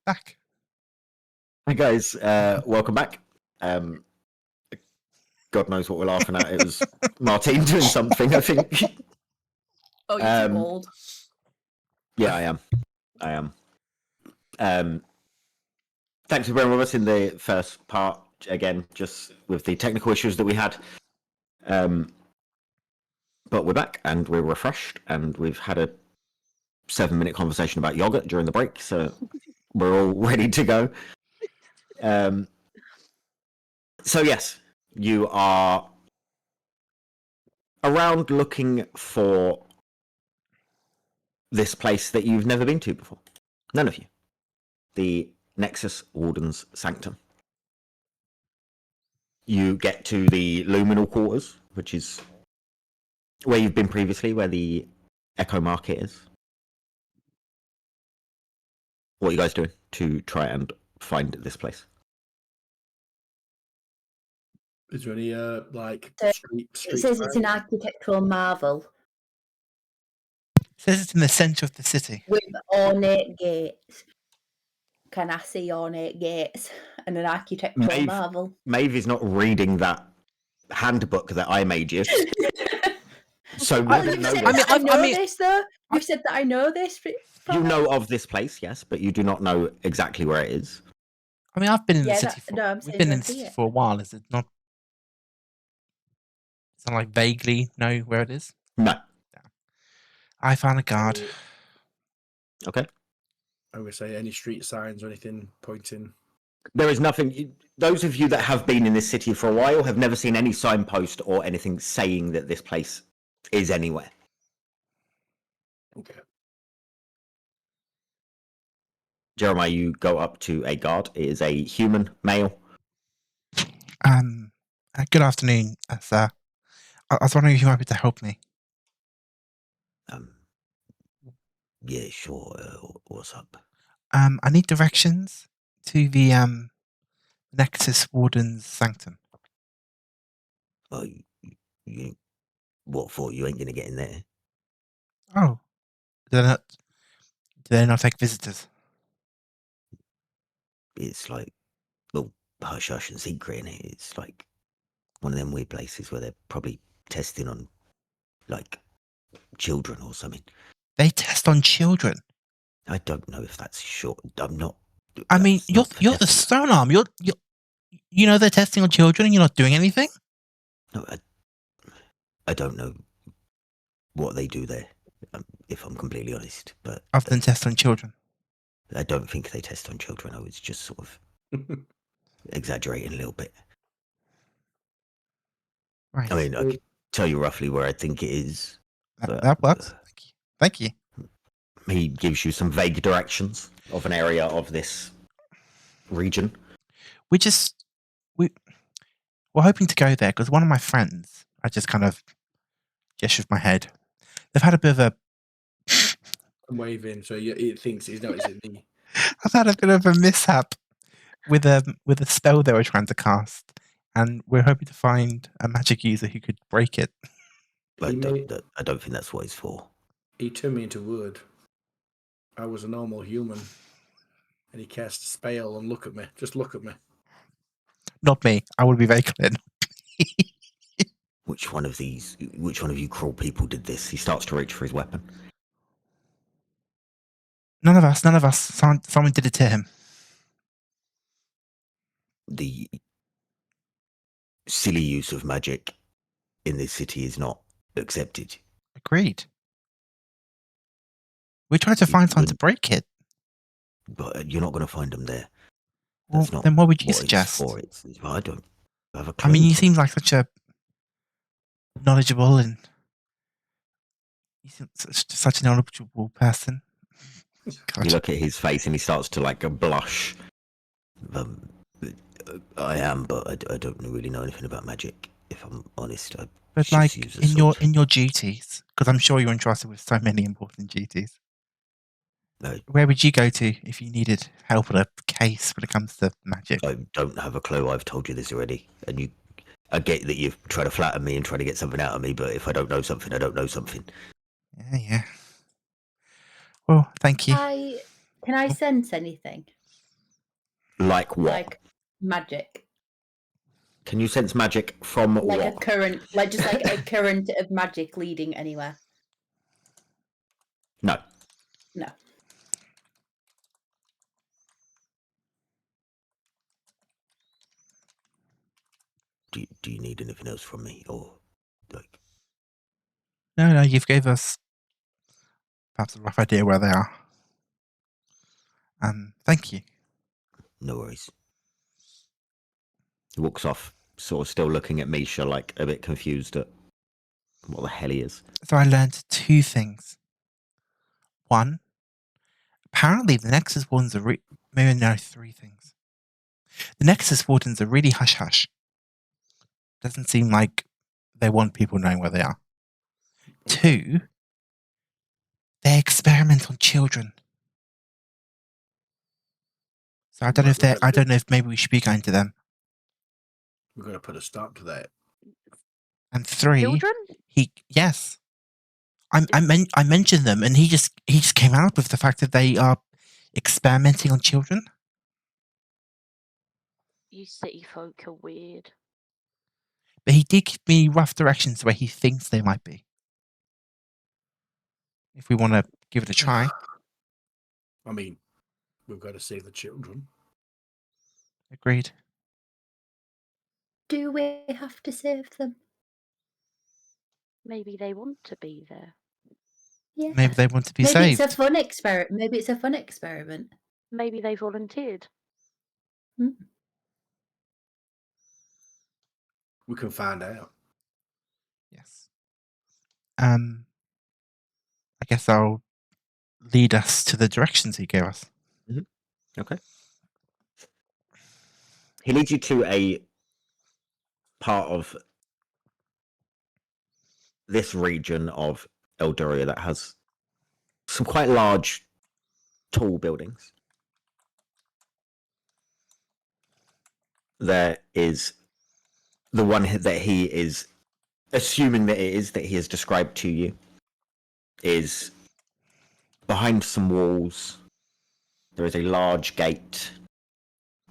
Back. Hi guys, welcome back. God knows what we're laughing at. It was Martine doing something, I think. Oh, you're too old. Yeah, I am. Thanks for bearing with us in the first part. Again, just with the technical issues that we had. But we're back and we're refreshed and we've had a 7-minute conversation about yogurt during the break, so we're all ready to go. So yes, you are around looking for this place that you've never been to before. None of you. The Nexus Warden's Sanctum. You get to the Luminal Quarters, which is where you've been previously, where the Echo Market is. What are you guys doing to try and find this place? Is there any like So, street? It says it's an architectural marvel It says it's in the centre of the city. with ornate gates. Can I see ornate gates and an architectural marvel? Maeve is not reading that handbook that I made you. So Well, whether you've know said this, that I know this, though. You've said that I know this. you know of this place, yes, but you do not know exactly where it is. I mean, I've been in the Yeah, city for. no, I'm We've saying been you in don't the see city it. for a while. Is it not? It's not like vaguely know where it is. No. I found a guard. Okay. I would say any street signs or anything pointing. There is nothing. Those of you that have been in this city for a while have never seen any signpost or anything saying that this place is anywhere. Okay. Jeremiah, you go up to a guard. It is a human male. Good afternoon, sir. I was wondering if you might be able to help me. Yeah, sure. What's up? I need directions to the Nexus Warden's Sanctum. Oh, you what for? You ain't gonna get in there. Oh, do they not take visitors? It's like, well, hush hush and secret in it. It's like one of them weird places where they're probably testing on like children or something. They test on children. I don't know if that's short. I'm not. I mean, that's you're not for the definite. stone arm. You know they're testing on children, and you're not doing anything. No, I don't know what they do there, if I'm completely honest. But Other than test on children. I don't think they test on children. I was just sort of exaggerating a little bit. Right. I mean, I could tell you roughly where I think it is. That works. Thank you. He gives you some vague directions of an area of this region. We're hoping to go there because one of my friends, I just kind of gesture with my head. They've had a bit of a. I'm waving, so it thinks he's noticing me. I've had a bit of a mishap with a spell they were trying to cast, and we're hoping to find a magic user who could break it. I don't think that's what it's for. He turned me into wood. I was a normal human, and he cast a spell and look at me. Just look at me. Not me. I will be very clear. Which one of you cruel people did this? He starts to reach for his weapon. None of us. Someone did it to him. The silly use of magic in this city is not accepted. Agreed. We tried to find someone to break it. But you're not going to find them there. Well, That's not then what would you what suggest? it's for. I don't have a I clue. mean, you seem like such a knowledgeable and you seem such a knowledgeable person. God. You look at his face and he starts to like blush. I am, but I don't really know anything about magic. If I'm honest, But just like use a in your sword. duties, because I'm sure you're entrusted with so many important duties. No, Where would you go to if you needed help on a case when it comes to magic? I don't have a clue. I've told you this already, and I get that you've tried to flatter me and try to get something out of me, but if I don't know something, I don't know something. Yeah. Well, thank you. Can I sense anything? Like what? Like magic. Can you sense magic from Like what? a current, like just like a current of magic leading anywhere. No. No. Do you need anything else from me, or like? No, you've gave us perhaps a rough idea where they are. Thank you. No worries. He walks off, sort of still looking at Misha, like a bit confused at what the hell he is. So I learned 2 things. One, apparently the Nexus Wardens are maybe no, 3 things. The Nexus Wardens are really hush hush. Doesn't seem like they want people knowing where they are. 2, they experiment on children. So I don't know if they I don't know if maybe we should be going to them. We're going to put a stop to that. And 3, Children? yes. I mentioned them, and he just came out with the fact that they are experimenting on children. You city folk are weird. But he did give me rough directions where he thinks they might be. If we want to give it a try. I mean, we've got to save the children. Agreed. Do we have to save them? Maybe they want to be there. Yeah. Maybe they want to be Maybe saved. it's a fun experiment. Maybe it's a fun experiment. Maybe they volunteered. We can find out. Yes. I guess I'll lead us to the directions he gave us. Okay. He leads you to a part of this region of Eldoria that has some quite large, tall buildings. There is the one that he is assuming that it is that he has described to you is behind some walls. There is a large gate.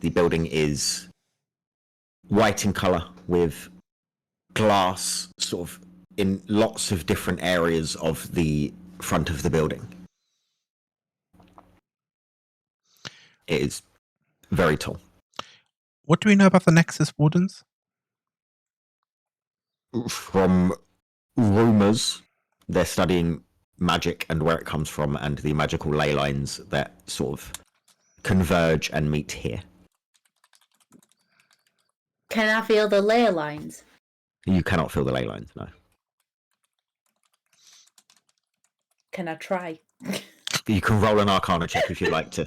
The building is white in color with glass sort of in lots of different areas of the front of the building. It is very tall. What do we know about the Nexus Wardens? From rumors, they're studying magic and where it comes from and the magical ley lines that sort of converge and meet here. Can I feel the ley lines? You cannot feel the ley lines, no. Can I try? You can roll an Arcana check if you'd like to.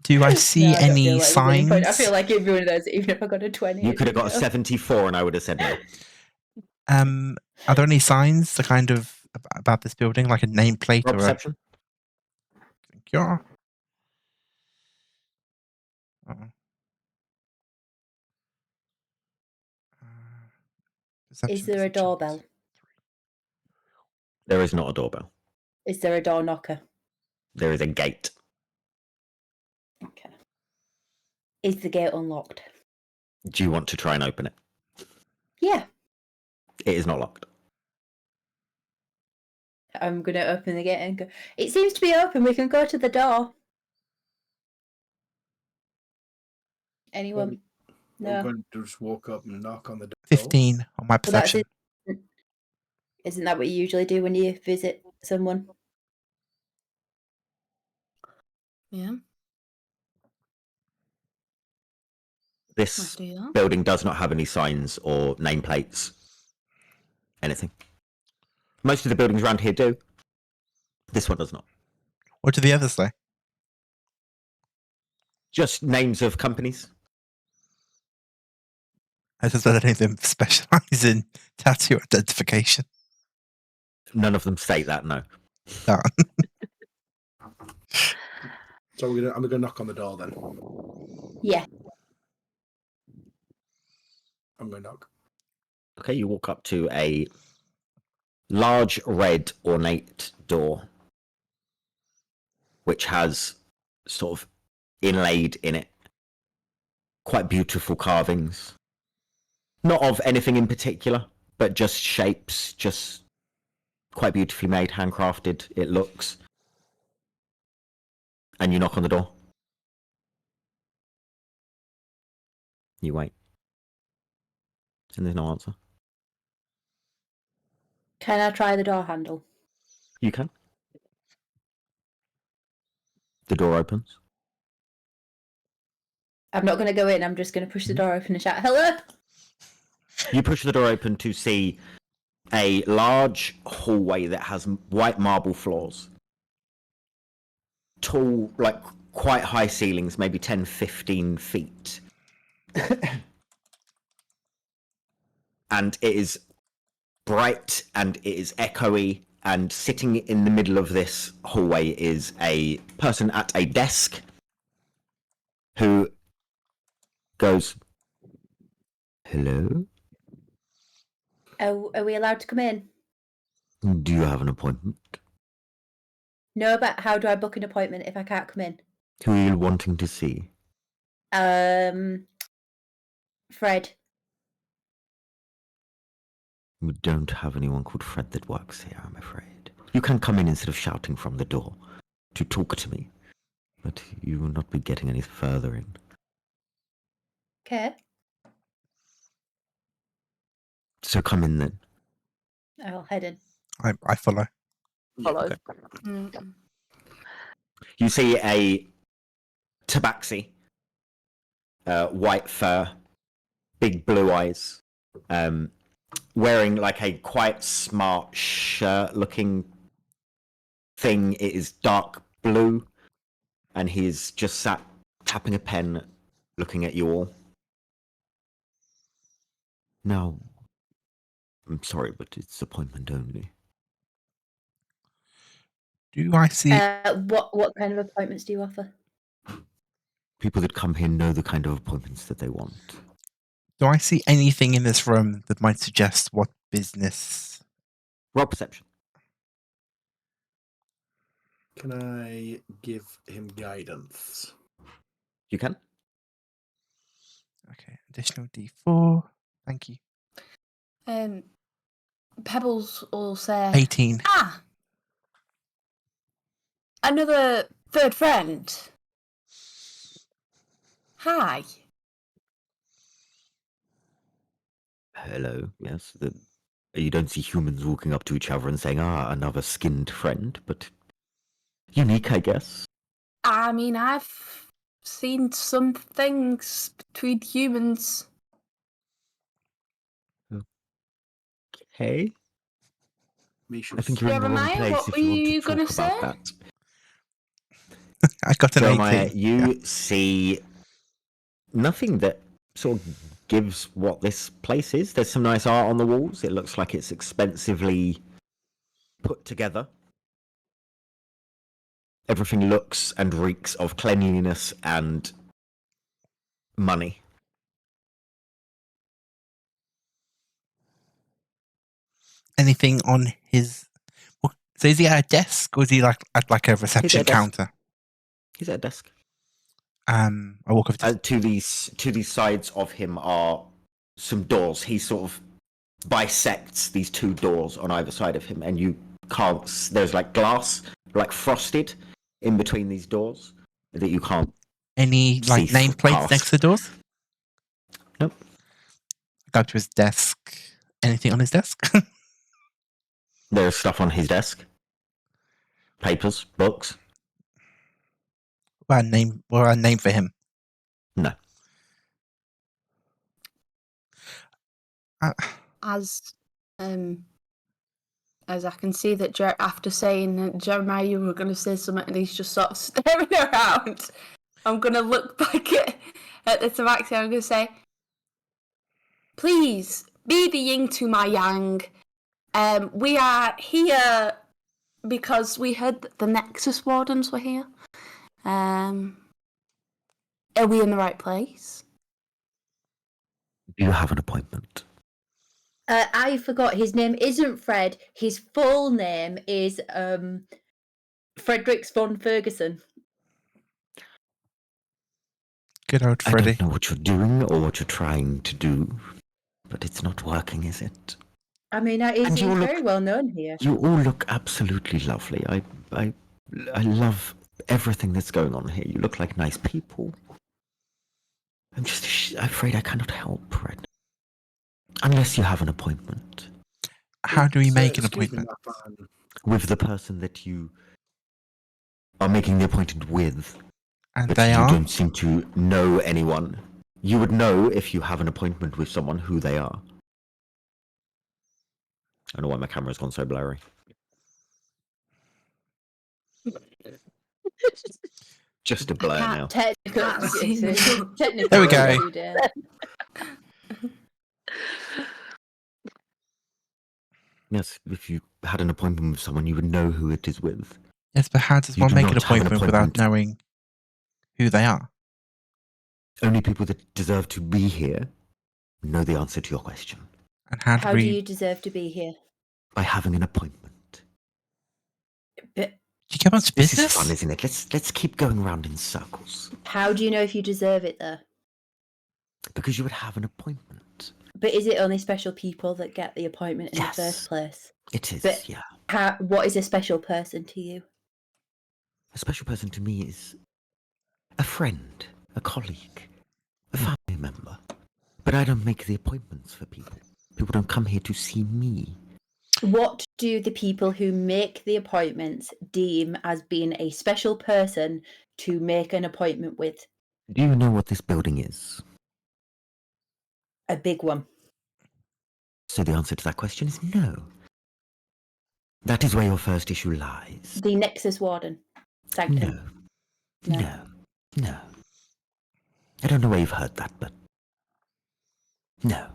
Do I see No, I don't any feel like there's any point. I signs? feel like it'd be one of those, even if I got a 20. You it'd could have be got a no. 74 and I would have said no. Are there any signs to kind of about this building, like a nameplate Roll or perception. a? Yeah. Is there a doorbell? There is not a doorbell. Is there a door knocker? There is a gate. Okay. Is the gate unlocked? Do you want to try and open it? Yeah. It is not locked. I'm going to open the gate and go, it seems to be open. We can go to the door. Anyone? No. I'm going to just walk up and knock on the door. 15 on my Well, that's perception. it. Isn't that what you usually do when you visit someone? Yeah. This Let's do that. building does not have any signs or nameplates. Anything. Most of the buildings around here do. This one does not. What do the others say? Just names of companies. I just don't any of them specialize in tattoo identification. None of them state that, no. No. So I'm gonna knock on the door then. Yeah. I'm gonna knock. Okay, you walk up to a large red ornate door, which has sort of inlaid in it quite beautiful carvings. Not of anything in particular, but just shapes, just quite beautifully made, handcrafted, it looks. And you knock on the door. You wait. And there's no answer. Can I try the door handle? You can. The door opens. I'm not going to go in. I'm just going to push the door open and shout, "Hello!" You push the door open to see a large hallway that has white marble floors. Tall, like quite high ceilings, maybe 10, 15 feet. And it is bright and it is echoey. And sitting in the middle of this hallway is a person at a desk who goes, "Hello? Are we allowed to come in? Do you have an appointment? No, but how do I book an appointment if I can't come in? Who are you wanting to see?" Fred. We don't have anyone called Fred that works here, I'm afraid. You can come in instead of shouting from the door to talk to me, but you will not be getting any further in. Okay. So come in then. I'll head in. I follow. Follow. Okay. Mm. You see a tabaxi, white fur, big blue eyes, wearing like a quite smart shirt-looking thing. It is dark blue, and he's just sat tapping a pen, looking at you all. Now, I'm sorry, but it's appointment only. Do I see What kind of appointments do you offer? People that come here know the kind of appointments that they want. do I see anything in this room that might suggest what business? Roll perception. Can I give him guidance? You can. Okay, additional D4. Thank you. Pebbles will say, 18. "Ah, another third friend. Hi." Hello. Yes. You don't see humans walking up to each other and saying, "Ah, another skinned friend," but unique, I guess. I mean, I've seen some things between humans. Okay. Misha. I think you're in the wrong Jeremiah, place what if were you want you to gonna talk about say? that. I got an Jeremiah, 18. you Yeah. see nothing that sort of gives what this place is. There's some nice art on the walls. It looks like it's expensively put together. Everything looks and reeks of cleanliness and money. Anything on his... So is he at a desk or is he like at like a reception desk. counter? He's at a desk. I walk over to... To these sides of him are some doors. He sort of bisects these two doors on either side of him, and you can't. There's like glass, like frosted, in between these doors that you can't. Any like see nameplates past. next to the doors? Nope. Go to his desk. Anything on his desk? There's stuff on his desk. Papers, books. What a name for him. No. As I can see that after saying that Jeremiah, you were going to say something, and he's just sort of staring around. I'm going to look back at the tabaxi. I'm going to say, please be the yin to my yang. We are here because we heard that the Nexus Wardens were here. Are we in the right place? Do you have an appointment? I forgot his name isn't Fred. His full name is Fredericks von Ferguson. Good old I Freddy. don't know what you're doing or what you're trying to do, but it's not working, is it? I mean, he's very well known here. You all look absolutely lovely. I love everything that's going on here. You look like nice people. I'm just afraid I cannot help, Fred. Unless you have an appointment. How do we make an Excuse me, appointment? my friend. With the person that you are making the appointment with. And But they you are? don't seem to know anyone. You would know if you have an appointment with someone who they are. I don't know why my camera's gone so blurry. Just a blur now. Technically, There we go. Yes, if you had an appointment with someone, you would know who it is with. Yes, but how does You one do make an not have an appointment without appointment. knowing who they are? Only people that deserve to be here know the answer to your question. And how How do do we... you deserve to be here? By having an appointment. But Do you get much This business? is fun, isn't it? Let's keep going round in circles. how do you know if you deserve it, though? Because you would have an appointment. But is it only special people that get the appointment in Yes. the first place? It is, But- yeah. What is a special person to you? A special person to me is a friend, a colleague, a family member. But I don't make the appointments for people. People don't come here to see me. What do the people who make the appointments deem as being a special person to make an appointment with? Do you know what this building is? A big one. So the answer to that question is no. That is where your first issue lies. The Nexus Warden. Sanctum. No. No. No. I don't know where you've heard that, but no.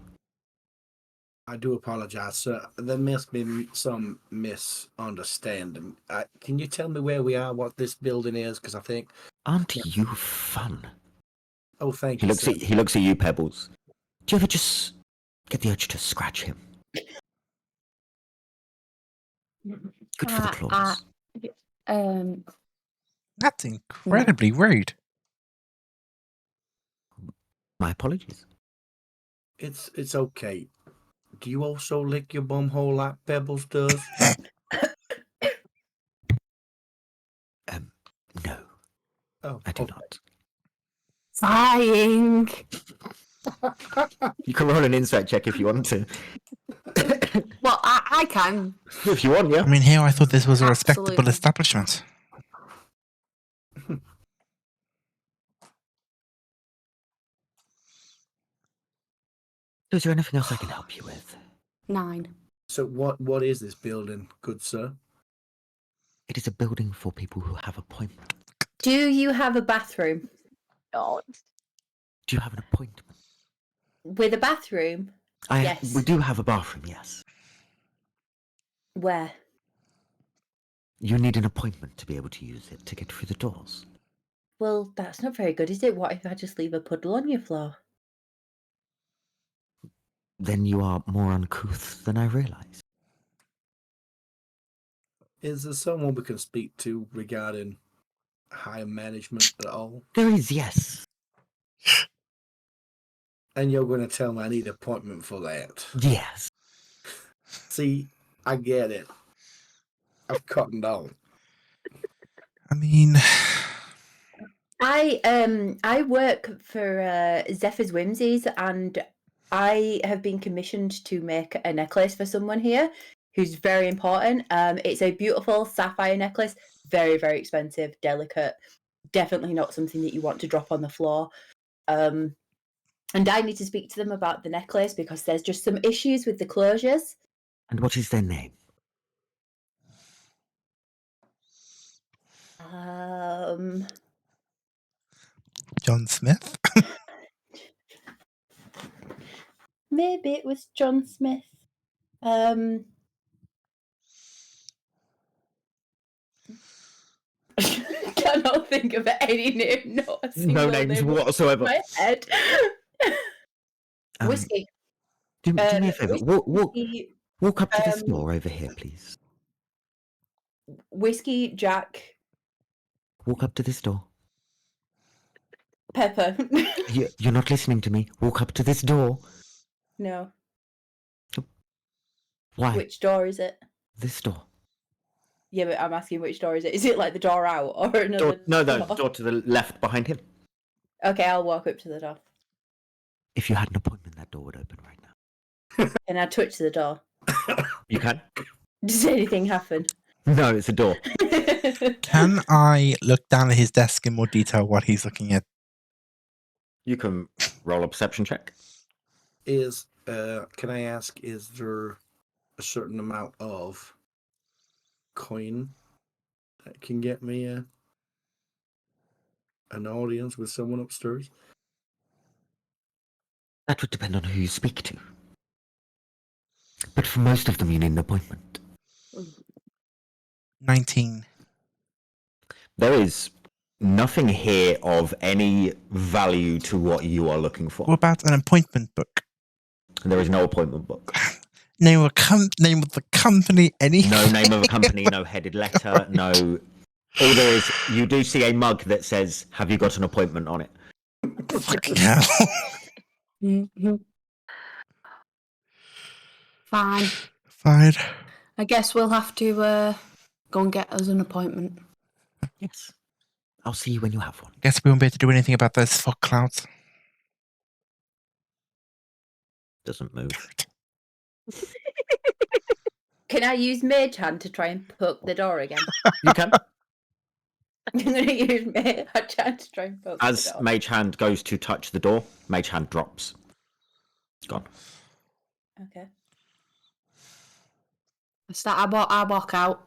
I do apologise, sir. There must be some misunderstanding. Can you tell me where we are, what this building is? Because I think... Aren't you fun? Oh, thank He you, looks sir. at you, Pebbles. Do you ever just get the urge to scratch him? Good for the claws. That's incredibly rude. My apologies. It's okay. Do you also lick your bum hole like Pebbles does? No, Oh, I do okay. not. Sighing. You can roll an insight check if you want to. Well, I can. If you want, yeah. I mean, here I thought this was a respectable Absolutely. establishment. Is there anything else I can help you with? 9. So what is this building, good sir? It is a building for people who have appointments. Do you have a bathroom? God. Do you have an appointment? With a bathroom? Yes. We do have a bathroom, yes. Where? You need an appointment to be able to use it to get through the doors. Well, that's not very good, is it? What if I just leave a puddle on your floor? Then you are more uncouth than I realized. Is there someone we can speak to regarding higher management at all? There is, yes. And you're going to tell me I need an appointment for that? Yes. See, I get it. I've cottoned on. I mean, I work for Zephyr's Whimsies, and I have been commissioned to make a necklace for someone here who's very important. It's a beautiful sapphire necklace, very, very expensive, delicate. Definitely not something that you want to drop on the floor. And I need to speak to them about the necklace because there's just some issues with the closures. And what is their name? John Smith. Maybe it was John Smith. Cannot think of any name. Not a single No names name whatsoever. in my head. Whiskey. Do me a favour. Whiskey, Walk up to this door over here, please. Whiskey, Jack, Walk up to this door. Pepper. You're not listening to me. Walk up to this door. No. Why? Which door is it? This door. Yeah, but I'm asking which door is it? Is it like the door out or another No, door? the door to the left behind him. Okay, I'll walk up to the door. If you had an appointment, that door would open right now. Can I touch the door? You can? Does anything happen? No, it's a door. Can I look down at his desk in more detail while he's looking at? You can roll a perception check. Can I ask, is there a certain amount of coin that can get me an audience with someone upstairs? That would depend on who you speak to. But for most of them, you need an appointment. 19. There is nothing here of any value to what you are looking for. What about an appointment book? There is no appointment book. Name of the company, anything? No name of a company, no headed letter, no... All there is, you do see a mug that says, "Have you got an appointment?" on it. Fucking hell. Fine. Fine. I guess we'll have to go and get us an appointment. Yes. I'll see you when you have one. Guess we won't be able to do anything about those fog clouds. Doesn't move. Can I use Mage Hand to try and poke the door again? You can. I'm going to use Mage Hand to try and poke As the door. Mage Hand goes to touch the door, Mage Hand drops. Gone. Okay. I walk out.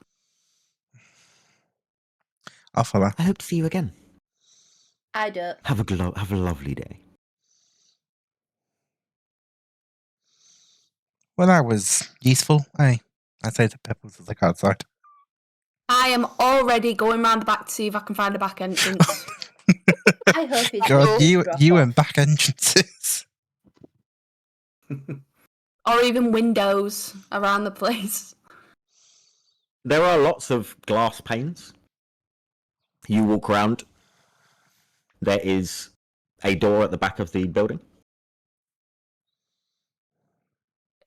I'll follow. I hope to see you again. I don't. Have a lovely day. Well, that was useful. I'd say to Pebbles as I go outside. I am already going round the back to see if I can find a back entrance. I hope it's God, drop you off. and back entrances. Or even windows around the place. There are lots of glass panes. You walk around. There is a door at the back of the building.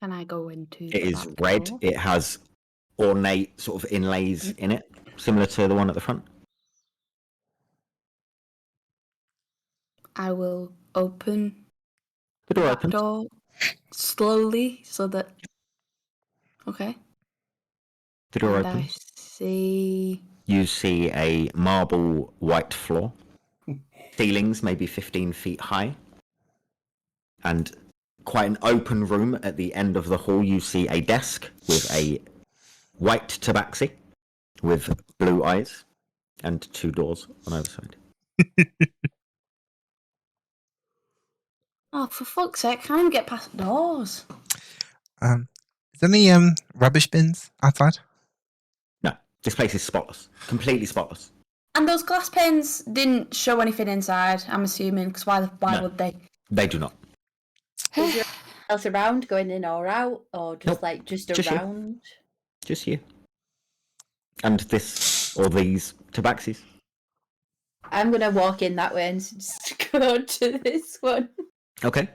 Can I go into It the is back red. door? It has ornate sort of inlays in it, similar to the one at the front. I will open The door that opens. door slowly so that... Okay. The door And I opens. see... You see a marble white floor. Ceilings maybe 15 feet high. And quite an open room at the end of the hall. You see a desk with a white tabaxi with blue eyes and two doors on either side. Oh, for fuck's sake, I can't even get past the doors. Is there any rubbish bins outside? No, this place is spotless. Completely spotless. And those glass panes didn't show anything inside, I'm assuming, because why No. would they? They do not. Is there anything else around, going in or out, or just Nope, just just you. around? Just you. And this, or these tabaxis. I'm gonna walk in that way and just go to this one. Okay.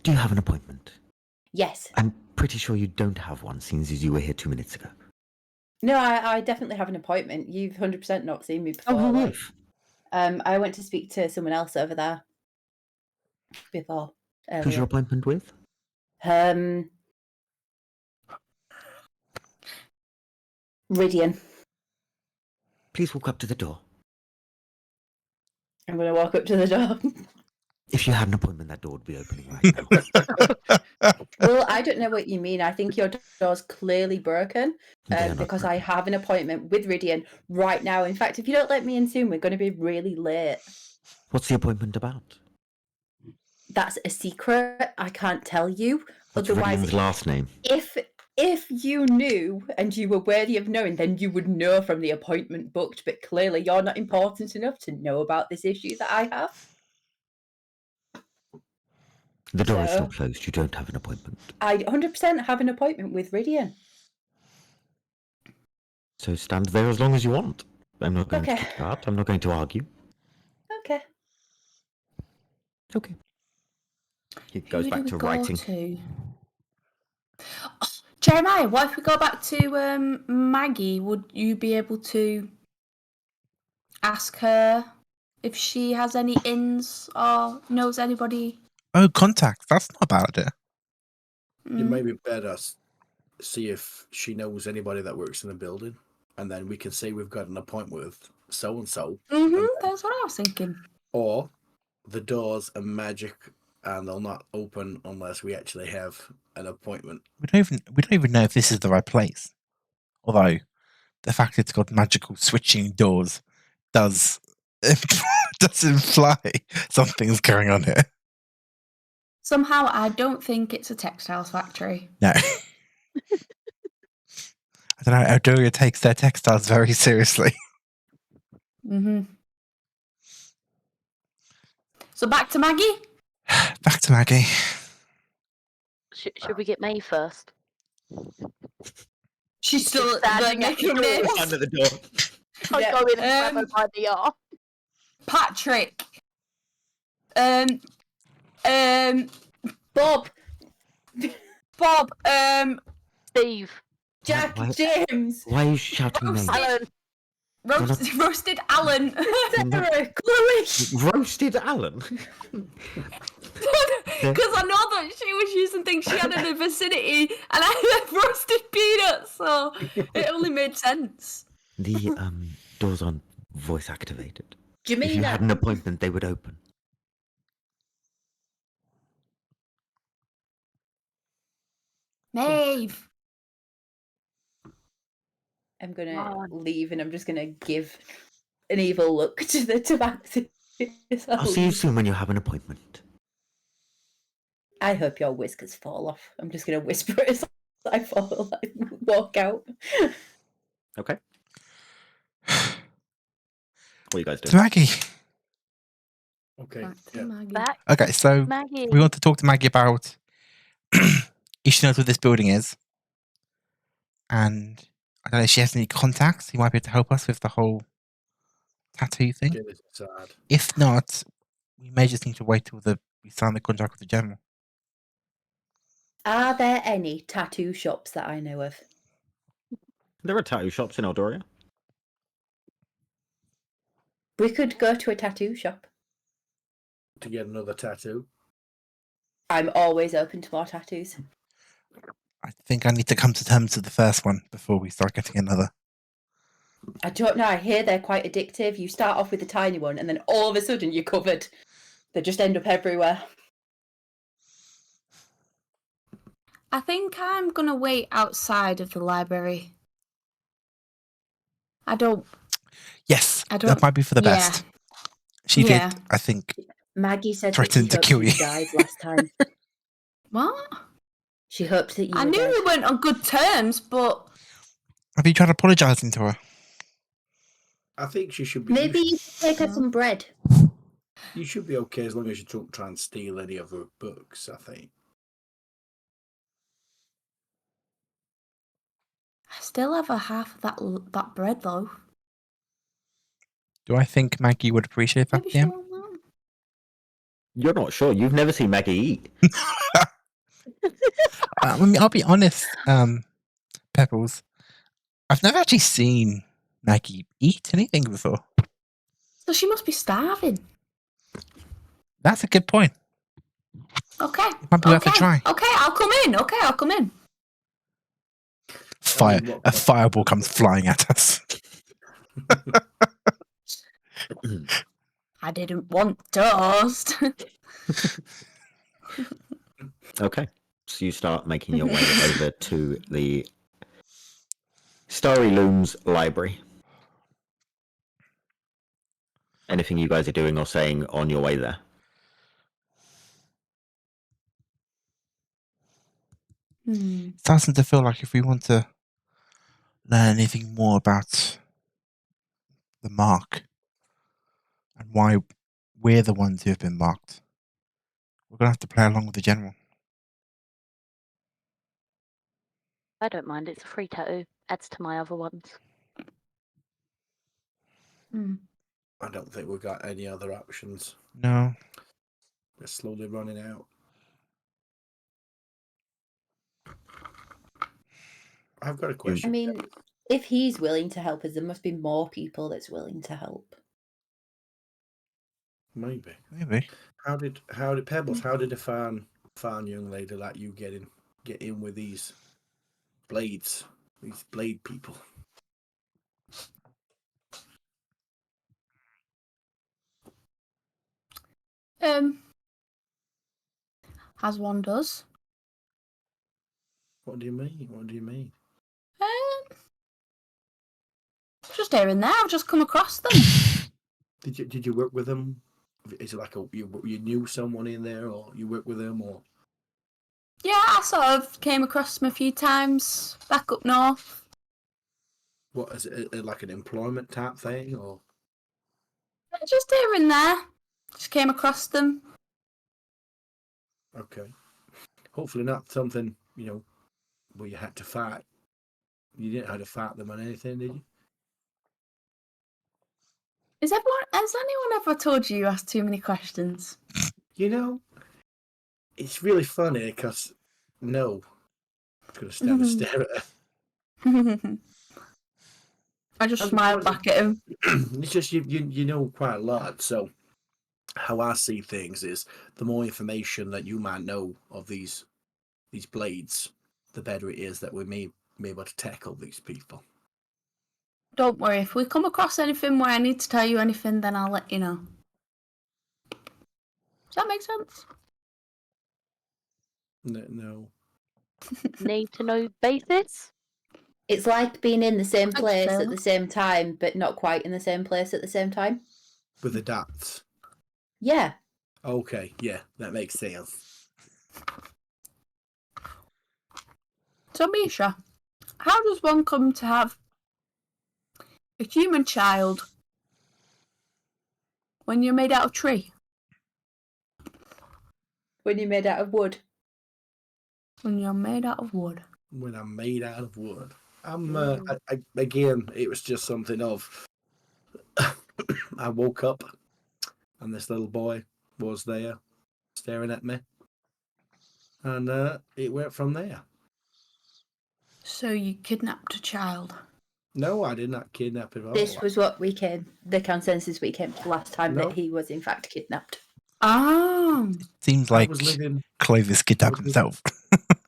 Do you have an appointment? Yes. I'm pretty sure you don't have one, since you were here 2 minutes ago. No, I definitely have an appointment. You've 100% not seen me before. Oh, like- right. I went to speak to someone else over there before. Who's your Earlier. appointment with? Ridian. Please walk up to the door. I'm going to walk up to the door. If you had an appointment, that door would be opening right now. Well, I don't know what you mean. I think your door's clearly broken They are not because I broken. have an appointment with Ridian right now. In fact, if you don't let me in soon, we're going to be really late. What's the appointment about? That's a secret. I can't tell you. What's Otherwise, Ridian's last name? if you knew and you were worthy of knowing, then you would know from the appointment booked. But clearly, you're not important enough to know about this issue that I have. The door is still So- closed. You don't have an appointment. I 100% have an appointment with Ridian. So stand there as long as you want. I'm not going to Okay. kick you out. I'm not going to argue. Okay. Okay. He goes Who back do to we go writing. to? Oh, Jeremiah, what if we go back to Maggie? Would you be able to ask her if she has any ins or knows anybody? Oh, contacts. That's not a bad idea. You Mm. may be better see if she knows anybody that works in the building, and then we can say we've got an appointment with so and so, That's what I was thinking. or the doors are magic and they'll not open unless we actually have an appointment. We don't even know if this is the right place. Although the fact it's got magical switching doors does imply something's going on here. Somehow, I don't think it's a textiles factory. No. I don't know. Eldoria takes their textiles very seriously. Mm-hmm. So back to Maggie. Back to Maggie. Should we get May first? She's still standing at making the door. this. Under the door. I Yeah, go in and grab her um, by the arm. Patrick. Bob, Bob. Steve. Jack, Why- James, Why are you shouting names? Roasted. Alan. Roasted Alan. Sarah, Chloe. Roasted Alan. Because I know that she was using things she had in the vicinity, and I had roasted peanuts, so it only made sense. The doors aren't voice activated. If you Jamina. had an appointment, they would open. Maeve. I'm gonna Ron. leave and I'm just gonna give an evil look to the tobacco. I'll see you soon when you have an appointment. I hope your whiskers fall off. I'm just gonna whisper it as I fall, like, walk out. Okay. What are you guys To doing? Maggie. Okay. Back to Yeah. Maggie. Back Okay, so Maggie. we want to talk to Maggie about if she knows where this building is. And I don't know if she has any contacts who might be able to help us with the whole tattoo thing. Get it sad. If not, we may just need to wait till we sign the contract with the general. Are there any tattoo shops that I know of? There are tattoo shops in Eldoria. We could go to a tattoo shop. To get another tattoo. I'm always open to more tattoos. I think I need to come to terms with the first one before we start getting another. I don't know, I hear they're quite addictive. You start off with a tiny one and then all of a sudden you're covered. They just end up everywhere. I think I'm gonna wait outside of the library. I don't. Yes, I that don't- might be for the yeah. best. She Yeah. did, I think. Maggie said that Threatened she to hoped kill you you. died last time. What? She hoped that you I were knew dead. we weren't on good terms, but Have you tried apologising to her? I think she should be. Maybe you could take her some bread. You should be okay as long as you don't try and steal any of her books, I think. I still have a half of that bread loaf. Do I think Maggie would appreciate that? Maybe she Yeah. won't know. You're not sure. You've never seen Maggie eat. I mean, I'll be honest, Pebbles. I've never actually seen Maggie eat anything before. So she must be starving. That's a good point. Okay. Might be worth a try. Okay, I'll come in. Fire! what- A fireball comes flying at us. I didn't want toast. Okay, so you start making your way over to the Starry Looms library. Anything you guys are doing or saying on your way there? Starting to feel like if we want to learn anything more about the mark and why we're the ones who have been marked, we're going to have to play along with the general. I don't mind. It's a free tattoo. Adds to my other ones. I don't think we've got any other options. No. We're slowly running out. I've got a question. I mean, if he's willing to help us, there must be more people that's willing to help. Maybe. How did Pebbles? How did a fine young lady like you get in with these blades, these blade people? As one does. What do you mean? Just here and there. I've just come across them. Did you work with them? Is it like you knew someone in there, or you work with them, or? Yeah, I sort of came across them a few times back up north. What is it, like an employment type thing, or? Just here and there. Just came across them. Okay. Hopefully not something, where you had to fight. You didn't have to fight them on anything, did you? Has anyone ever told you ask too many questions? It's really funny because no. I'm going to stand and stare at her. I just smiled back at him. It's just you know quite a lot, so how I see things is the more information that you might know of these blades, the better it is that we may be able to tackle these people. Don't worry, if we come across anything where I need to tell you anything, then I'll let you know. Does that make sense? No. Need to know basis? It's like being in the same Thanks, place Phil. at the same time, but not quite in the same place at the same time. With the dots. Yeah. Okay, yeah, that makes sense. So, Misha, how does one come to have a human child when you're made out of tree? When you're made out of wood. When you're made out of wood. When I'm made out of wood. Again, it was just something of I woke up and this little boy was there staring at me. And it went from there. So you kidnapped a child? No, I did not kidnap him at all. This was what the consensus we came to last time, that he was in fact kidnapped. Oh. Seems like Clovis kidnapped himself.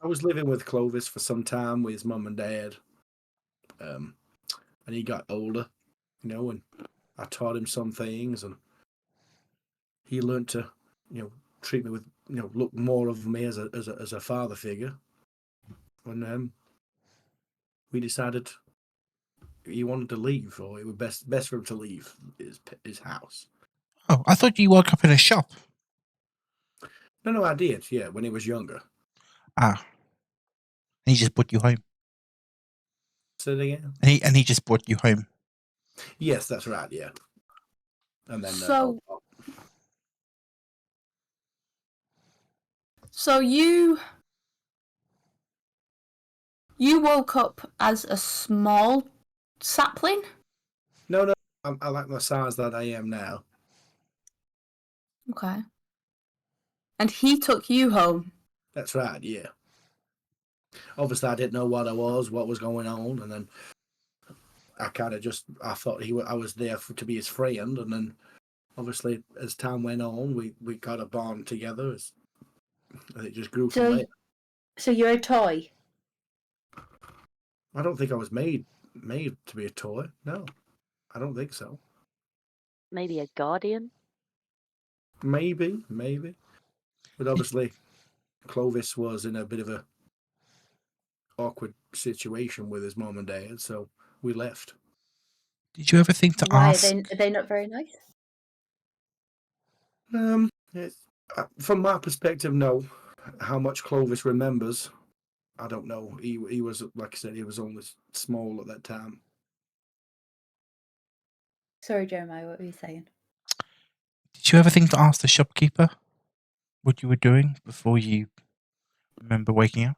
I was living with Clovis for some time with his mum and dad. And he got older, and I taught him some things, and he learned to, treat me with, look more of me as a father figure. And we decided he wanted to leave, or it would best for him to leave his house. Oh, I thought you woke up in a shop. No, I did. Yeah, when he was younger. Ah, and he just brought you home. Say it again. And he just brought you home. Yes, that's right. Yeah. And then So you woke up as a small sapling? No, I like the size that I am now. Okay. And he took you home? That's right, yeah. Obviously, I didn't know what was going on, and then I kind of I thought I was there to be his friend, and then obviously, as time went on, we got a bond together, and it just grew from So, there. so you're a toy. I don't think I was made to be a toy. No, I don't think so. Maybe a guardian? Maybe, but obviously, Clovis was in a bit of a awkward situation with his mom and dad, so we left. Did you ever think to Why ask? are they not very nice? From my perspective, no. How much Clovis remembers, I don't know. He was, like I said, he was only small at that time. Sorry, Jeremiah, what were you saying? Did you ever think to ask the shopkeeper what you were doing before you remember waking up?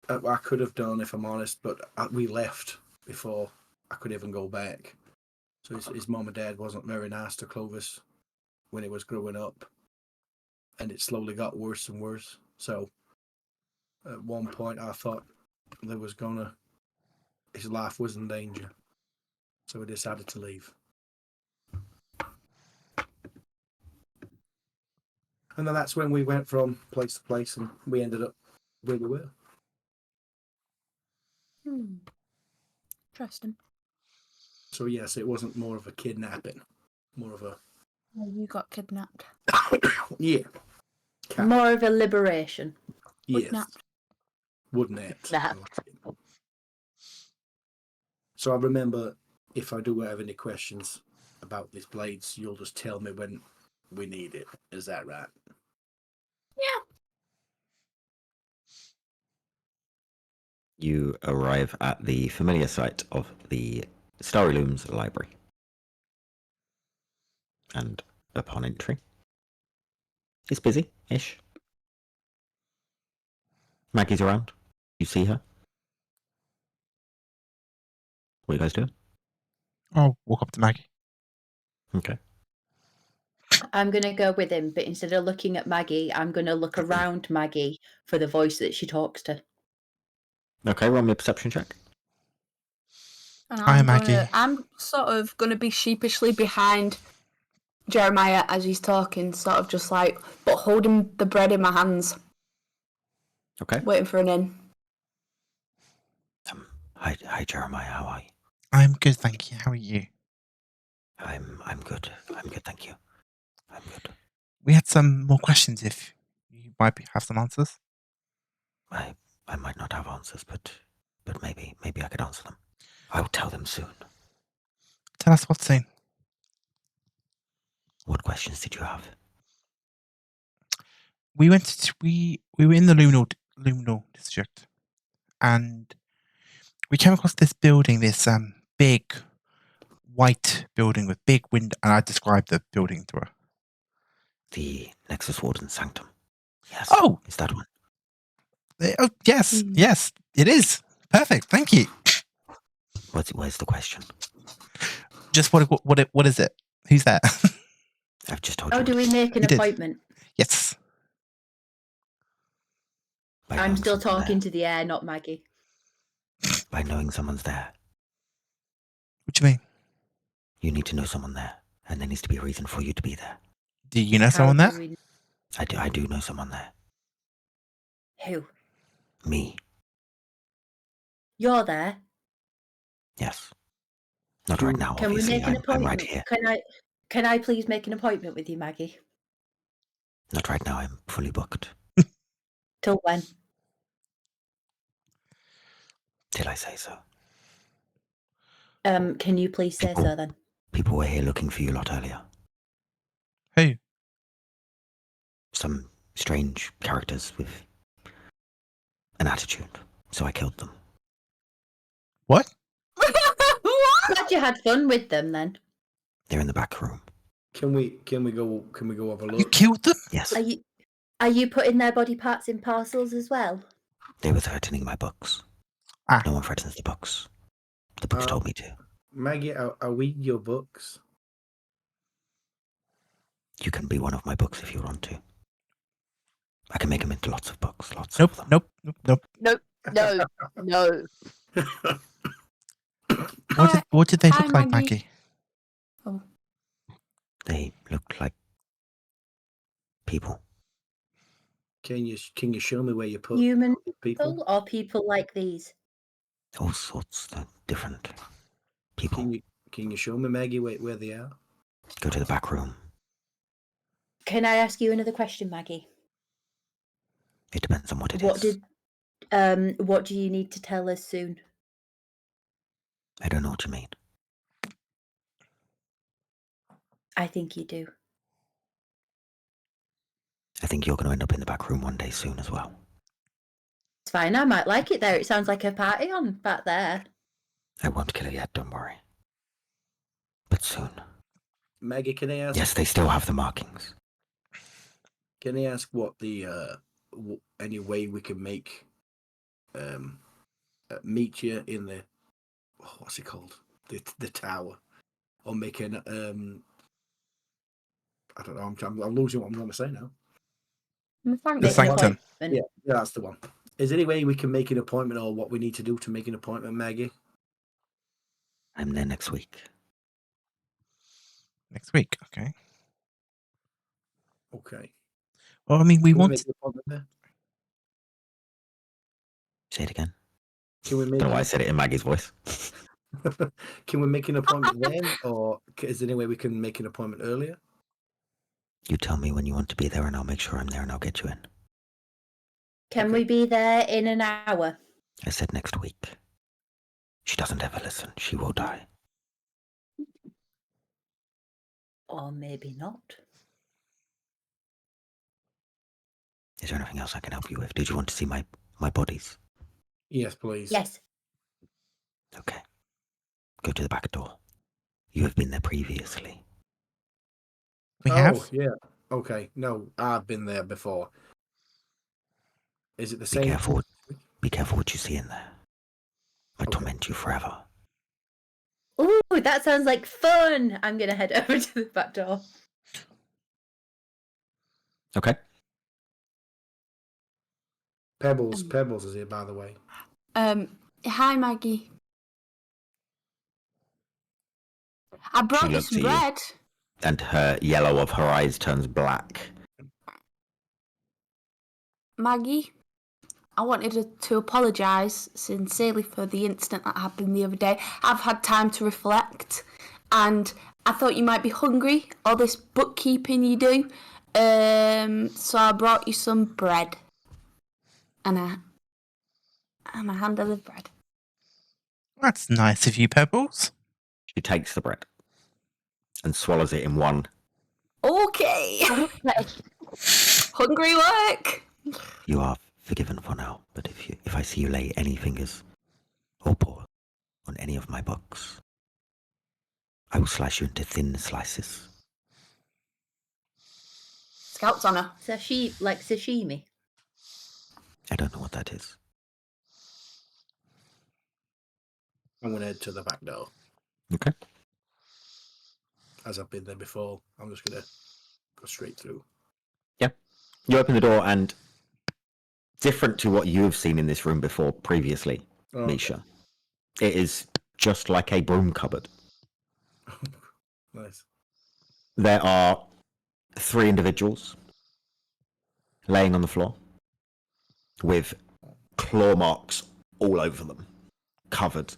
I could have done, if I'm honest, but we left before I could even go back. So his mom and dad wasn't very nice to Clovis when he was growing up, and it slowly got worse and worse. So at one point, I thought his life was in danger. So we decided to leave. And then that's when we went from place to place, and we ended up where we were. Interesting. So yes, it wasn't more of a kidnapping, more of a Well, you got kidnapped. yeah, More of a liberation. yes, Kidnapped. wouldn't it? Kidnapped. So I remember, if I do have any questions about these blades, you'll just tell me when we need it. Is that right? Yeah. You arrive at the familiar site of the Starry Looms Library. And upon entry, it's busy-ish. Maggie's around. You see her. What are you guys doing? I'll walk up to Maggie. Okay. I'm going to go with him, but instead of looking at Maggie, I'm going to look around Maggie for the voice that she talks to. Okay, roll me a perception check. And Hi, Maggie. I'm sort of going to be sheepishly behind Jeremiah as he's talking, sort of just like, but holding the bread in my hands, Okay. waiting for an in. Hi, Jeremiah. How are you? I'm good, thank you. How are you? I'm good. I'm good, thank you. I'm good. We had some more questions if you might have some answers. I might not have answers, but maybe I could answer them. I'll tell them soon. Tell us what's soon. What questions did you have? We went to, we were in the Luminal district, and we came across this building, this big white building with big window, and I described the building to her. The Nexus Warden Sanctum. Yes. Oh! Is that one? Oh, yes, yes, it is. Perfect, thank you. Where's the question? Just what is it? Who's that? I've just told you. Oh, do we make an You did. appointment? Yes. By I'm knowing still someone talking to the air, not Maggie. By knowing someone's there. What do you mean? You need to know someone there, and there needs to be a reason for you to be there. Do you know How someone do there? we- I do know someone there. Who? Me. You're there. Yes. Not right now, Can we obviously. make an I'm appointment? right here. Can I please make an appointment with you, Maggie? Not right now. I'm fully booked. Till when? Till I say so. Can you please say so then? People were here looking for you a lot earlier. Who? Some strange characters with an attitude. So I killed them. What? Glad you had fun with them then. They're in the back room. Can we go have a You look? killed them? Yes. Are you putting their body parts in parcels as well? They were threatening my books. Ah. No one threatens the books. The books told me to. Maggie, are we your books? You can be one of my books if you want to. I can make them into lots of books. Lots Nope, of them. nope. No. What did they Hi, look like, Maggie. Maggie? Oh. They look like people. Can you show me where you put Human people? or people like these? All sorts of different people. Can you show me, Maggie, where they are? Go to the back room. Can I ask you another question, Maggie? It depends on what it What is. what do you need to tell us soon? I don't know what you mean. I think you do. I think you're going to end up in the back room one day soon as well. It's fine. I might like it there. It sounds like a party on back there. I won't kill it yet, don't worry. But soon. Maggie, can I ask? Yes, they still have the markings. Can I ask what the any way we can make meet you in the what's it called, the tower, or make an I don't know. I'm losing what I'm going to say now. The Make an sanctum. appointment. Yeah, that's the one. Is there any way we can make an appointment, or what we need to do to make an appointment, Maggie? I'm there next week. Next week, okay. Okay. Well, I mean, we Can want. make the appointment there? Say it again. Can we I make? don't know why I said it in Maggie's voice. Can we make an appointment then, or is there any way we can make an appointment earlier? You tell me when you want to be there and I'll make sure I'm there and I'll get you in. Can Okay. we be there in an hour? I said next week. She doesn't ever listen. She will die. Or maybe not. Is there anything else I can help you with? Did you want to see my bodies? Yes, please. Yes. Okay. Go to the back door. You have been there previously. We have. Yeah. Okay. No, I've been there before. Is it the Be same? careful. Be careful what you see in there. Might Okay. torment you forever. Ooh, that sounds like fun. I'm gonna head over to the back door. Okay. Pebbles is here, by the way. Hi, Maggie. I brought you looks some at you. bread. And her yellow of her eyes turns black. Maggie, I wanted to apologise sincerely for the incident that happened the other day. I've had time to reflect, and I thought you might be hungry, all this bookkeeping you do. So I brought you some bread. And a handle of bread. That's nice of you, Pebbles. She takes the bread and swallows it in one. Okay. Hungry work. You are forgiven for now, but if I see you lay any fingers or paw on any of my books, I will slice you into thin slices. Scout's honour. Sashimi. I don't know what that is. I'm going to head to the back door. Okay. As I've been there before, I'm just going to go straight through. Yeah. You open the door and, different to what you've seen in this room before previously, Oh, Misha, it is just like a broom cupboard. Nice. There are 3 individuals laying on the floor with claw marks all over them, covered.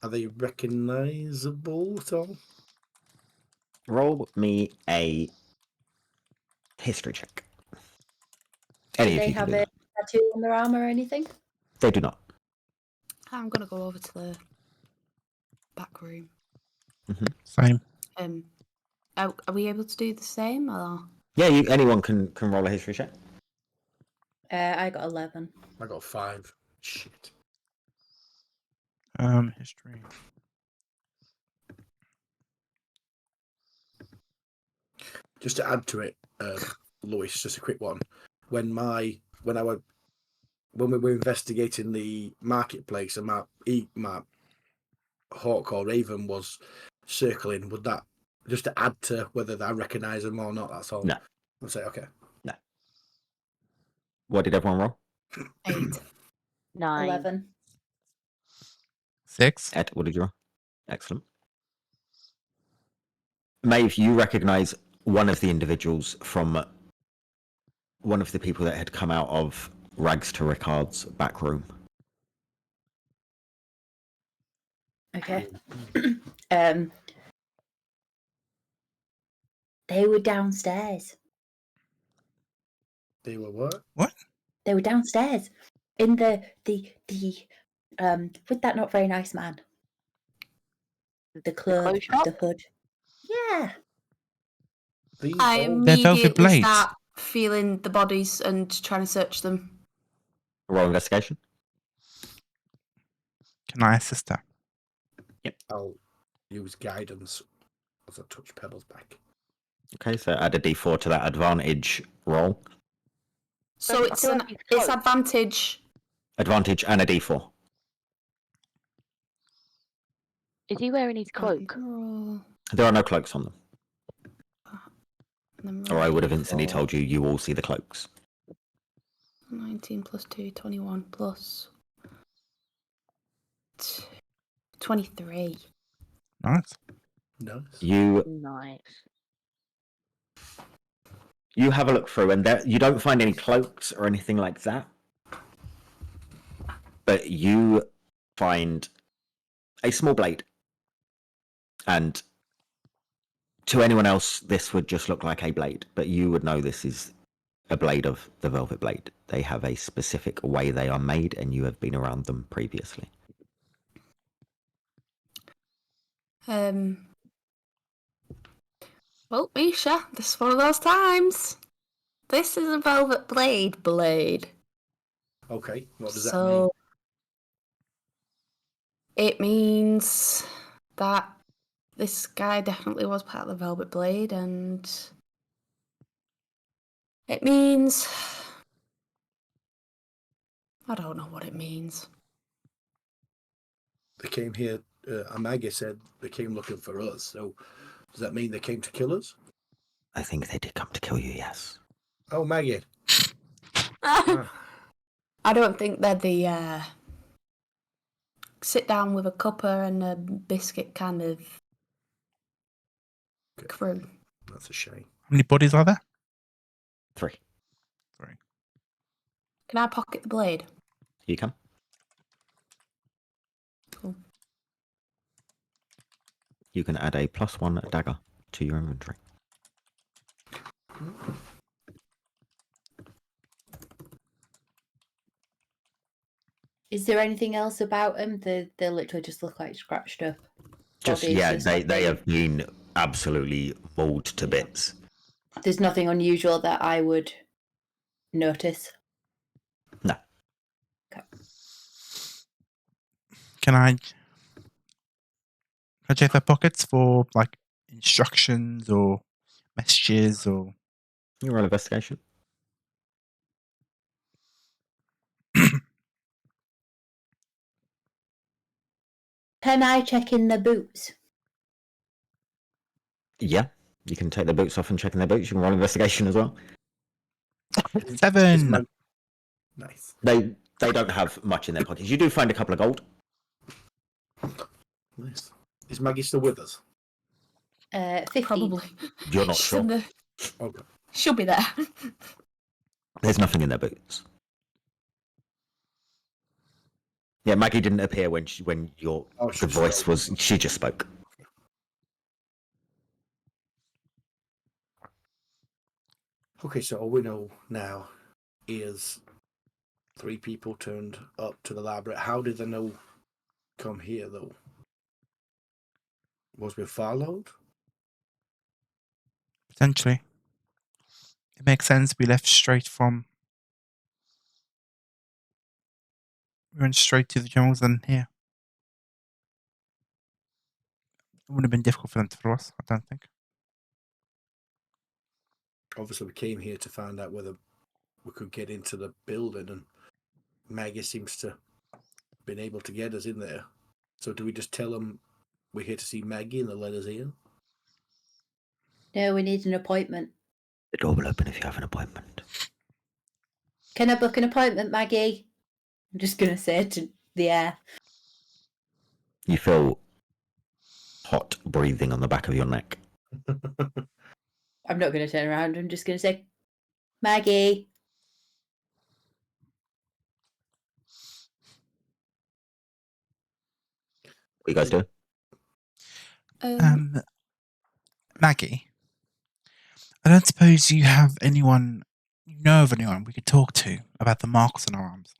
Are they recognisable at all? Roll me a history check. Do Any of they you can have do a that. tattoo on their arm or anything? They do not. I'm going to go over to the back room. Same. Are we able to do the same? Or? Yeah, anyone can roll a history check. I got 11. I got 5. Shit. History. Just to add to it, Lewis, just a quick one. When we were investigating the marketplace and my hawk or raven was circling, would that just to add to whether I recognise them or not? That's all. No. I'll say okay. No. What did everyone roll? 8. 9. 11. 6. Ed, what did you roll? Excellent. Maeve, you recognise one of the individuals from one of the people that had come out of Rags to Ricard's back room. Okay. They were downstairs. They were what? What? They were downstairs in the with that not very nice man. The club, clothes shop? the hood. Yeah. The I old- They're velvet immediately blades. start feeling the bodies and trying to search them. Roll investigation. Can I assist her? I'll use guidance as I touch Pebbles back. Okay, so add a d4 to that advantage roll. So But it's still an have his it's cloak. advantage. Advantage and a d4. Is he wearing his cloak? Roll, There are no cloaks on them. and then Or I roll would have instantly d4. told you, you all see the cloaks. 19 plus 2, 21 plus 23. Nice. Nice. You Nice. have a look through, and there you don't find any cloaks or anything like that. But you find a small blade. And to anyone else, this would just look like a blade. But you would know this is a blade of the Velvet Blade. They have a specific way they are made, and you have been around them previously. Well, Misha, this is one of those times. This is a velvet blade. Okay, what does that So mean? it means that this guy definitely was part of the Velvet Blade, and it means I don't know what it means. They came here, Amagi said they came looking for us, so does that mean they came to kill us? I think they did come to kill you, yes. Oh, Maggie. Ah, I don't think they're the sit down with a cuppa and a biscuit kind of Okay. crew. that's a shame. How many bodies are there? 3. Can I pocket the blade? You can. Cool. You can add a +1 dagger to your inventory. Is there anything else about them? They literally just look like scratched up. Just, bodies, yeah, just they like they- have been absolutely mauled to bits. There's nothing unusual that I would notice. No. Can I check their pockets for like instructions or messages or You roll investigation. Can I check in the boots? Yeah, you can take their boots off and check in their boots. You can roll investigation as well. 7? Mag- nice. They don't have much in their pockets. You do find a couple of gold. Nice. Is Maggie still with us? 15. Probably. You're not She's sure. in the- Okay. She'll be there. There's nothing in their boots. Yeah, Maggie didn't appear when your Oh, the voice spoke. was. She just spoke. Okay, so all we know now is 3 people turned up to the library. How did they know come here, though? Was we followed? Potentially. It makes sense. We went straight to the generals and here. It wouldn't have been difficult for them to follow us, I don't think. Obviously, we came here to find out whether we could get into the building, and Maggie seems to have been able to get us in there. So do we just tell them we're here to see Maggie and they'll let us in? No, we need an appointment. The door will open if you have an appointment. Can I book an appointment, Maggie? I'm just going to say it to the air. You feel hot breathing on the back of your neck. I'm not going to turn around. I'm just going to say, Maggie. What you guys do? Maggie, I don't suppose you have anyone, you know of anyone we could talk to about the marks on our arms?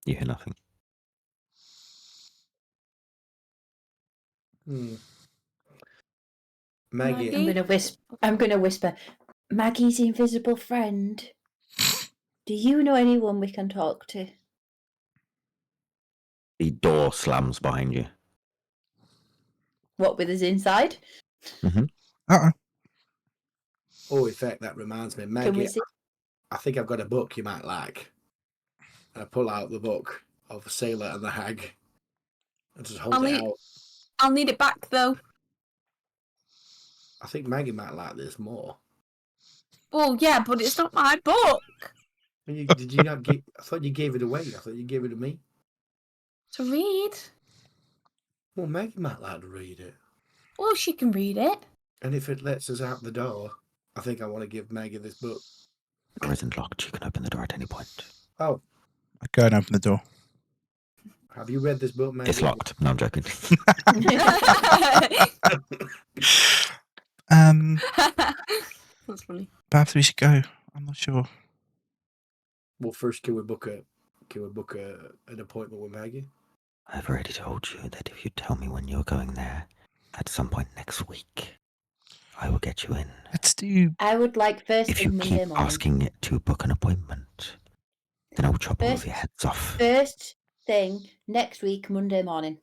You hear nothing. Maggie. Maggie? I'm going to whisper, Maggie's invisible friend. Do you know anyone we can talk to? The door slams behind you. What with us inside? Uh-oh. Oh, in fact, that reminds me, Can we Maggie. see? I think I've got a book you might like. And I pull out the book of the Sailor and the Hag and just hold it out. I'll need it back though. I think Maggie might like this more. Well, yeah, but it's not my book Did you not give? I thought you gave it away. I thought you gave it to me. to read. Well, Maggie might like to read it. Well, she can read it. And if it lets us out the door, I think I want to give Maggie this book. The door isn't locked. You can open the door at any point. Oh, I go and open the door. have you read this book, Maggie? It's locked. No, I'm joking. That's funny. Perhaps we should go. I'm not sure. Well, first, can we book an appointment with Maggie? I've already told you that if you tell me when you're going there, at some point next week, I will get you in. Let's do. I would like first If thing you Monday keep morning. asking it to book an appointment, then I will chop all of your heads off. First thing next week, Monday morning.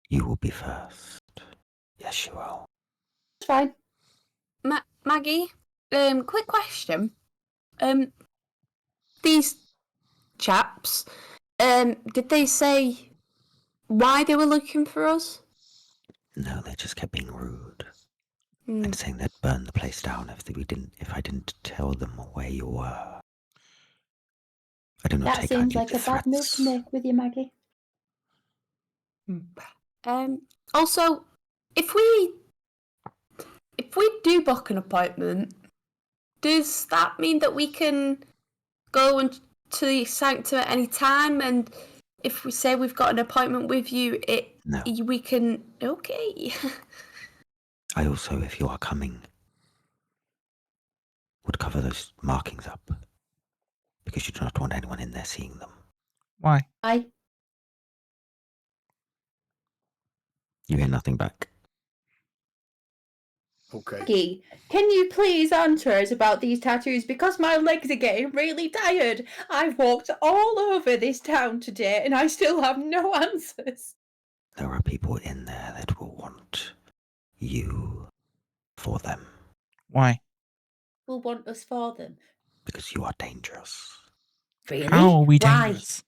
You will be first. Yes, you will. It's fine. Maggie, quick question. These chaps, did they say why they were looking for us? No, they just kept being rude Hmm. and saying they'd burn the place down if I didn't tell them where you were. I do not That take seems kindly like to a bad move threats. to make with you, Maggie. Also, if we do book an appointment, does that mean that we can go to the sanctum at any time? And if we say we've got an appointment with you, No. we can. Okay. I also, if you are coming, would cover those markings up, because you do not want anyone in there seeing them. Why? You hear nothing back. Okay. Maggie, can you please answer us about these tattoos? Because my legs are getting really tired. I've walked all over this town today and I still have no answers. There are people in there that will want you for them, Why? Will want us for them. because you are dangerous. Really? How are we Why? dangerous?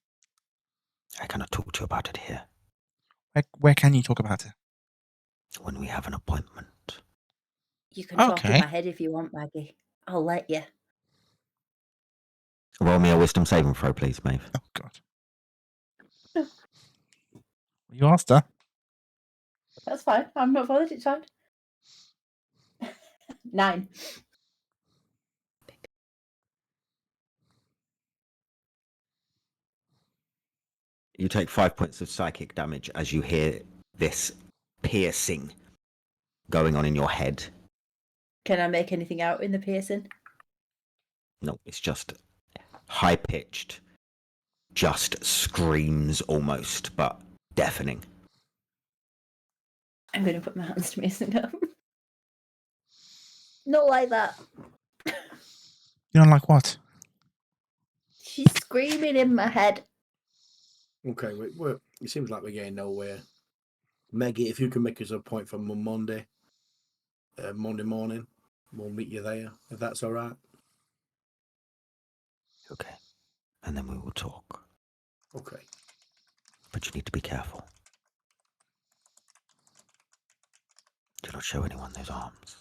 I cannot talk to you about it here. Where can you talk about it? When we have an appointment. You can talk in Okay. my head if you want, Maggie. I'll let you. Roll me a wisdom saving throw, please, Maeve. Oh, God. You asked her. That's fine. I'm not bothered. It's fine. 9. You take 5 points of psychic damage as you hear this piercing going on in your head. Can I make anything out in the piercing? No, it's just high-pitched, just screams almost, but deafening. I'm going to put my hands to Mason up. Not like that. You don't like what? She's screaming in my head. Okay, it seems like we're getting nowhere. Maggie, if you can make us a point for Monday morning, we'll meet you there, if that's all right. Okay. And then we will talk. Okay. But you need to be careful. Do not show anyone those arms.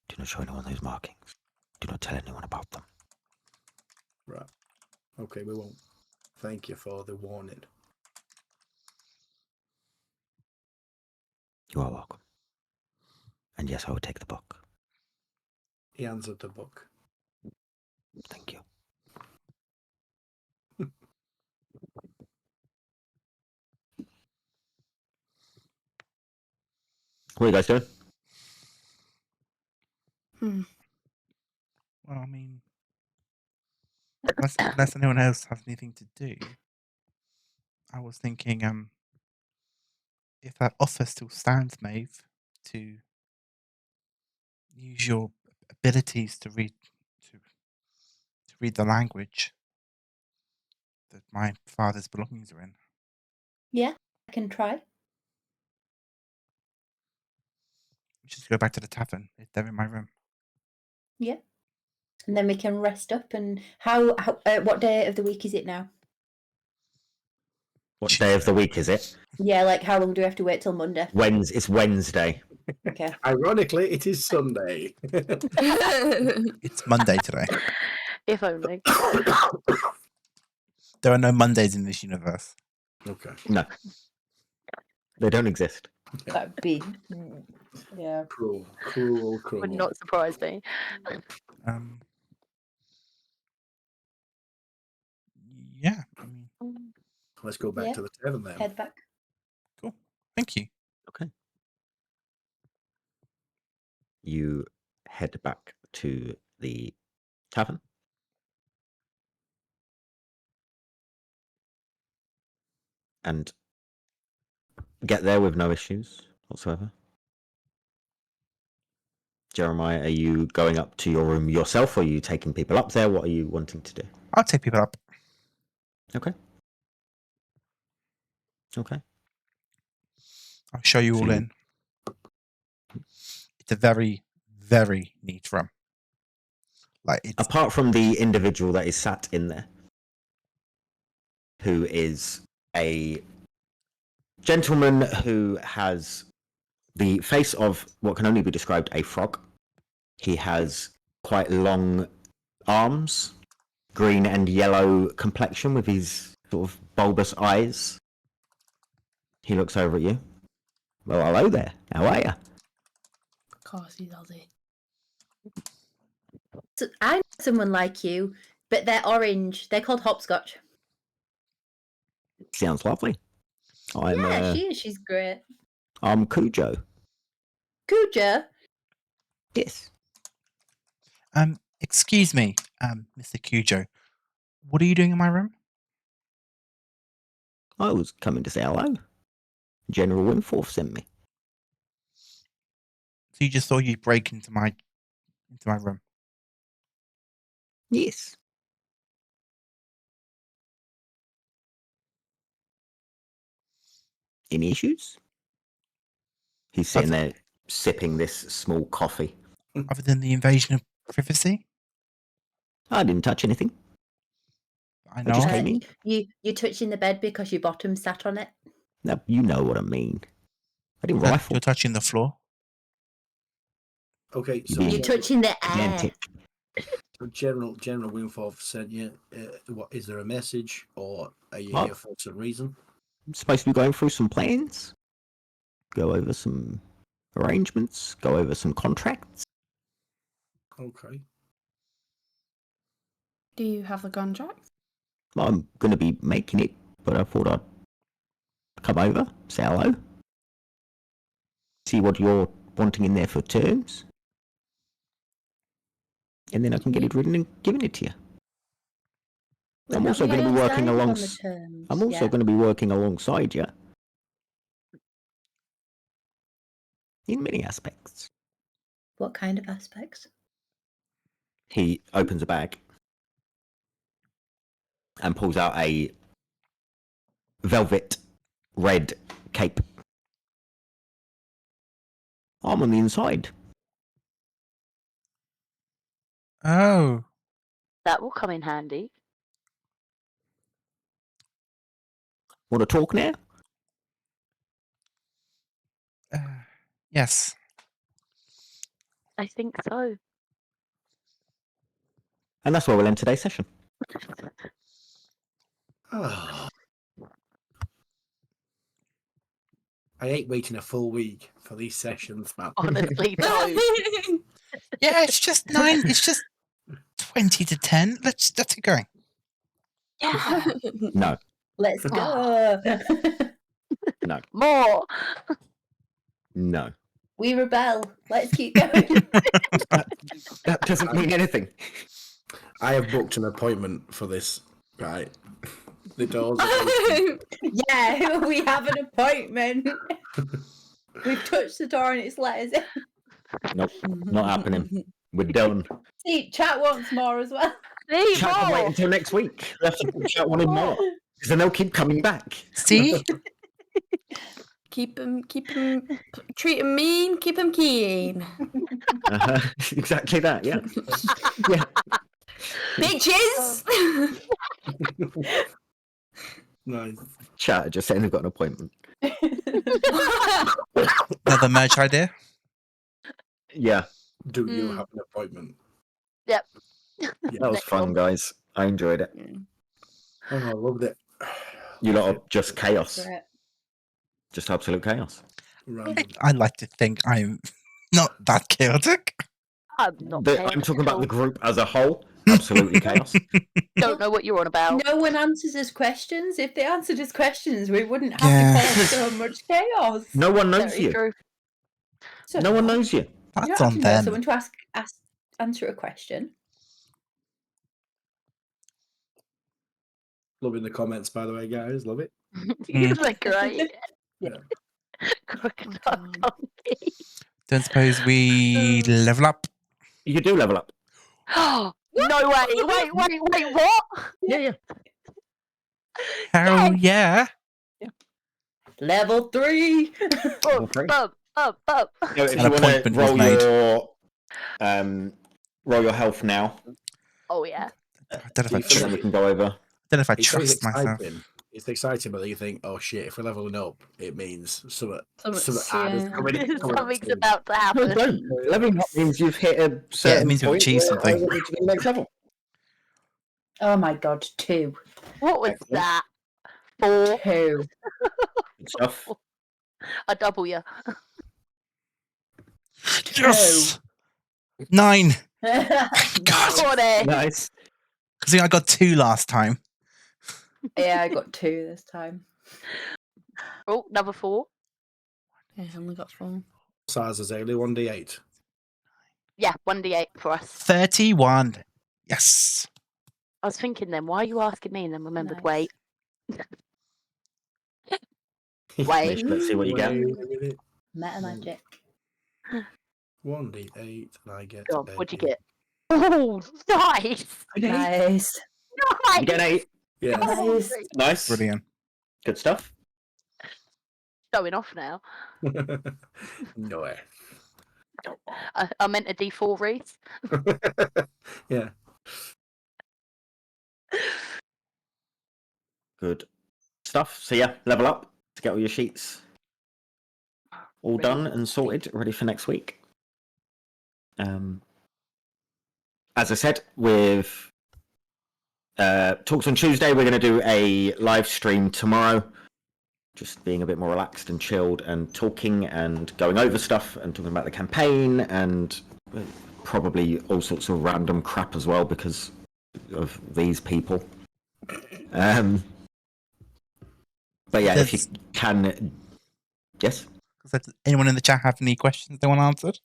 Do not show anyone those markings. Do not tell anyone about them. Right. Okay, we won't. Thank you for the warning. You are welcome. And yes, I will take the book. He answered the book. Thank you. What are you guys doing? Well, I mean, unless anyone else has anything to do, I was thinking, if that offer still stands, Maeve, to use your abilities to read the language that my father's belongings are in. Yeah, I can try. Just go back to the tavern. They're in my room. Yeah. And then we can rest up. And how what day of the week is it now? What day of the week is it? Yeah, like how long do we have to wait till Monday? It's Wednesday. Okay. Ironically, it is Sunday. It's Monday today. If only. There are no Mondays in this universe. Okay. No. They don't exist. That'd be yeah. Cruel, cruel, cruel. Would not surprise me. Yeah. I mean, Let's go back Yeah. to the tavern then. Head back. cool. Thank you. Okay. You head back to the tavern. And get there with no issues whatsoever. Jeremiah, are you going up to your room yourself, or are you taking people up there? What are you wanting to do? I'll take people up. Okay. Okay. I'll show you So all you- in. It's a very, very neat room. Like it's Apart from the individual that is sat in there, who is a gentleman who has the face of what can only be described a frog. He has quite long arms, green and yellow complexion with his sort of bulbous eyes. He looks over at you. Well, hello there. How are you? Of course, he's Aussie. So I know someone like you, but they're orange. They're called hopscotch. Sounds lovely. Yeah, she is. She's great. I'm Cujo. Kuja. Yes. excuse me, Mr. Cujo. What are you doing in my room? I was coming to say hello. General Windforth sent me. So you just thought you'd break into my room. Yes. Any issues? He's sitting there sipping this small coffee. Other than the invasion of privacy? I didn't touch anything. I I know. just of. came in. You touching the bed because your bottom sat on it. No, you know what I mean. I didn't rifle. You're touching the floor. Okay, so You're You're touching the air. Gigantic. General Windforth sent you. What is there a message, or are you Oh. here for some reason? I'm supposed to be going through some plans. Go over some arrangements. Go over some contracts. Okay. Do you have the contract? I'm going to be making it, but I thought I'd come over, say hello. See what you're wanting in there for terms. And then I can get it written and given it to you. We're I'm not also going to really be working decided on the alongside. terms I'm also yet. going to be working alongside you in many aspects. What kind of aspects? He opens a bag and pulls out a velvet red cape. I'm on the inside. Oh. That will come in handy. Want to talk now? Yes. I think so. And that's where we'll end today's session. Oh. I hate waiting a full week for these sessions, man. Honestly, no. Yeah, it's just 9. It's just 20 to 10. Let's get going. Yeah. No, Let's go. More. no. We rebel. Let's keep going. That doesn't mean anything. I have booked an appointment for this, right? The doors are open. Yeah, we have an appointment. We've touched the door and it's let us in. Nope, not happening. We're done. See, chat wants more as well. See, Chat can wait more. until next week. We have to book chat one in more. Because then they'll keep coming back. See? keep him, treat him mean, keep him keen. Exactly that, yeah. Yeah. Bitches! Nice. Chat are just saying they've got an appointment. Another merch idea? Yeah, Do you have an appointment? Yep. that was Next fun, one. guys. I enjoyed it. Oh, I loved it. You lot are just chaos. Right. Just absolute chaos. Random. I like to think I'm not that chaotic. I'm not. I'm chaotic talking at about all. the group as a whole. Absolutely chaos. Don't know what you're on about. No one answers his questions. If they answered his questions, we wouldn't have Yeah. to cause so much chaos. No one knows Very you. true. So No one knows you. you That's don't have on to know them. someone to answer a question. Loving the comments, by the way, guys. Love it. Isn't that great? Yeah. Crocodile donkey. Don't suppose we level up? You do level up. No way! Wait! What? Yeah. Hell yeah. Level 3. Up! So if An you want to appointment was roll made. your health now, Oh yeah. I don't know if I, and then we can go over. I It's trust myself. exciting. It's exciting, but then you think, oh shit, if we're leveling up, it means something Something's, bad is yeah. coming. Something's about to happen. No, don't. Leveling up means you've hit a certain means you've point achieved where something. I want you to go to the next level. Oh my god, 2. What was Excellent. that? 4. 2. Good stuff. A double ya. Yes! 9. Yeah, God. Got it. Nice. Because I got 2 last time. I got 2 this time. Oh, number 4. Yeah, I only got 4. Size is only 1d8. Yeah, 1d8 for us. 31. Yes. I was thinking then, why are you asking me? And then remembered, Nice. wait. Wait. Let's see what you get. Wait a minute. Meta magic. 1d8, and I get. God, what'd you get? Oh, nice! Nice. You get an 8. Yeah. Nice. Nice. Brilliant. Good stuff. Showing off now. No way. I meant a D4 Reese. Yeah. Good stuff. So yeah, level up to get all your sheets all done and sorted, ready for next week. As I said, with talks on Tuesday, we're going to do a live stream tomorrow. Just being a bit more relaxed and chilled and talking and going over stuff and talking about the campaign and probably all sorts of random crap as well because of these people. But yeah, if you can, yes. Does anyone in the chat have any questions they want answered?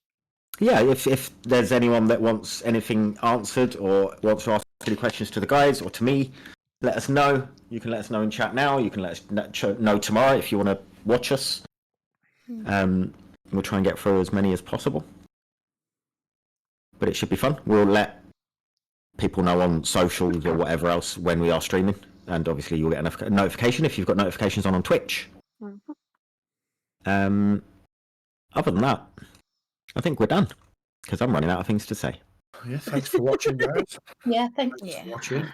Yeah, if there's anyone that wants anything answered or wants to ask any questions to the guys or to me, let us know. You can let us know in chat now. You can let us know tomorrow if you want to watch us. We'll try and get through as many as possible. But it should be fun. We'll let people know on socials or whatever else when we are streaming. And obviously you'll get a notification if you've got notifications on Twitch. Other than that, I think we're done because I'm running out of things to say. Yeah, thanks for watching, guys. Yeah, thank you. Yeah. Watching.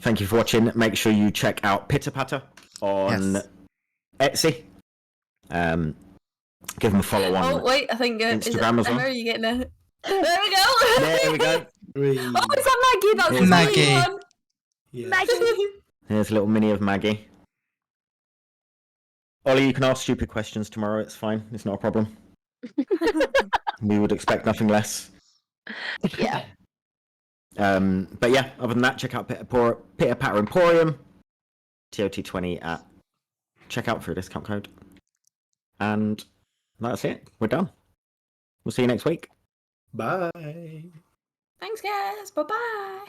Thank you for watching. Make sure you check out Pitter Patter on Etsy. Give them a follow on. Oh, wait, I think Instagram as well. Are you getting a... There we go! There we go. Three. Oh, it's on Maggie, that's Maggie. the one. Yeah. Maggie. Here's a little mini of Maggie. Ollie, you can ask stupid questions tomorrow. It's fine. It's not a problem. We would expect nothing less. Yeah. But yeah, other than that, check out Pitter Patter Emporium, TOT20 at checkout for a discount code. And that's it. We're done. We'll see you next week. Bye. Thanks, guys. Bye bye.